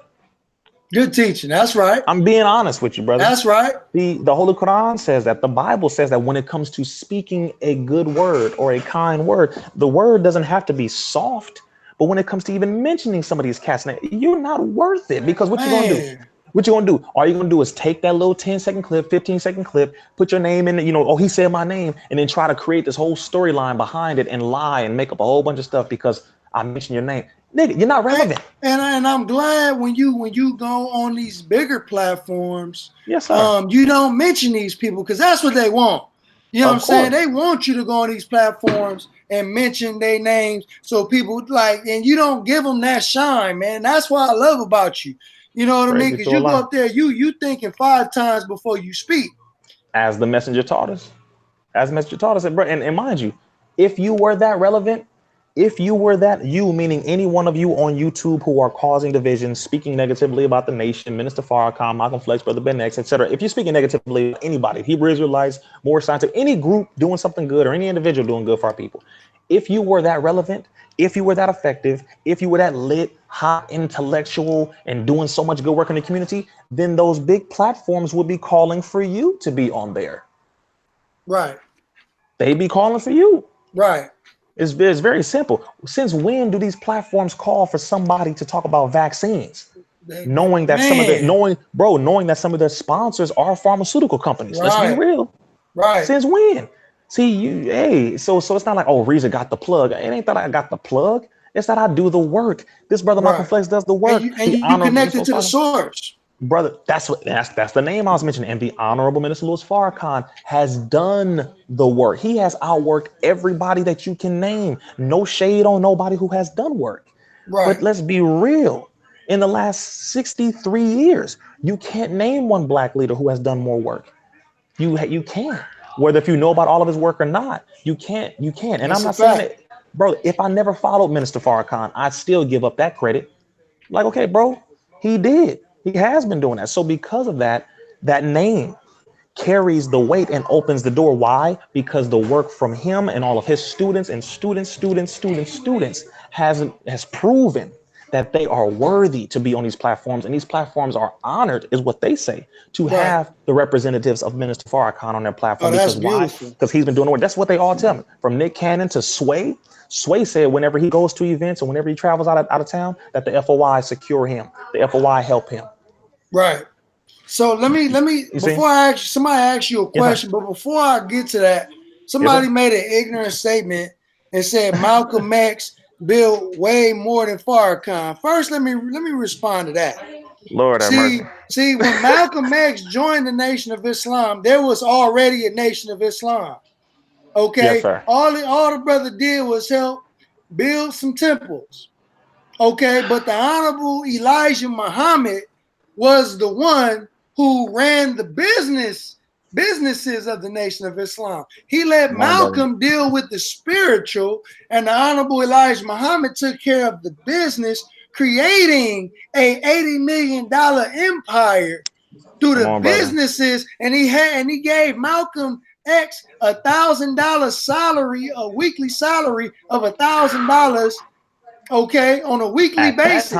Good teaching. That's right. I'm being honest with you, brother. That's right. The Holy Quran says that, the Bible says that when it comes to speaking a good word or a kind word, the word doesn't have to be soft. But when it comes to even mentioning some of these cats, you're not worth it because what you gonna do? What you gonna do? All you're gonna do is take that little 10-second clip, 15-second clip, put your name in it, oh, he said my name, and then try to create this whole storyline behind it and lie and make up a whole bunch of stuff because I mentioned your name. Nigga, you're not relevant. And I'm glad when you go on these bigger platforms, yes, sir. You don't mention these people because that's what they want. You know what I'm saying? They want you to go on these platforms and mention their names so people and you don't give them that shine, man. That's what I love about you. You know what I mean? Because you go up there, you thinking 5 times before you speak. As the messenger taught us. As the messenger taught us, bro. And mind you, if you were that relevant, if you were that, you meaning any one of you on YouTube who are causing division, speaking negatively about the nation, Minister Farrakhan, Malcolm Flex, Brother Ben X, etc. If you're speaking negatively about anybody, Hebrew Israelites, more scientific, any group doing something good or any individual doing good for our people, if you were that relevant, if you were that effective, if you were that lit, hot, intellectual, and doing so much good work in the community, then those big platforms would be calling for you to be on there. Right. They'd be calling for you. Right. It's very simple. Since when do these platforms call for somebody to talk about vaccines? Knowing that knowing that some of their sponsors are pharmaceutical companies. Let's be real. Right. Since when? See, so it's not like, oh, Rizza got the plug. It ain't that I got the plug. It's that I do the work. This brother Malcolm Flex does the work. And you connected to the source. Brother, that's the name I was mentioning. And the Honorable Minister Louis Farrakhan has done the work. He has outworked everybody that you can name. No shade on nobody who has done work. Right. But let's be real. In the last 63 years, you can't name one black leader who has done more work. You can't. Whether if you know about all of his work or not, you can't. And I'm not saying that, bro, if I never followed Minister Farrakhan, I'd still give up that credit. Like, okay, bro, he did. He has been doing that. So because of that, that name carries the weight and opens the door. Why? Because the work from him and all of his students has proven that they are worthy to be on these platforms. And these platforms are honored, is what they say, to have the representatives of Minister Farrakhan on their platform. Because why? Because he's been doing the work. That's what they all tell me. From Nick Cannon to Sway. Sway said whenever he goes to events and whenever he travels out of town, that the FOI secure him. The FOI help him. Right. So let me before I ask somebody ask you a question, but before I get to that, somebody made an ignorant statement and said Malcolm X built way more than Farrakhan. First, let me respond to that. Lord have mercy. See, when Malcolm X joined the Nation of Islam, there was already a Nation of Islam. Okay. Yes, sir. All the brother did was help build some temples. Okay, but the Honorable Elijah Muhammad was the one who ran the businesses of the Nation of Islam. He let Malcolm deal with the spiritual, and the Honorable Elijah Muhammad took care of the business, creating a $80 million empire through the businesses. And he gave Malcolm X $1,000 salary, a weekly salary of $1,000. Okay, on a weekly basis.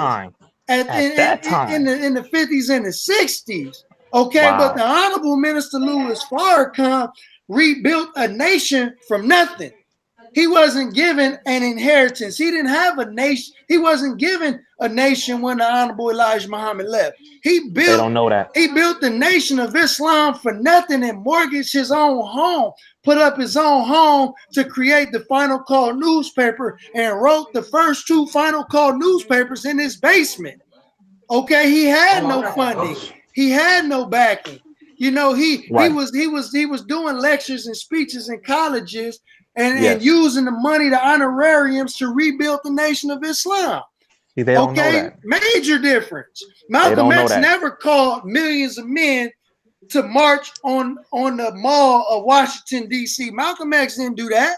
At that time. In the 50s and the 60s. Okay, but the Honorable Minister Louis Farrakhan rebuilt a nation from nothing. He wasn't given an inheritance. He didn't have a nation. He wasn't given a nation when the Honorable Elijah Muhammad left. They don't know that. He built the Nation of Islam for nothing and mortgaged his own home, put up his own home to create the Final Call newspaper, and wrote the first 2 Final Call newspapers in his basement. Okay, he had no funding. He had no backing. You know, he was doing lectures and speeches in colleges and using the money, the honorariums, to rebuild the Nation of Islam. They don't know that. Major difference. Malcolm X never called millions of men to march on the Mall of Washington, D.C. Malcolm X didn't do that.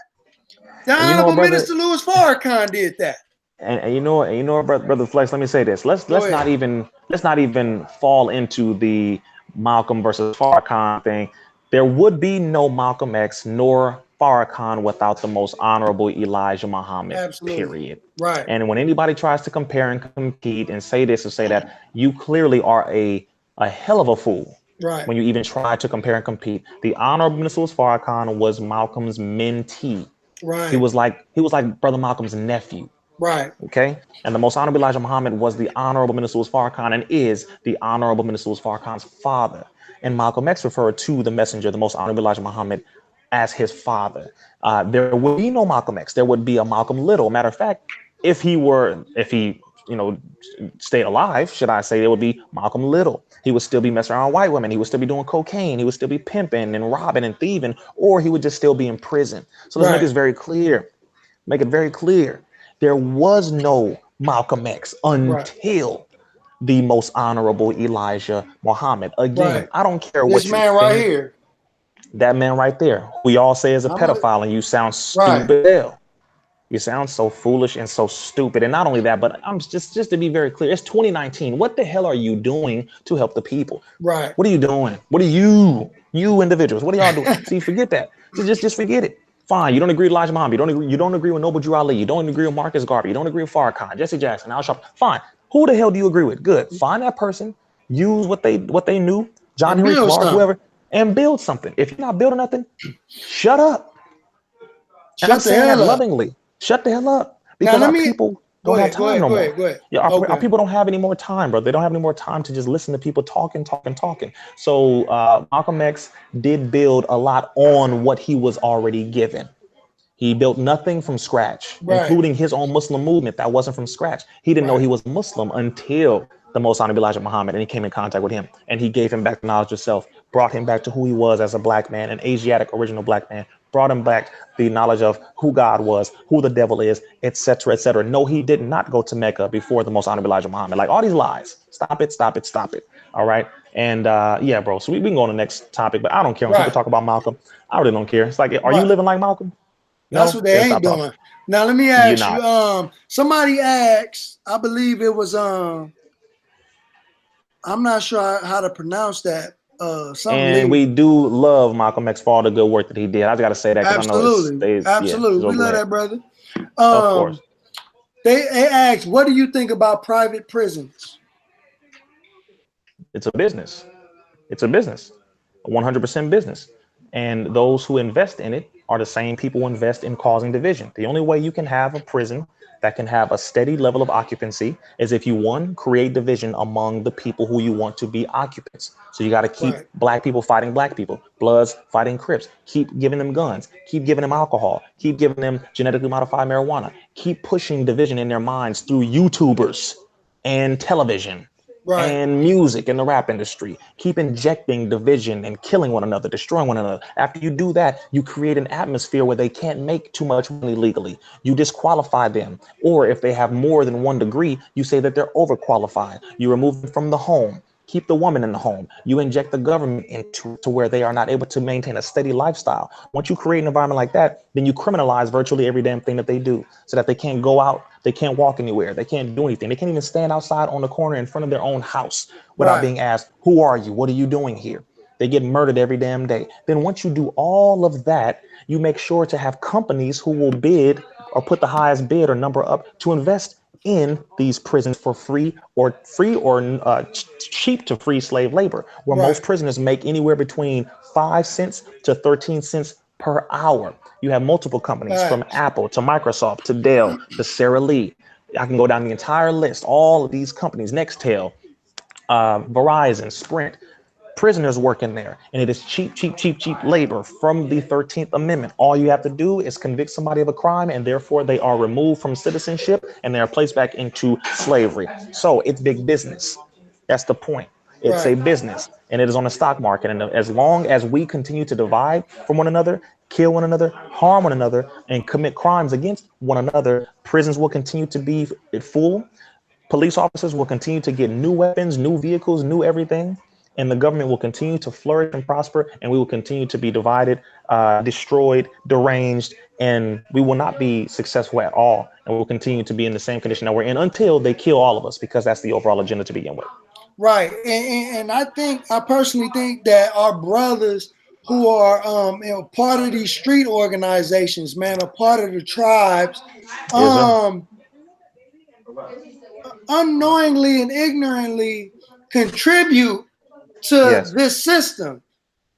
The Honorable Minister Louis Farrakhan did that. And you know what, brother Flex, let me say this. Let's not even fall into the Malcolm versus Farrakhan thing. There would be no Malcolm X nor Farrakhan without the most honorable Elijah Muhammad. Absolutely. Period. Right. And when anybody tries to compare and compete and say this and say that, you clearly are a hell of a fool. Right. When you even try to compare and compete. The honorable Minister Farrakhan was Malcolm's mentee. Right. He was like Brother Malcolm's nephew. Right. Okay. And the most honorable Elijah Muhammad was the honorable Minister Farrakhan and is the honorable Minister Farrakhan's father. And Malcolm X referred to the messenger, the most honorable Elijah Muhammad, as his father. There would be no Malcolm X. There would be a Malcolm Little. Matter of fact, if he stayed alive, should I say, there would be Malcolm Little. He would still be messing around with white women. He would still be doing cocaine. He would still be pimping and robbing and thieving, or he would just still be in prison. So let's make this very clear. Make it very clear. There was no Malcolm X until the most honorable Elijah Muhammad. Again, I don't care what you think. This man right here. That man right there, who we all say is a pedophile, and you sound stupid. You sound so foolish and so stupid. And not only that, but I'm just to be very clear, it's 2019. What the hell are you doing to help the people? Right. What are you doing? What are you individuals? What are y'all doing? See, forget that. Just forget it. Fine. You don't agree with Elijah Muhammad. You don't agree with Noble Drew Ali. You don't agree with Marcus Garvey. You don't agree with Farrakhan, Jesse Jackson, Al Sharpton. Fine. Who the hell do you agree with? Good. Find that person. Use what they knew. John Henry Clark, whoever. And build something. If you're not building nothing, shut up. And I'm saying that lovingly. Shut the hell up. Because our people don't have time no more. Our people don't have any more time, bro. They don't have any more time to just listen to people talking. So Malcolm X did build a lot on what he was already given. He built nothing from scratch, including his own Muslim movement. That wasn't from scratch. He didn't know he was Muslim until the most honorable Elijah Muhammad, and he came in contact with him, and he gave him back the knowledge of self, brought him back to who he was as a black man, an Asiatic original black man, brought him back the knowledge of who God was, who the devil is, etc., etc. No, he did not go to Mecca before the most honorable Elijah Muhammad. Like all these lies. Stop it. All right. And yeah, bro. So we can go on the next topic, but I don't care when people talk about Malcolm. I really don't care. It's like, are you living like Malcolm? That's what they ain't doing. Now let me ask you. Somebody asked, I believe it was I'm not sure how to pronounce that. And we do love Malcolm X for all the good work that he did. I just got to say that. Absolutely. Absolutely. We love that, brother. Of course. They asked, what do you think about private prisons? It's a business. It's a business. 100% business. And those who invest in it are the same people who invest in causing division. The only way you can have a prison that can have a steady level of occupancy is if you, one, create division among the people who you want to be occupants. So you got to keep black people fighting black people, Bloods fighting Crips, keep giving them guns, keep giving them alcohol, keep giving them genetically modified marijuana, keep pushing division in their minds through YouTubers and television. And music in the rap industry. Keep injecting division and killing one another, destroying one another. After you do that, you create an atmosphere where they can't make too much money legally. You disqualify them. Or if they have more than 1 degree, you say that they're overqualified. You remove them from the home. Keep the woman in the home. You inject the government into where they are not able to maintain a steady lifestyle. Once you create an environment like that, then you criminalize virtually every damn thing that they do so that they can't go out. They can't walk anywhere. They can't do anything. They can't even stand outside on the corner in front of their own house without being asked, who are you? What are you doing here? They get murdered every damn day. Then once you do all of that, you make sure to have companies who will bid or put the highest bid or number up to invest in these prisons for free or cheap to free slave labor, where most prisoners make anywhere between 5 cents to 13 cents per hour. You have multiple companies from Facts. Apple to Microsoft to Dell to Sara Lee. I can go down the entire list. All of these companies, Nextel, Verizon, Sprint, prisoners working there. And it is cheap, cheap, cheap, cheap labor from the 13th Amendment. All you have to do is convict somebody of a crime, and therefore they are removed from citizenship and they are placed back into slavery. So it's big business. That's the point. It's a Right. business, and it is on the stock market. And as long as we continue to divide from one another, kill one another, harm one another, and commit crimes against one another, prisons will continue to be full. Police officers will continue to get new weapons, new vehicles, new everything, and the government will continue to flourish and prosper, and we will continue to be divided, destroyed, deranged, and we will not be successful at all. And we'll continue to be in the same condition that we're in until they kill all of us, because that's the overall agenda to begin with. Right. And I personally think that our brothers who are part of these street organizations, man, a part of the tribes, Yes, sir. unknowingly and ignorantly contribute to Yes. this system.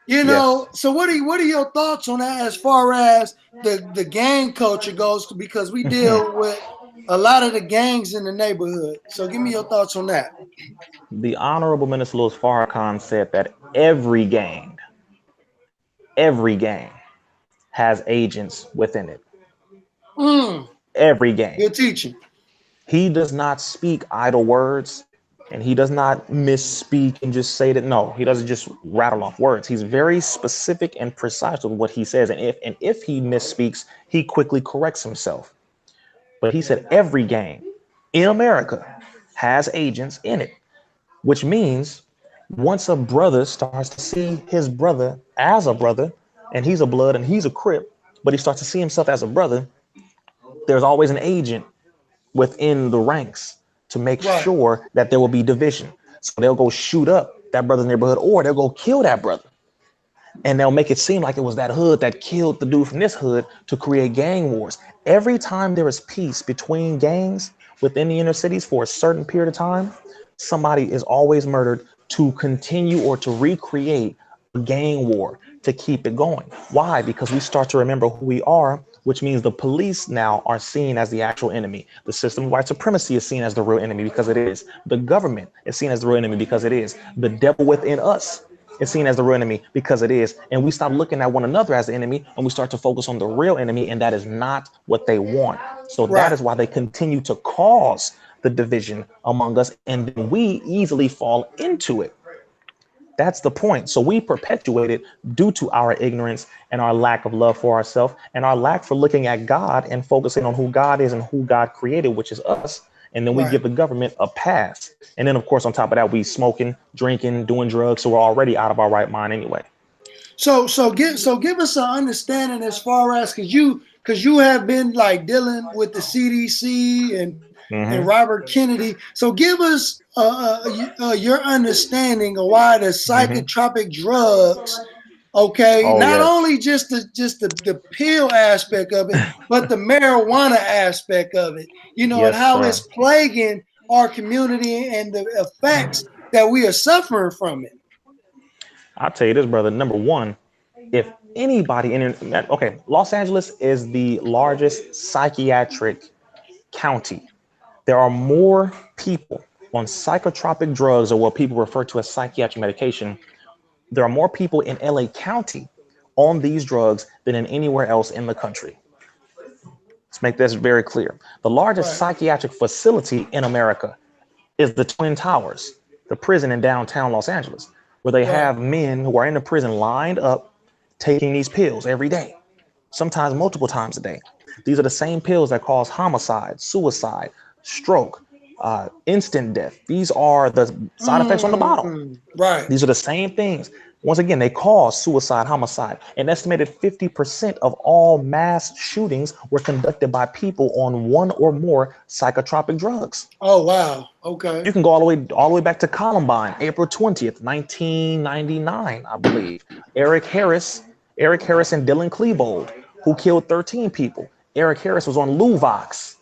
Yes. So what are your thoughts on that as far as the gang culture goes? Because we deal with a lot of the gangs in the neighborhood. So give me your thoughts on that. The Honorable Minister Louis Farrakhan said that every gang has agents within it. Every gang. Good teaching. He does not speak idle words, and he does not misspeak and just say that. No, he doesn't just rattle off words. He's very specific and precise with what he says. And if he misspeaks, he quickly corrects himself. But he said every gang in America has agents in it, which means once a brother starts to see his brother as a brother, and he's a blood and he's a Crip, but he starts to see himself as a brother, there's always an agent within the ranks to make Right. sure that there will be division. So they'll go shoot up that brother's neighborhood, or they'll go kill that brother. And they'll make it seem like it was that hood that killed the dude from this hood to create gang wars. Every time there is peace between gangs within the inner cities for a certain period of time, somebody is always murdered to continue or to recreate a gang war to keep it going. Why? Because we start to remember who we are, which means the police now are seen as the actual enemy. The system of white supremacy is seen as the real enemy because it is. The government is seen as the real enemy because it is. The devil within us is seen as the real enemy because it is. And we stop looking at one another as the enemy, and we start to focus on the real enemy, and that is not what they want. So that Right. is why they continue to cause the division among us, and then we easily fall into it. That's the point. So we perpetuate it due to our ignorance and our lack of love for ourselves and our lack for looking at God and focusing on who God is and who God created, which is us. And then we Right. give the government a pass. And then, of course, on top of that, we smoking, drinking, doing drugs. So we're already out of our right mind anyway. So give us an understanding as far as because you have been like dealing with the CDC and Mm-hmm. Robert Kennedy. So give us your understanding of why the Mm-hmm. psychotropic drugs. Okay, Oh, not yes. only just the pill aspect of it, but the marijuana aspect of it. And Yes, how sir. it's plaguing our community and the effects that we are suffering from it. I'll tell you this, brother. Number one, if anybody okay, Los Angeles is the largest psychiatric county. There are more people on psychotropic drugs, or what people refer to as psychiatric medication. There are more people in LA County on these drugs than in anywhere else in the country. Let's make this very clear. The largest Right. psychiatric facility in America is the Twin Towers, the prison in downtown Los Angeles, where they Right. have men who are in the prison lined up taking these pills every day, sometimes multiple times a day. These are the same pills that cause homicide, suicide, stroke, instant death. These are the side effects on the bottle. Right. These are the same things. Once again, they cause suicide, homicide. An estimated 50% of all mass shootings were conducted by people on one or more psychotropic drugs. Oh wow. Okay. You can go all the way back to Columbine, April 20th, 1999, I believe. Eric Harris and Dylan Klebold, who killed 13 people. Eric Harris was on Luvox.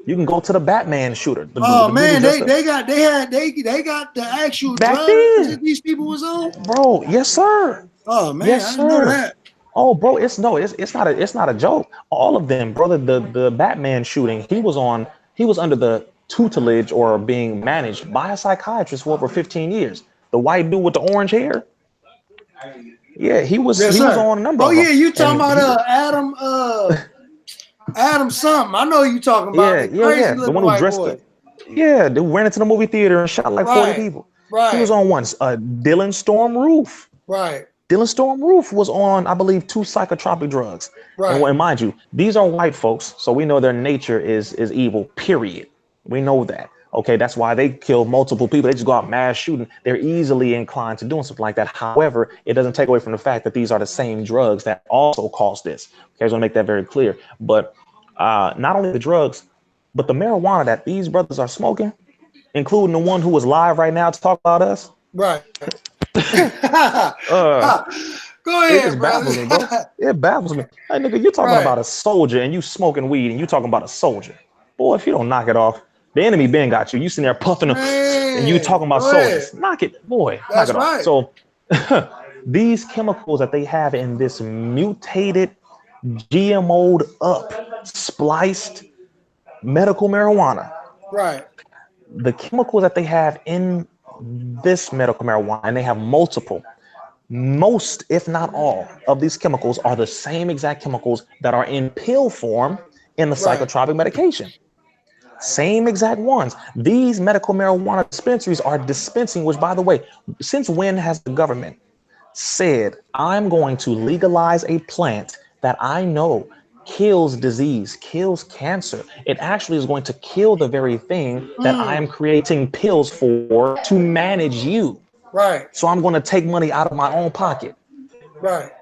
You can go to the Batman shooter. Oh man, they got the actual Back drugs then. that these people was on. Bro, yes, sir. Oh man, Yes, I didn't know sir. that. Oh, bro, it's not a joke. All of them, brother. The Batman shooting, he was under the tutelage or being managed by a psychiatrist for over 15 years. The white dude with the orange hair, yeah, he was Yes, he was sir. on a number Oh of them. yeah, you talking And about Adam something. I know you talking about the crazy the looking one who white dressed boy. up, yeah, they ran into the movie theater and shot like 40 Right, people. He was right, on once. Dylan Storm Roof. right, Dylan Storm Roof was on, I believe, 2 psychotropic drugs. right. And mind you, these are white folks, so we know their nature is evil, period. We know that. Okay, that's why they kill multiple people. They just go out mass shooting. They're easily inclined to doing something like that. However, it doesn't take away from the fact that these are the same drugs that also cause this. Okay, I just want to make that very clear. But not only the drugs, but the marijuana that these brothers are smoking, including the one who was live right now to talk about us. Right. Uh, Go It ahead, just baffles me, bro. brother. It baffles me. Hey, nigga, you talking Right. about a soldier and you smoking weed and you talking about a soldier. Boy, if you don't knock it off, the enemy been got you. You sitting there puffing and you Man, talking about go ahead. soldiers. Knock it, boy, knock That's it off. right. So these chemicals that they have in this mutated, GMO'd up, spliced medical marijuana, Right. the chemicals that they have in this medical marijuana, and they have multiple, most, if not all, of these chemicals are the same exact chemicals that are in pill form in the Right. psychotropic medication. Same exact ones. These medical marijuana dispensaries are dispensing, which, by the way, since when has the government said, I'm going to legalize a plant that I know kills disease, kills cancer? It actually is going to kill the very thing that I am creating pills for to manage you. Right. So I'm going to take money out of my own pocket. Right.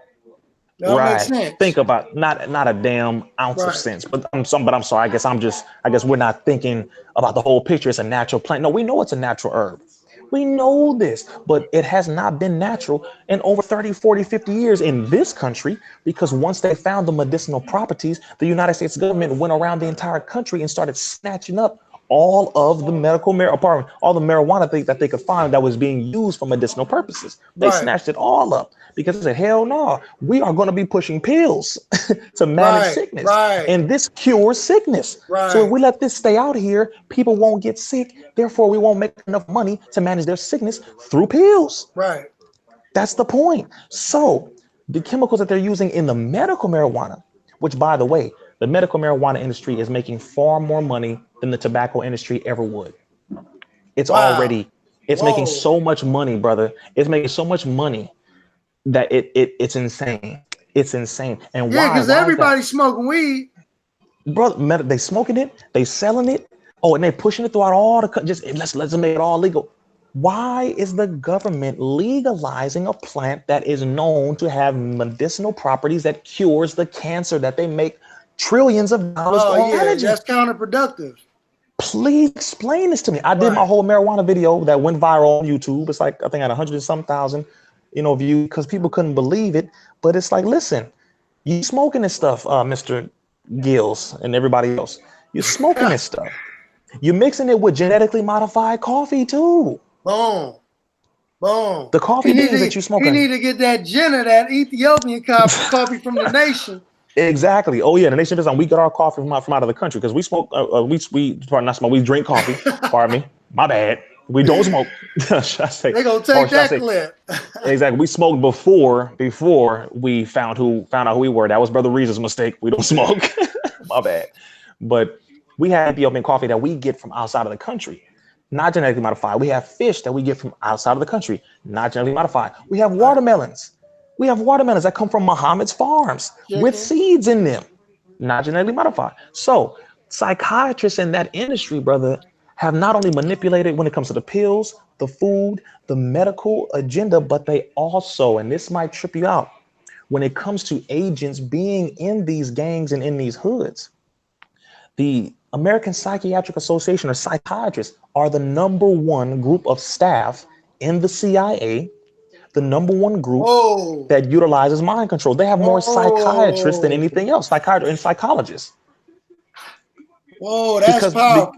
That don't make Right. sense. Think about not a damn ounce of Right. sense. But I'm sorry. I guess we're not thinking about the whole picture. It's a natural plant. No, we know it's a natural herb. We know this, but it has not been natural in over 30, 40, 50 years in this country, because once they found the medicinal properties, the United States government went around the entire country and started snatching up all of the all the marijuana that they could find that was being used for medicinal purposes. They Right. snatched it all up because they said, hell no, we are going to be pushing pills to manage Right. sickness. Right. And this cures sickness. Right. So if we let this stay out here, people won't get sick. Therefore, we won't make enough money to manage their sickness through pills. Right. That's the point. So the chemicals that they're using in the medical marijuana, which, by the way, the medical marijuana industry is making far more money than the tobacco industry ever would. It's Wow. it's Whoa. making so much money, brother. It's making so much money that it's insane. It's insane. And Yeah, why? because Why is everybody's smoking weed. that? Brother, they smoking it, they selling it. Oh, and they pushing it throughout all the just let's make it all legal. Why is the government legalizing a plant that is known to have medicinal properties that cures the cancer that they make trillions of dollars Oh on yeah, managing? that's counterproductive. Please explain this to me. I did Right. my whole marijuana video that went viral on YouTube. It's like, I think I had 100 and some thousand, views, because people couldn't believe it. But it's like, listen, you smoking this stuff, Mr. Gillz and everybody else. You're smoking this stuff. You're mixing it with genetically modified coffee too. Boom. Boom. The coffee beans that you He smoking. need to get that Jenna, that Ethiopian coffee from the nation. Exactly. Oh yeah, the nation does. We get our coffee from out of the country because we smoke. We drink coffee. Pardon me. My bad. We don't smoke. Should I say? They gonna Or take should I that say- clip. Exactly. We smoked before we found out who we were. That was Brother Rizza's mistake. We don't smoke. My bad. But we have Ethiopian coffee that we get from outside of the country, not genetically modified. We have fish that we get from outside of the country, not genetically modified. We have watermelons. We have watermelons that come from Muhammad's farms with seeds in them, not genetically modified. So psychiatrists in that industry, brother, have not only manipulated when it comes to the pills, the food, the medical agenda, but they also, and this might trip you out, when it comes to agents being in these gangs and in these hoods, the American Psychiatric Association, or psychiatrists, are the #1 group of staff in the CIA, the #1 group that utilizes mind control. They have more psychiatrists than anything else, psychiatrists and psychologists. Whoa, that's powerful.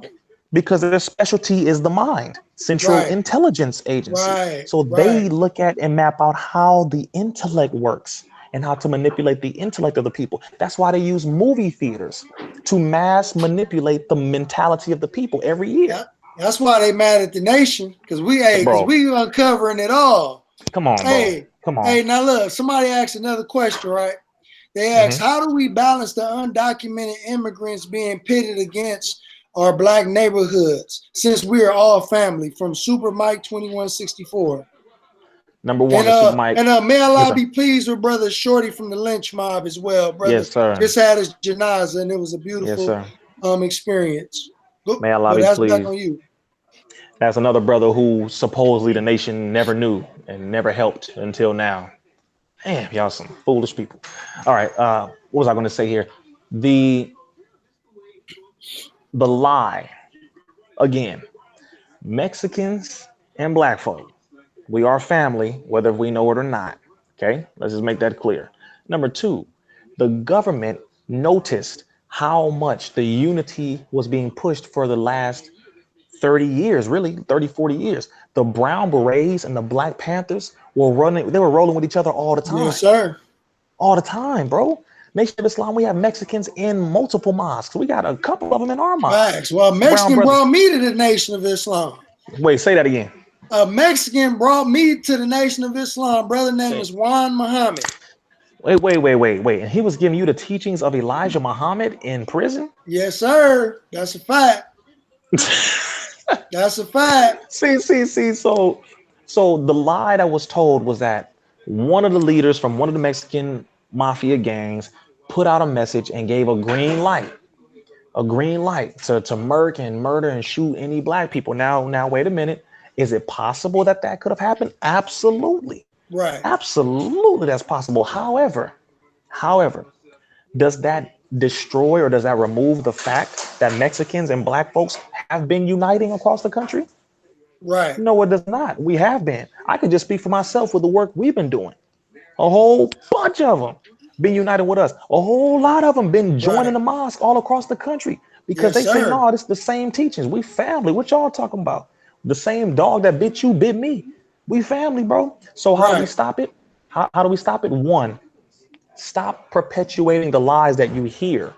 Because their specialty is the mind, Central Intelligence Agency. Right, So they look at and map out how the intellect works and how to manipulate the intellect of the people. That's why they use movie theaters to mass manipulate the mentality of the people every year. Yeah, that's why they mad at the nation, because we Bro, uncovering it all. come on, bro. Come on. Hey, now look, somebody asked another question, right? They asked, how do we balance the undocumented immigrants being pitted against our black neighborhoods since we are all family? From Super Mike 2164. Number one, the Super Mike. May Allah be pleased with brother Shorty from the Lynch Mob as well, brother. Yes, sir. Just had his janaza and it was a beautiful experience. May Allah be pleased. Back on you. That's another brother who supposedly the nation never knew and never helped until now. Damn, y'all some foolish people. All right, what was I going to say here? The lie, again, Mexicans and black folk, we are family, whether we know it or not. Okay, let's just make that clear. Number two, the government noticed how much the unity was being pushed for the last 30 years, really 30, 40 years. The Brown Berets and the Black Panthers were rolling with each other all the time. Yes, sir. All the time, bro. Nation of Islam, we have Mexicans in multiple mosques. We got a couple of them in our mosques. Facts. Well, a Mexican brought me to the Nation of Islam. Wait, say that again. A Mexican brought me to the Nation of Islam. Brother name is Juan Muhammad. Wait. And he was giving you the teachings of Elijah Muhammad in prison? Yes, sir. That's a fact. That's a fact. See. So the lie that was told was that one of the leaders from one of the Mexican mafia gangs put out a message and gave a green light to murk and murder and shoot any black people. Now, wait a minute. Is it possible that could have happened? Absolutely. Right. Absolutely, that's possible. However, does that destroy or does that remove the fact that Mexicans and black folks have been uniting across the country? Right. No, it does not. We have been. I could just speak for myself with the work we've been doing. A whole bunch of them been united with us. A whole lot of them been joining the mosque all across the country because they say, no, it's the same teachings. We family. What y'all talking about? The same dog that bit you bit me. We family, bro. So how do we stop it? How do we stop it? One, stop perpetuating the lies that you hear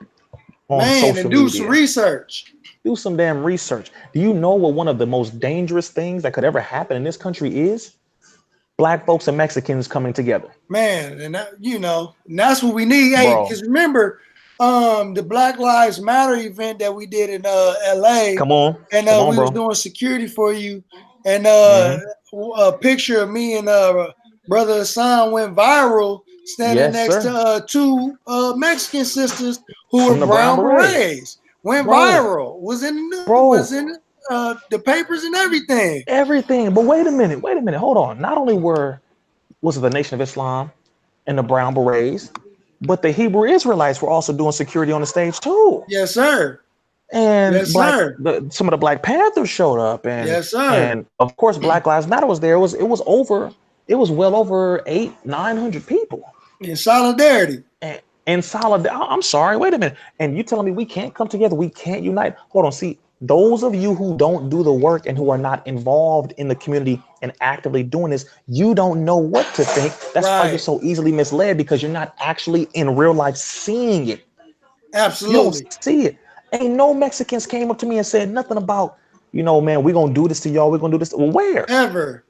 on social media. Do some research. Do some damn research. Do you know what one of the most dangerous things that could ever happen in this country is? Black folks and Mexicans coming together. Man, and that, and that's what we need. Hey, because remember, the Black Lives Matter event that we did in LA. Come on. And we was doing security for you. And a picture of me and Brother Hassan went viral standing next to two Mexican sisters who were Brown Berets. Went viral. Was in the papers and everything. Everything. But wait a minute. Hold on. Not only was it the Nation of Islam and the Brown Berets, but the Hebrew Israelites were also doing security on the stage too. Yes, sir. And some of the Black Panthers showed up, and and of course Black Lives Matter was there. It was well over 800-900 people in solidarity. I'm sorry, wait a minute. And you telling me we can't come together? We can't unite? Hold on. See, those of you who don't do the work and who are not involved in the community and actively doing this, you don't know what to think. That's why you're so easily misled, because you're not actually in real life seeing it. Absolutely. You don't see it. Ain't no Mexicans came up to me and said nothing about, man, we're going to do this to y'all. We're going to do this. Well, where? Ever.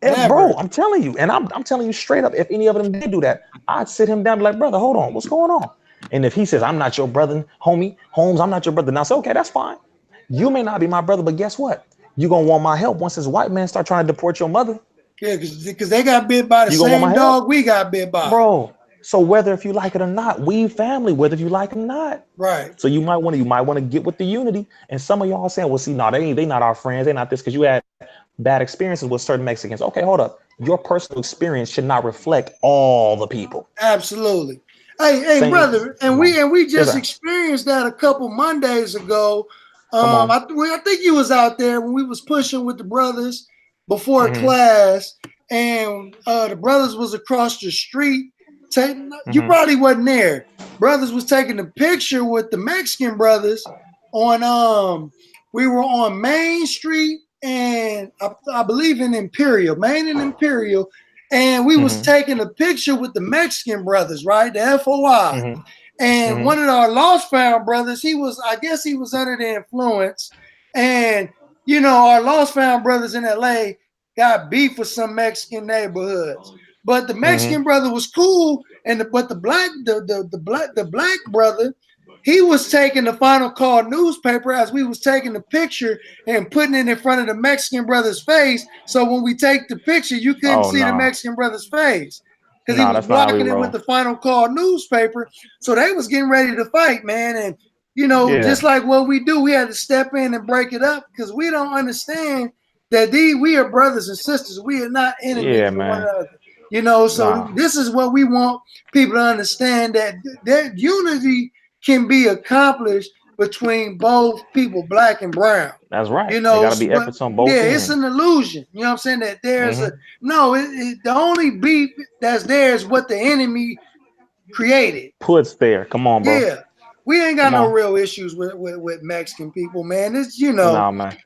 Bro, I'm telling you. And I'm telling you straight up, if any of them did do that, I'd sit him down and be like, brother, hold on. What's going on? And if he says, I'm not your brother, homie, Holmes, I'm not your brother. Now I say, okay, that's fine. You may not be my brother, but guess what? You're going to want my help once this white man start trying to deport your mother. Yeah, because they got bit by the same dog we got bit by. Bro, so whether if you like it or not, we family, whether if you like it or not. Right. So you might want to get with the unity. And some of y'all saying, well, see, no, they not our friends. They not this because you had bad experiences with certain Mexicans. Okay, hold up. Your personal experience should not reflect all the people. Absolutely. Hey, brother, and we just experienced that a couple Mondays ago. I think you was out there when we was pushing with the brothers before class, and the brothers was across the street. You probably wasn't there. Brothers was taking a picture with the Mexican brothers on we were on Main Street and I believe in Imperial, Main and Imperial, and we was taking a picture with the Mexican brothers, right? The FOI. And one of our Lost Found brothers, I guess he was under the influence. And, you know, our Lost Found brothers in LA got beef with some Mexican neighborhoods. But the Mexican brother was cool. But the black brother, he was taking the Final Call newspaper as we was taking the picture and putting it in front of the Mexican brother's face. So when we take the picture, you couldn't see the Mexican brother's face because he was blocking it with the Final Call newspaper. So they was getting ready to fight, man. And, you know, just like what we do, we had to step in and break it up because we don't understand that we are brothers and sisters. We are not enemies of one another. You know, so this is what we want people to understand, that unity can be accomplished between both people, black and brown. That's right. You know, there gotta be efforts on both ends. It's an illusion. You know what I'm saying? That there's the only beef that's there is what the enemy created. Puts there. Come on, bro. Yeah. We ain't got no real issues with Mexican people, man. It's, you know, nah, man.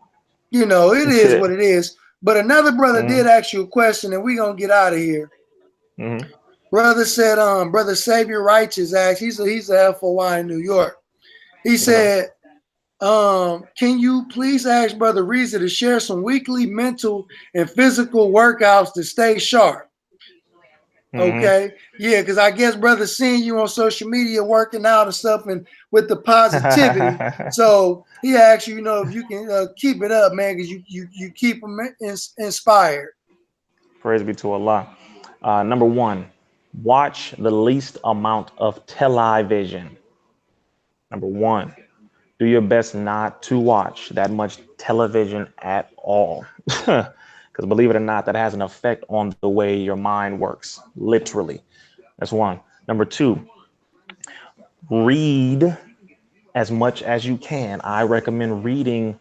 You know, it is what it is. But another brother did ask you a question, and we're gonna get out of here. Brother said, Brother Savior Righteous asked, he's a FOI in New York. He said, can you please ask Brother Rizza to share some weekly mental and physical workouts to stay sharp? Okay. Yeah, because I guess brother seeing you on social media working out and stuff and with the positivity. So he asked you, you know, if you can keep it up, man, because you keep them inspired. Praise be to Allah. Number one, watch the least amount of television. Number one, do your best not to watch that much television at all. Because believe it or not, that has an effect on the way your mind works, literally. That's one. Number two, read as much as you can. I recommend reading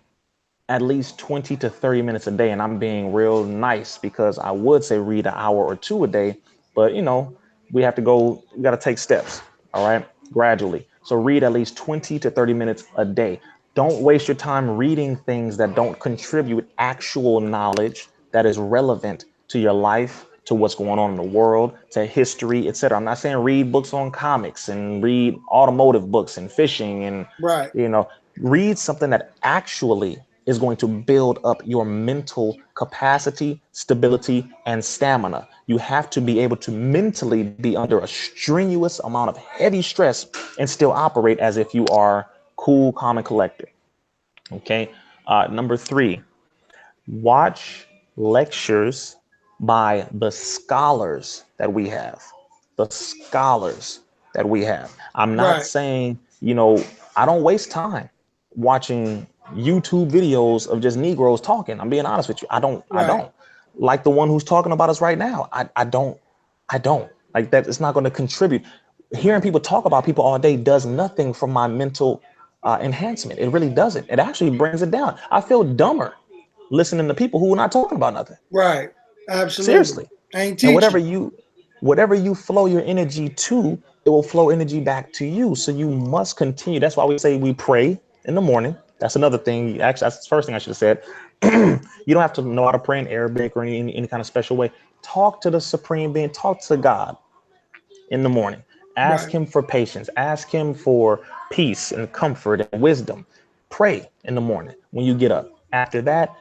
at least 20 to 30 minutes a day. And I'm being real nice because I would say read an hour or two a day. But, you know, we got to take steps. All right. Gradually. So read at least 20 to 30 minutes a day. Don't waste your time reading things that don't contribute actual knowledge that is relevant to your life, to what's going on in the world, to history, etc. I'm not saying read books on comics and read automotive books and fishing and, you know, read something that actually is going to build up your mental capacity, stability, and stamina. You have to be able to mentally be under a strenuous amount of heavy stress and still operate as if you are cool, calm, and collected. Okay. Number three, watch lectures by the scholars that we have. The scholars that we have. I'm not saying, you know, I don't waste time watching YouTube videos of just Negroes talking. I'm being honest with you. I don't like the one who's talking about us right now. I don't like that. It's not going to contribute. Hearing people talk about people all day does nothing for my mental enhancement. It really doesn't. It actually brings it down. I feel dumber listening to people who are not talking about nothing. Right. Absolutely. Seriously. Ain't teaching. And whatever you flow your energy to, it will flow energy back to you. So you must continue. That's why we say we pray in the morning. That's another thing. Actually, that's the first thing I should have said. You don't have to know how to pray in Arabic or any kind of special way. Talk to the Supreme Being. Talk to God in the morning. Ask him for patience. Ask him for peace and comfort and wisdom. Pray in the morning when you get up. After that,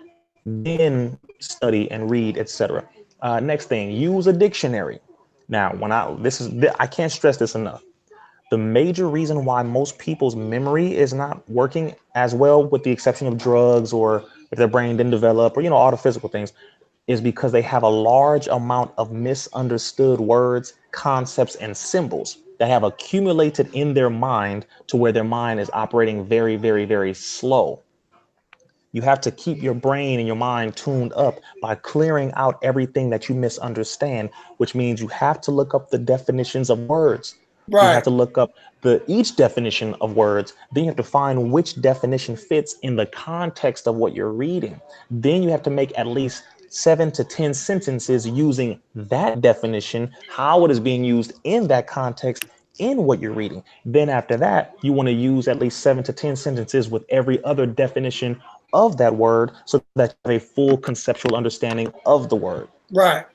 then study and read, etc. Next thing, use a dictionary. Now, I can't stress this enough. The major reason why most people's memory is not working as well, with the exception of drugs or if their brain didn't develop or, you know, all the physical things, is because they have a large amount of misunderstood words, concepts, and symbols that have accumulated in their mind to where their mind is operating very, very, very slow. You have to keep your brain and your mind tuned up by clearing out everything that you misunderstand, which means you have to look up the definitions of words. You have to look up each definition of words. Then you have to find which definition fits in the context of what you're reading. Then you have to make at least 7 to 10 sentences using that definition, how it is being used in that context in what you're reading. Then after that, you want to use at least 7 to 10 sentences with every other definition of that word so that you have a full conceptual understanding of the word. Right.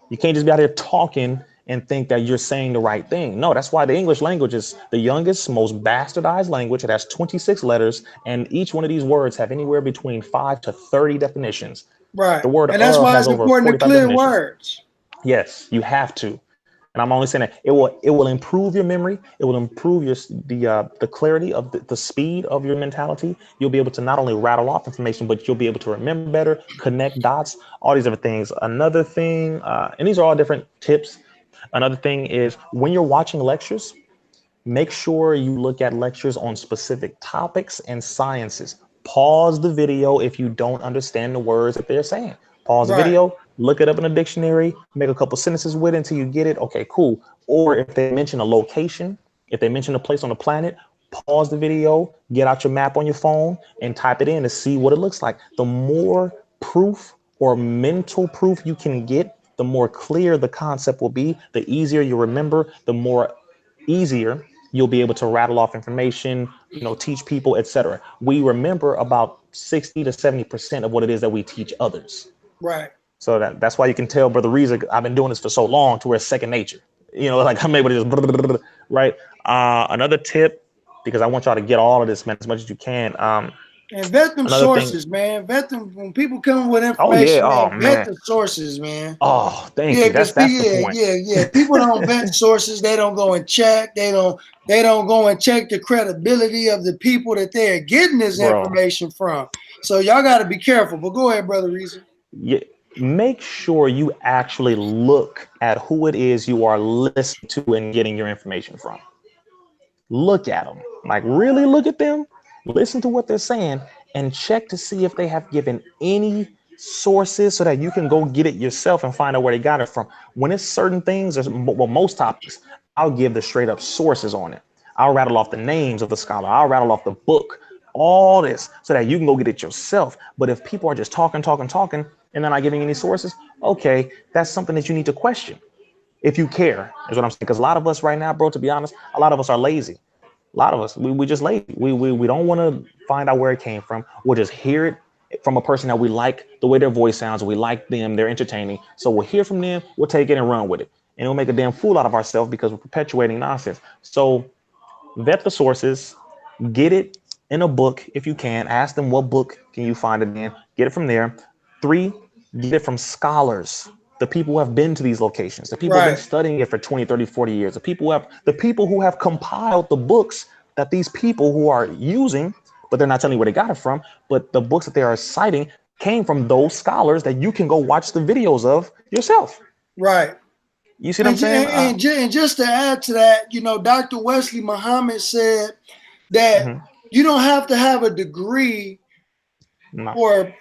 You can't just be out here talking and think that you're saying the right thing. No, that's why the English language is the youngest, most bastardized language. It has 26 letters, and each one of these words have anywhere between 5 to 30 definitions. Right. The word And that's why has it's over important to 45 clear definitions. words. Yes, you have to. And I'm only saying that it will improve your memory. It will improve the clarity of the speed of your mentality. You'll be able to not only rattle off information, but you'll be able to remember better, connect dots, all these different things. Another thing, and these are all different tips. Another thing is when you're watching lectures, make sure you look at lectures on specific topics and sciences. Pause the video if you don't understand the words that they're saying. Pause the Right. video, look it up in a dictionary, make a couple sentences with it until you get it. Okay, cool. Or if they mention a location, if they mention a place on the planet, pause the video, get out your map on your phone and type it in to see what it looks like. The more proof or mental proof you can get, the more clear the concept will be, the easier you remember, the more easier you'll be able to rattle off information, teach people, etc. We remember about 60 to 70% of what it is that we teach others. Right. So that's why you can tell Brother Rizza, I've been doing this for so long to where it's second nature. Like I'm able to just right. Another tip, because I want y'all to get all of this, man, as much as you can. And vet them Another thing. sources, man. Vet them when people come with Oh yeah. information, Oh man. Vet man. the sources, man. Oh, thank Yeah, you. because That's the point. People don't vet sources. They don't go and check. They don't go and check the credibility of the people that they're getting this information from. So y'all got to be careful. But go ahead, Brother Rizza. Yeah. Make sure you actually look at who it is you are listening to and getting your information from. Look at them, like really look at them, listen to what they're saying, and check to see if they have given any sources so that you can go get it yourself and find out where they got it from. When it's certain things, well, most topics, I'll give the straight up sources on it. I'll rattle off the names of the scholar. I'll rattle off the book, all this so that you can go get it yourself. But if people are just talking, and they're not giving any sources, okay, that's something that you need to question. If you care, is what I'm saying. Because a lot of us right now, bro, to be honest, a lot of us are lazy. A lot of us, we just lazy. We don't want to find out where it came from. We'll just hear it from a person that we like, the way their voice sounds. We like them. They're entertaining. So we'll hear from them. We'll take it and run with it. And we'll make a damn fool out of ourselves because we're perpetuating nonsense. So vet the sources. Get it in a book if you can. Ask them what book can you find it in. Get it from there. 3, get it from scholars. The people who have been to these locations, the people who have been studying it for 20, 30, 40 years, the people who have compiled the books that these people who are using, but they're not telling you where they got it from, but the books that they are citing came from those scholars that you can go watch the videos of yourself. Right. You see what I'm saying? And just to add to that, Dr. Wesley Muhammad said that you don't have to have a degree or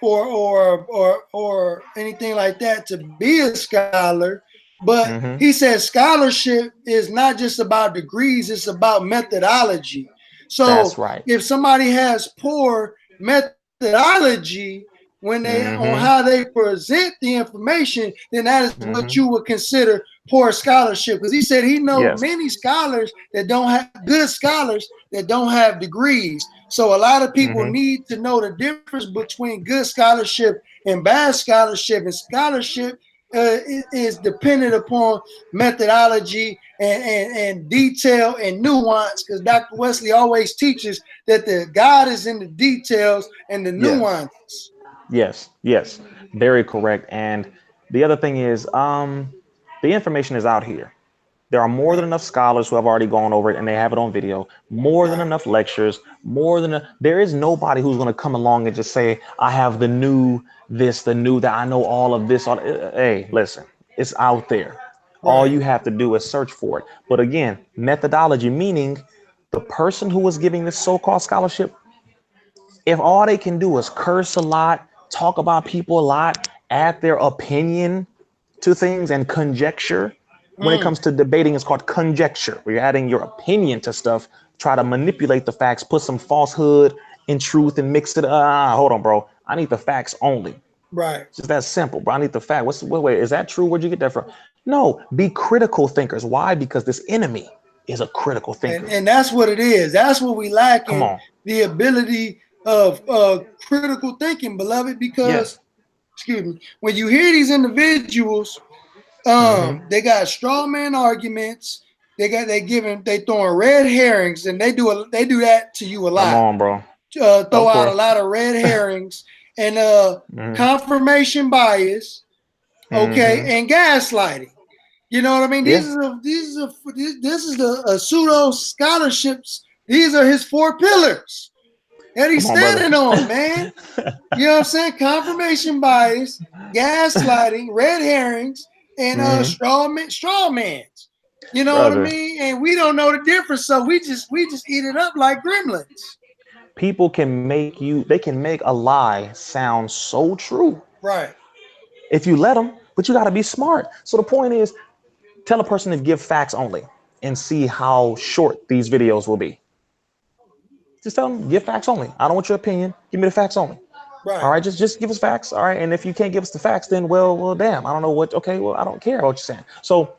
anything like that to be a scholar, but he says scholarship is not just about degrees, it's about methodology. So that's right. If somebody has poor methodology when they on how they present the information, then that is what you would consider poor scholarship. Because he said he knows many scholars that don't have good scholars that don't have degrees. So a lot of people need to know the difference between good scholarship and bad scholarship. And scholarship is dependent upon methodology and detail and nuance. Because Dr. Wesley always teaches that the God is in the details and the nuances. Yes, very correct. And the other thing is, the information is out here. There are more than enough scholars who have already gone over it and they have it on video, more than enough lectures, there is nobody who's going to come along and just say, I have the new this, the new that, I know all of this. Hey, listen, it's out there. All you have to do is search for it. But again, methodology, meaning the person who is giving this so-called scholarship, if all they can do is curse a lot, talk about people a lot, add their opinion to things and conjecture. When it comes to debating, it's called conjecture, where you're adding your opinion to stuff, try to manipulate the facts, put some falsehood in truth and mix it. Hold on, bro. I need the facts only. Right. It's just that simple, bro. I need the fact. Wait, is that true? Where'd you get that from? No, be critical thinkers. Why? Because this enemy is a critical thinker. And that's what it is. That's what we lack in the ability of critical thinking, beloved, because, excuse me, when you hear these individuals They got straw man arguments. They throwing red herrings, and they do that to you a lot. Come on, bro. Throw out a lot of red herrings and confirmation bias, okay, and gaslighting. You know what I mean? This is the pseudo scholarships. These are his 4 pillars that he's standing on, man. You know what I'm saying? Confirmation bias, gaslighting, red herrings, and straw mans. You know what I mean? And we don't know the difference, so we just eat it up like gremlins. People can make a lie sound so true. Right. If you let them, but you got to be smart. So the point is, tell a person to give facts only and see how short these videos will be. Just tell them, give facts only. I don't want your opinion. Give me the facts only. Right. All right, just give us facts. All right, and if you can't give us the facts, then well, damn, I don't know what. Okay, well, I don't care about what you're saying. So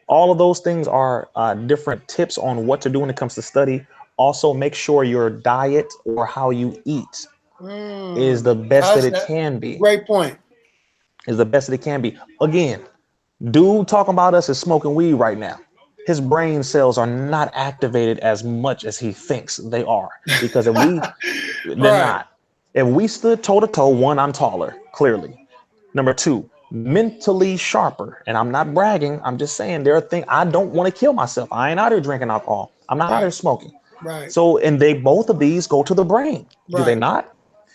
all of those things are different tips on what to do when it comes to study. Also, make sure your diet or how you eat is the best that it can be. Great point. Is the best that it can be. Again, dude talking about us is smoking weed right now. His brain cells are not activated as much as he thinks they are. Because if they're not. If we stood toe to toe, 1, I'm taller, clearly. Number 2, mentally sharper. And I'm not bragging. I'm just saying there are things I don't want to kill myself. I ain't out here drinking alcohol. I'm not out here smoking. Right. So, and both of these go to the brain. Do they not?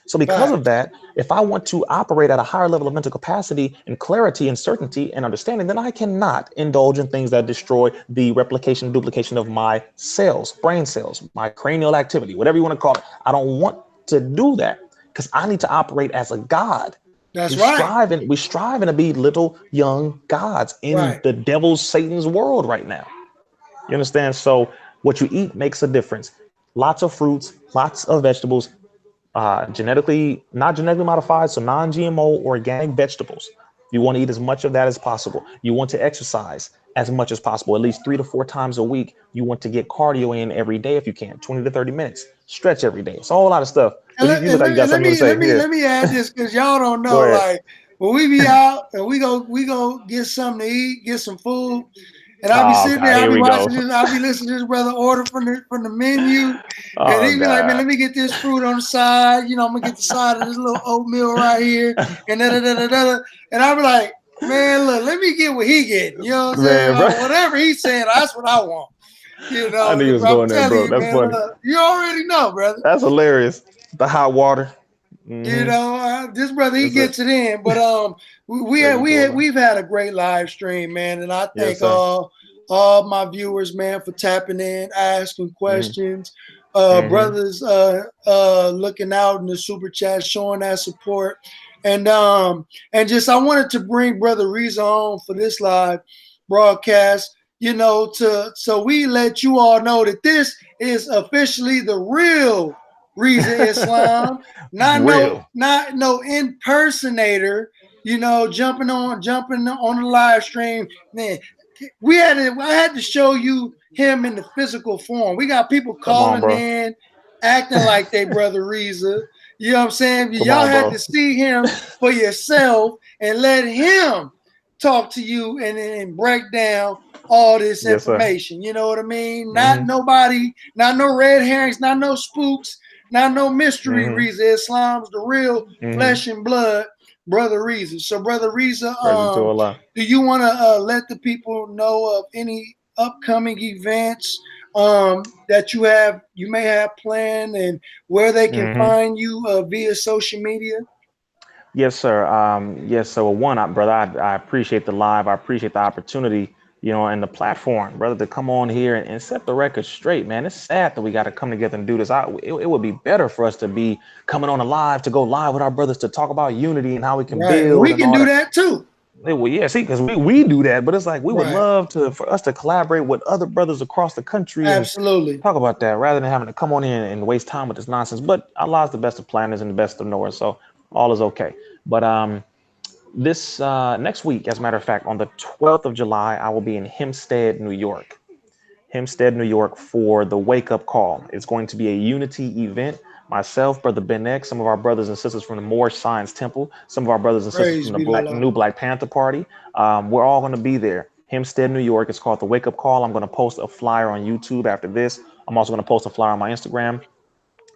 So because of that, if I want to operate at a higher level of mental capacity and clarity and certainty and understanding, then I cannot indulge in things that destroy the replication and duplication of my cells, brain cells, my cranial activity, whatever you want to call it. I don't want to do that because I need to operate as a god. That's We're striving to be little young gods in the devil's, Satan's world right now. You understand? So what you eat makes a difference. Lots of fruits, lots of vegetables, not genetically modified, so non-GMO organic vegetables. You want to eat as much of that as possible. You want to exercise as much as possible, at least 3 to 4 times a week. You want to get cardio in every day if you can, 20 to 30 minutes. Stretch every day. It's a whole lot of stuff. Let me add this because y'all don't know. Like when we be out and we go get something to eat, get some food. And I'll be sitting there, I'll be watching this, I'll be listening to this brother order from the menu. And he be like, man, let me get this fruit on the side. You know, I'm gonna get the side of this little oatmeal right here. And And I'll be like, man, look, let me get what he getting. You know what I'm saying? Like, whatever he's saying, that's what I want. You know, I knew he was going there, bro. That's funny. You already know, brother. That's hilarious. The hot water. You know, this brother, he gets it in. But we've had a great live stream, man, and I thank all my viewers, man, for tapping in, asking questions. Brothers looking out in the super chat, showing that support. And just I wanted to bring Brother Rizza on for this live broadcast, you know, so we let you all know that this is officially the real Rizza Islam, not no impersonator, you know, jumping on the live stream. Man, I had to show you him in the physical form. We got people calling in, acting like they Brother Rizza. You know what I'm saying? Y'all had to see him for yourself and let him talk to you and break down all this information. You know what I mean? Not nobody, not no red herrings, not no spooks, not no mystery Rizza. Islam's the real flesh and blood Brother Rizza. So Brother Rizza, do you want to let the people know of any upcoming events that you may have planned and where they can find you via social media? Yes, sir. Yes. So brother, I appreciate the live. I appreciate the opportunity, you know, and the platform, brother, to come on here and set the record straight, man. It's sad that we got to come together and do this. It would be better for us to be coming on to go live with our brothers to talk about unity and how we can build. We can do that too. Well, yeah, see, because we do that, but it's like we would love for us to collaborate with other brothers across the country. Absolutely. And talk about that rather than having to come on in and waste time with this nonsense. But Allah's the best of planners and the best of knowers, so all is okay. But this next week, as a matter of fact, on the 12th of July, I will be in Hempstead, New York. For the Wake Up Call. It's going to be a unity event myself, Brother Ben X, some of our brothers and sisters from the Moorish Science Temple, some of our brothers and sisters Praise from the be to Allah. New Black Panther Party. We're all going to be there. Hempstead, New York. It's called the Wake Up Call. I'm going to post a flyer on YouTube after this. I'm also going to post a flyer on my Instagram.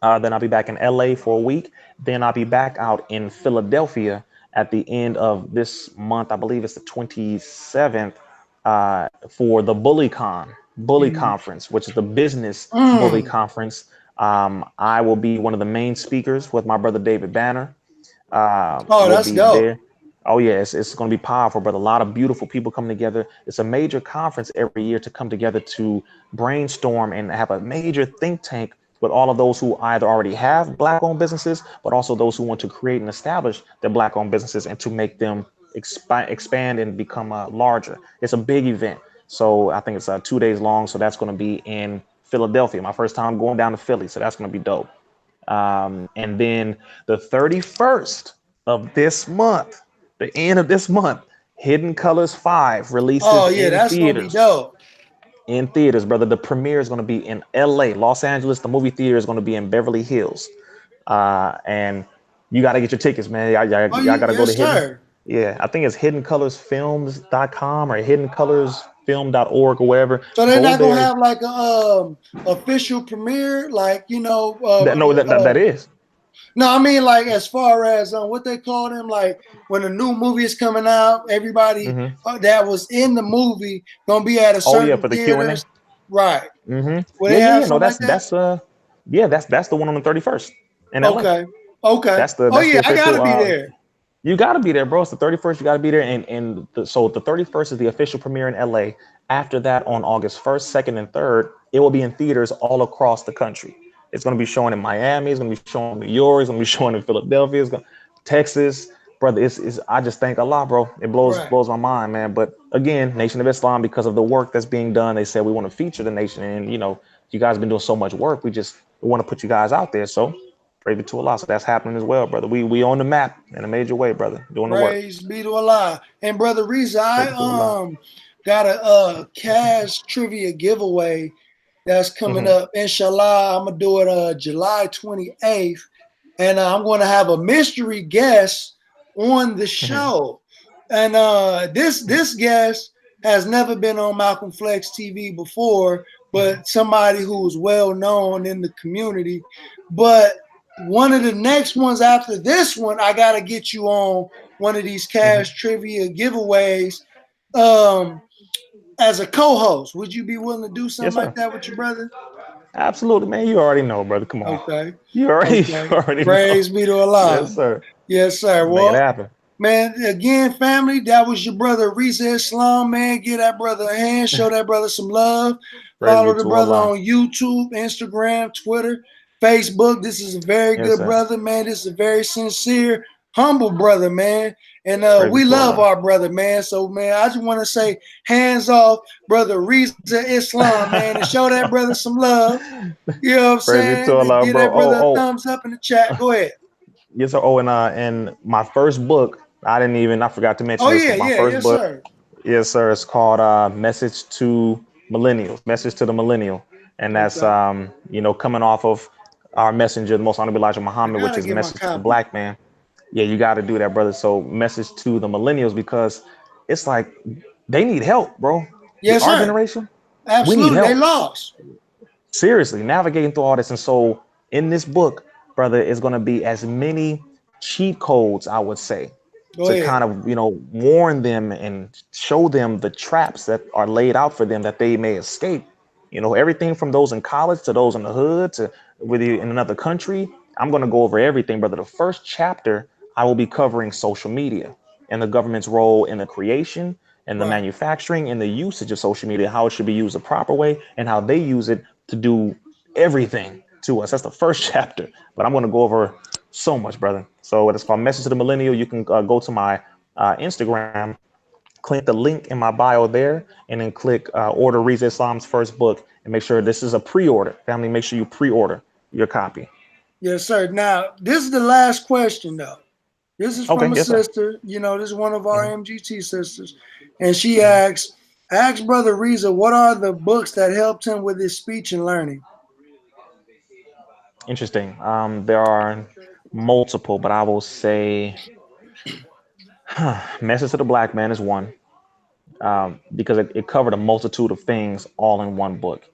Then I'll be back in LA for a week. Then I'll be back out in Philadelphia at the end of this month. I believe it's the 27th for the Bully Conference, which is the business Bully Conference. I will be one of the main speakers with my brother David Banner. Oh, We'll that's be dope. there. Oh yeah, it's going to be powerful, but a lot of beautiful people coming together. It's a major conference every year to come together to brainstorm and have a major think tank with all of those who either already have Black-owned businesses, but also those who want to create and establish their Black-owned businesses and to make them expand and become larger. It's a big event. So I think it's 2 days long. So that's going to be in Philadelphia. My first time going down to Philly. So that's going to be dope. And then the 31st of this month, the end of this month, Hidden Colors 5 releases Oh yeah, in that's gonna be theaters. dope. In theaters, brother. The premiere is going to be in LA, Los Angeles. The movie theater is going to be in Beverly Hills. And you got to get your tickets, man. Y'all Oh got to go to yes, Hidden. sir. Yeah, I think it's hiddencolorsfilms.com or hiddencolorsfilm.org or whatever. So they're Go not gonna there. have like a official premiere, like That is. no, I mean like as far as what they call them, like when a new movie is coming out, everybody Mm-hmm. that was in the movie gonna be at a Oh yeah, certain for the Q&A. theaters, right? Mm-hmm. Will Yeah, they yeah, have yeah. No, something like that? that's the one on the 31st in LA. Okay, okay. That's the Oh that's the yeah, I official. gotta be there. You got to be there, bro. It's the 31st. You got to be there, so the 31st is the official premiere in LA. After that, on August 1st, 2nd, and 3rd, it will be in theaters all across the country. It's going to be showing in Miami. It's going to be showing in New York. It's going to be showing in Philadelphia. Texas, brother. It's I just thank Allah, bro. It Right. blows my mind, man. But again, Nation of Islam, because of the work that's being done, they said we want to feature the nation, and you guys been doing so much work. We want to put you guys out there. So praise be to Allah. So that's happening as well, brother. We on the map in a major way, brother. Doing the work. Praise be to Allah. And brother Rizza, Praise be to Allah. I got a cash trivia giveaway that's coming Mm-hmm. up. Inshallah, I'm gonna do it July 28th, and I'm gonna have a mystery guest on the Mm-hmm. show. And this guest has never been on Malcolm Flex TV before, but somebody who is well known in the community. But one of the next ones after this one, I gotta get you on one of these Mm-hmm. cash trivia giveaways as a co-host. Would you be willing to do something Yes, like sir. that with your brother? Absolutely, man. You already know, brother. Come on. Okay. You already, you Okay. already know. Praise be to Allah. Yes, sir. Yes, sir. Make it Well, happen. man, again, family, that was your brother Rizza Islam, man. Give that brother a hand, show that brother some love. Praise Follow be the to brother Allah. on YouTube, Instagram, Twitter, Facebook. This is a very Yes, good sir. brother, man. This is a very sincere, humble brother, man. And Praise be we to love Allah. our brother, man. So, man, I just want to say hands off, brother Rizza Islam, man, and show that brother some love. You know what I'm Praise be to saying? And Allah, give bro. that brother a Oh, thumbs up in the chat. Go ahead. yes, sir. Oh, and my first book, I forgot to mention Oh, this, yeah, but my yeah, first yes, book, sir. yes, sir, it's called Message to Millennials, Message to the Millennial. And that's, Okay. coming off of our messenger, the most honorable Elijah I Muhammad, which gotta is get my Message to the copy. Black Man. Yeah, you got to do that, brother. So message to the millennials, because it's like they need help, bro. Yes, Our sir. generation, we need Absolutely. They help. lost. Seriously, navigating through all this. And so in this book, brother, is going to be as many cheat codes, I would say, Go to ahead. kind of, warn them and show them the traps that are laid out for them that they may escape. Everything from those in college to those in the hood to whether you're in another country. I'm going to go over everything, brother. The first chapter, I will be covering social media and the government's role in the creation and the Right. manufacturing and the usage of social media, how it should be used the proper way and how they use it to do everything to us. That's the first chapter, but I'm going to go over so much, brother. So it's called Message to the Millennial. You can go to my Instagram, click the link in my bio there, and then click order Rizza Islam's first book, and make sure this is a pre-order. Family, make sure you pre-order your copy. Yes, sir. Now, this is the last question, though. This is Okay, from a yes, sir. sister. This is one of our Mhm, MGT sisters. And she mhm. asks, ask Brother Rizza, what are the books that helped him with his speech and learning? Interesting. There are multiple, but I will say Message to the Black Man is one, because it covered a multitude of things all in one book.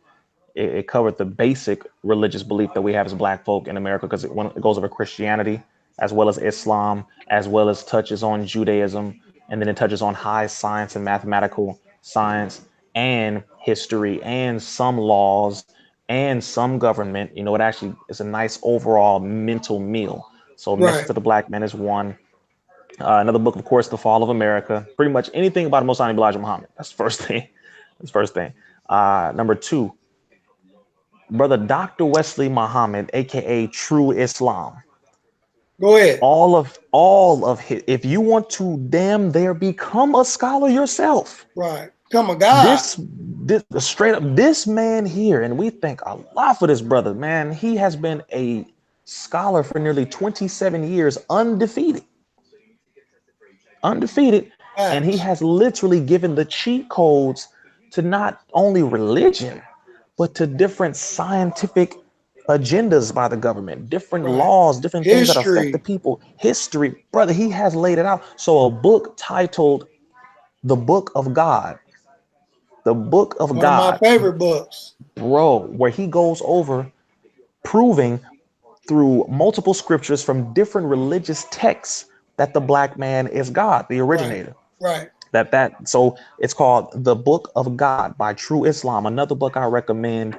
It covered the basic religious belief that we have as Black folk in America, because it goes over Christianity as well as Islam, as well as touches on Judaism, and then it touches on high science and mathematical science and history and some laws and some government. You know, it actually is a nice overall mental meal. So Message Right. to the Black Man is one. Another book, of course, The Fall of America. Pretty much anything about Most High Elijah Muhammad. That's the first thing. That's the first thing. Number two, Brother Dr. Wesley Muhammad, aka True Islam. Go ahead. All of his, if you want to damn there become a scholar yourself. Right. Come on, God. This straight up, this man here, and we thank Allah for this brother, man. He has been a scholar for nearly 27 years, undefeated. And he Facts. has literally given the cheat codes to not only religion, but to different scientific agendas by the government, different Right. laws, different things that affect the History. people. History, brother, he has laid it out. So a book titled The Book of God, The Book of One of my God, favorite books. bro, where he goes over proving through multiple scriptures from different religious texts that the Black man is God, the Right. originator. Right. So it's called The Book of God by True Islam. Another book I recommend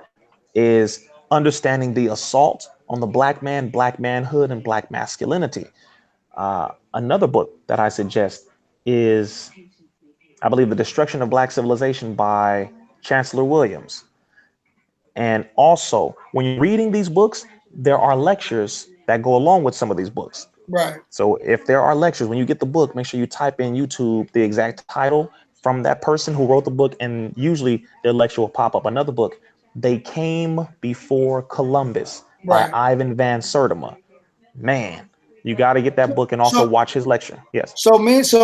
is Understanding the Assault on the Black Man, Black Manhood, and Black Masculinity. Another book that I suggest is, I believe, The Destruction of Black Civilization by Chancellor Williams. And also, when you're reading these books, there are lectures that go along with some of these books. Right. So if there are lectures, when you get the book, make sure you type in YouTube the exact title from that person who wrote the book, and usually their lecture will pop up. Another book, They Came Before Columbus by Right. Ivan Van Sertima. Man, you got to get that book and also So watch his lecture. Yes. so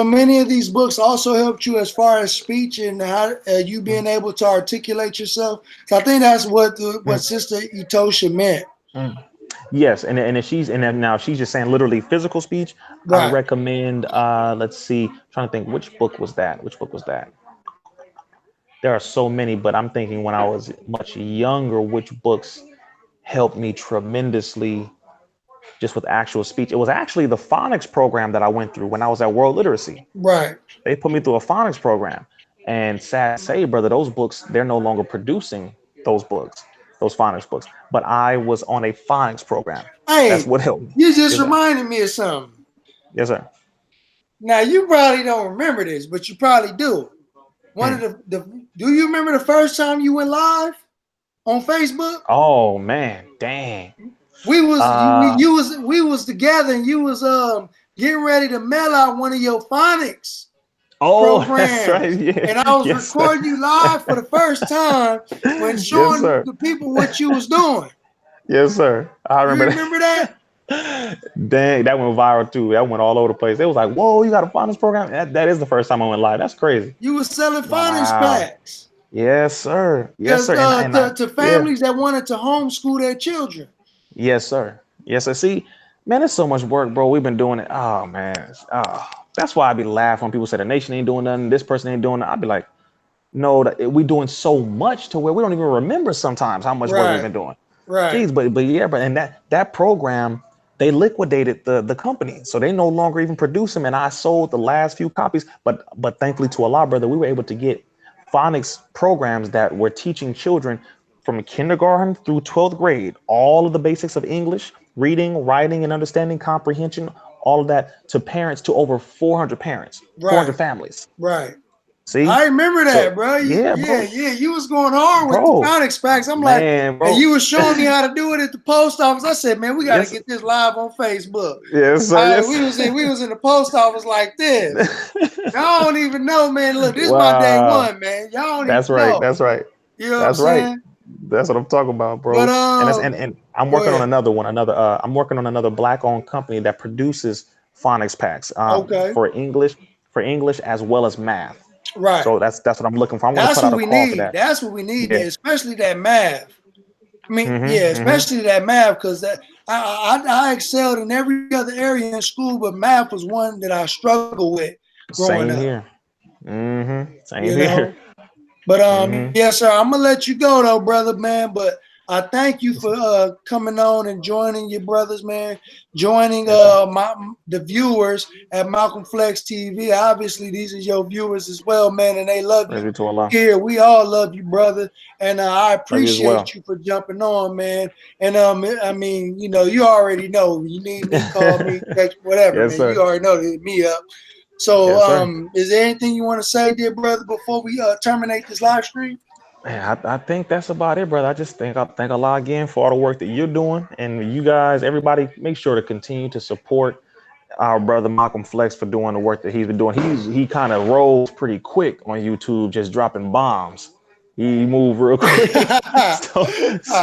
many of these books also helped you as far as speech and how you being able to articulate yourself. So I think that's what Mm, Sister Etosha meant. mm. Yes, and if she's, and then now if she's just saying literally physical speech, I Right. recommend, let's see, trying to think, which book was that? Which book was that? There are so many, but I'm thinking when I was much younger, which books helped me tremendously just with actual speech. It was actually the phonics program that I went through when I was at World Literacy. Right. They put me through a phonics program. And sad to say, brother, those books, they're no longer producing those books, those phonics books. But I was on a phonics program. That's Hey, what helped me. you just Yes, sir. reminded me of something. Yes, sir. Now you probably don't remember this, but you probably do. One Hmm. of do you remember the first time you went live on Facebook? Oh man, dang. We Uh was together and you was getting ready to mail out one of your phonics oh, that's right. programs. Yeah. And I was Yes, sir. recording you live for the first time when Yes, showing sir. the people what you was doing. Yes, sir. I You remember remember that? that. Dang, that went viral too. That went all over the place. They was like, "Whoa, you got a finance program?" That is the first time I went live. That's crazy. You was selling phonics Wow. packs. Yes, sir. Yes, Because sir. And I, to yeah. families that wanted to homeschool their children. Yes, sir. Yes, sir. See, man, it's so much work, bro. We've been doing it. Oh man. Oh, that's why I be laughing when people say the nation ain't doing nothing. This person ain't doing it. I'd be like, no, we doing so much to where we don't even remember sometimes how much work we've Right, been doing. right, Jeez, but yeah, but and that program, they liquidated the company, so they no longer even produce them. And I sold the last few copies, but thankfully to Allah, brother, we were able to get phonics programs that were teaching children from kindergarten through 12th grade all of the basics of English, reading, writing, and understanding comprehension, all of that to parents, to over 400 parents, 400 right, families. right. See, I remember so that, bro. yeah, Yeah, bro, yeah. You was going hard with the bro, phonics packs. I'm like, man, and bro, you was showing me how to do it at the post office. I said, man, we got to yes, get this live on Facebook. yes, sir, All right, yes. we was in the post office like this. Y'all don't even know, man. Look, this is my day Wow. one, man. Y'all don't even That's right. know. That's right. You know what I'm That's right. saying? That's what I'm talking about, But bro. And that's and I'm go working on ahead. another one. I'm working on another black-owned company that produces phonics packs Okay, for English as well as math. right. So that's what I'm looking for. I'm going to That's put what out a we call for need. that. That's what we need, Yeah. man. Especially that math. I mean, yeah, especially that math, because that I excelled in every other area in school, but math was one that I struggled with growing Same up. here. Same You here. know, but yes, sir. I'm gonna let you go though, brother, man. But I thank you for coming on and joining your brothers, man. Joining the viewers at Malcolm Flex TV. Obviously, these are your viewers as well, man, and they love you. To Allah. Here, we all love you, brother, and I appreciate you you for jumping on, man. And I mean, you know, you already know. You need me, call me, text, whatever, Yes, man. sir. You already know to hit me up. So, Yes, sir. is there anything you want to say, dear brother, before we terminate this live stream? Man, I think that's about it, brother. I thank Allah again for all the work that you're doing, and you guys, everybody, make sure to continue to support our brother Malcolm Flex for doing the work that he's been doing. He kind of rose pretty quick on YouTube, just dropping bombs. He moved real quick.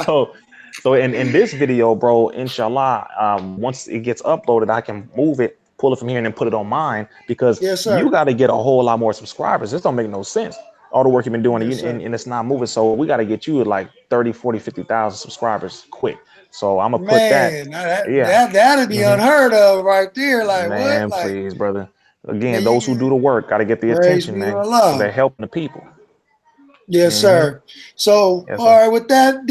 so in this video, bro, inshallah, once it gets uploaded, I can move it, pull it from here, and then put it on mine, because you got to get a whole lot more subscribers. This don't make no sense. All the work you've been doing, and it's not moving. So we got to get you at like 30, 40, 50,000 subscribers quick. So I'm gonna put that. That'd be unheard of right there. Like, man, what? Like, please, brother. Again, those who do the work got to get the attention, man. So they're helping the people. Yes, sir. So, all right, with that,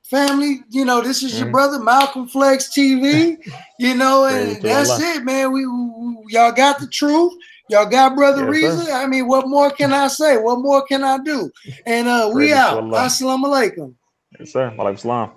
family, you know, this is your brother Malcolm Flex TV. You know, and that's it, man. We y'all got the truth. Y'all got brother Rizza. I mean, what more can I say? What more can I do? And we out. Assalamu alaikum. Yes, sir. Walaikum salam.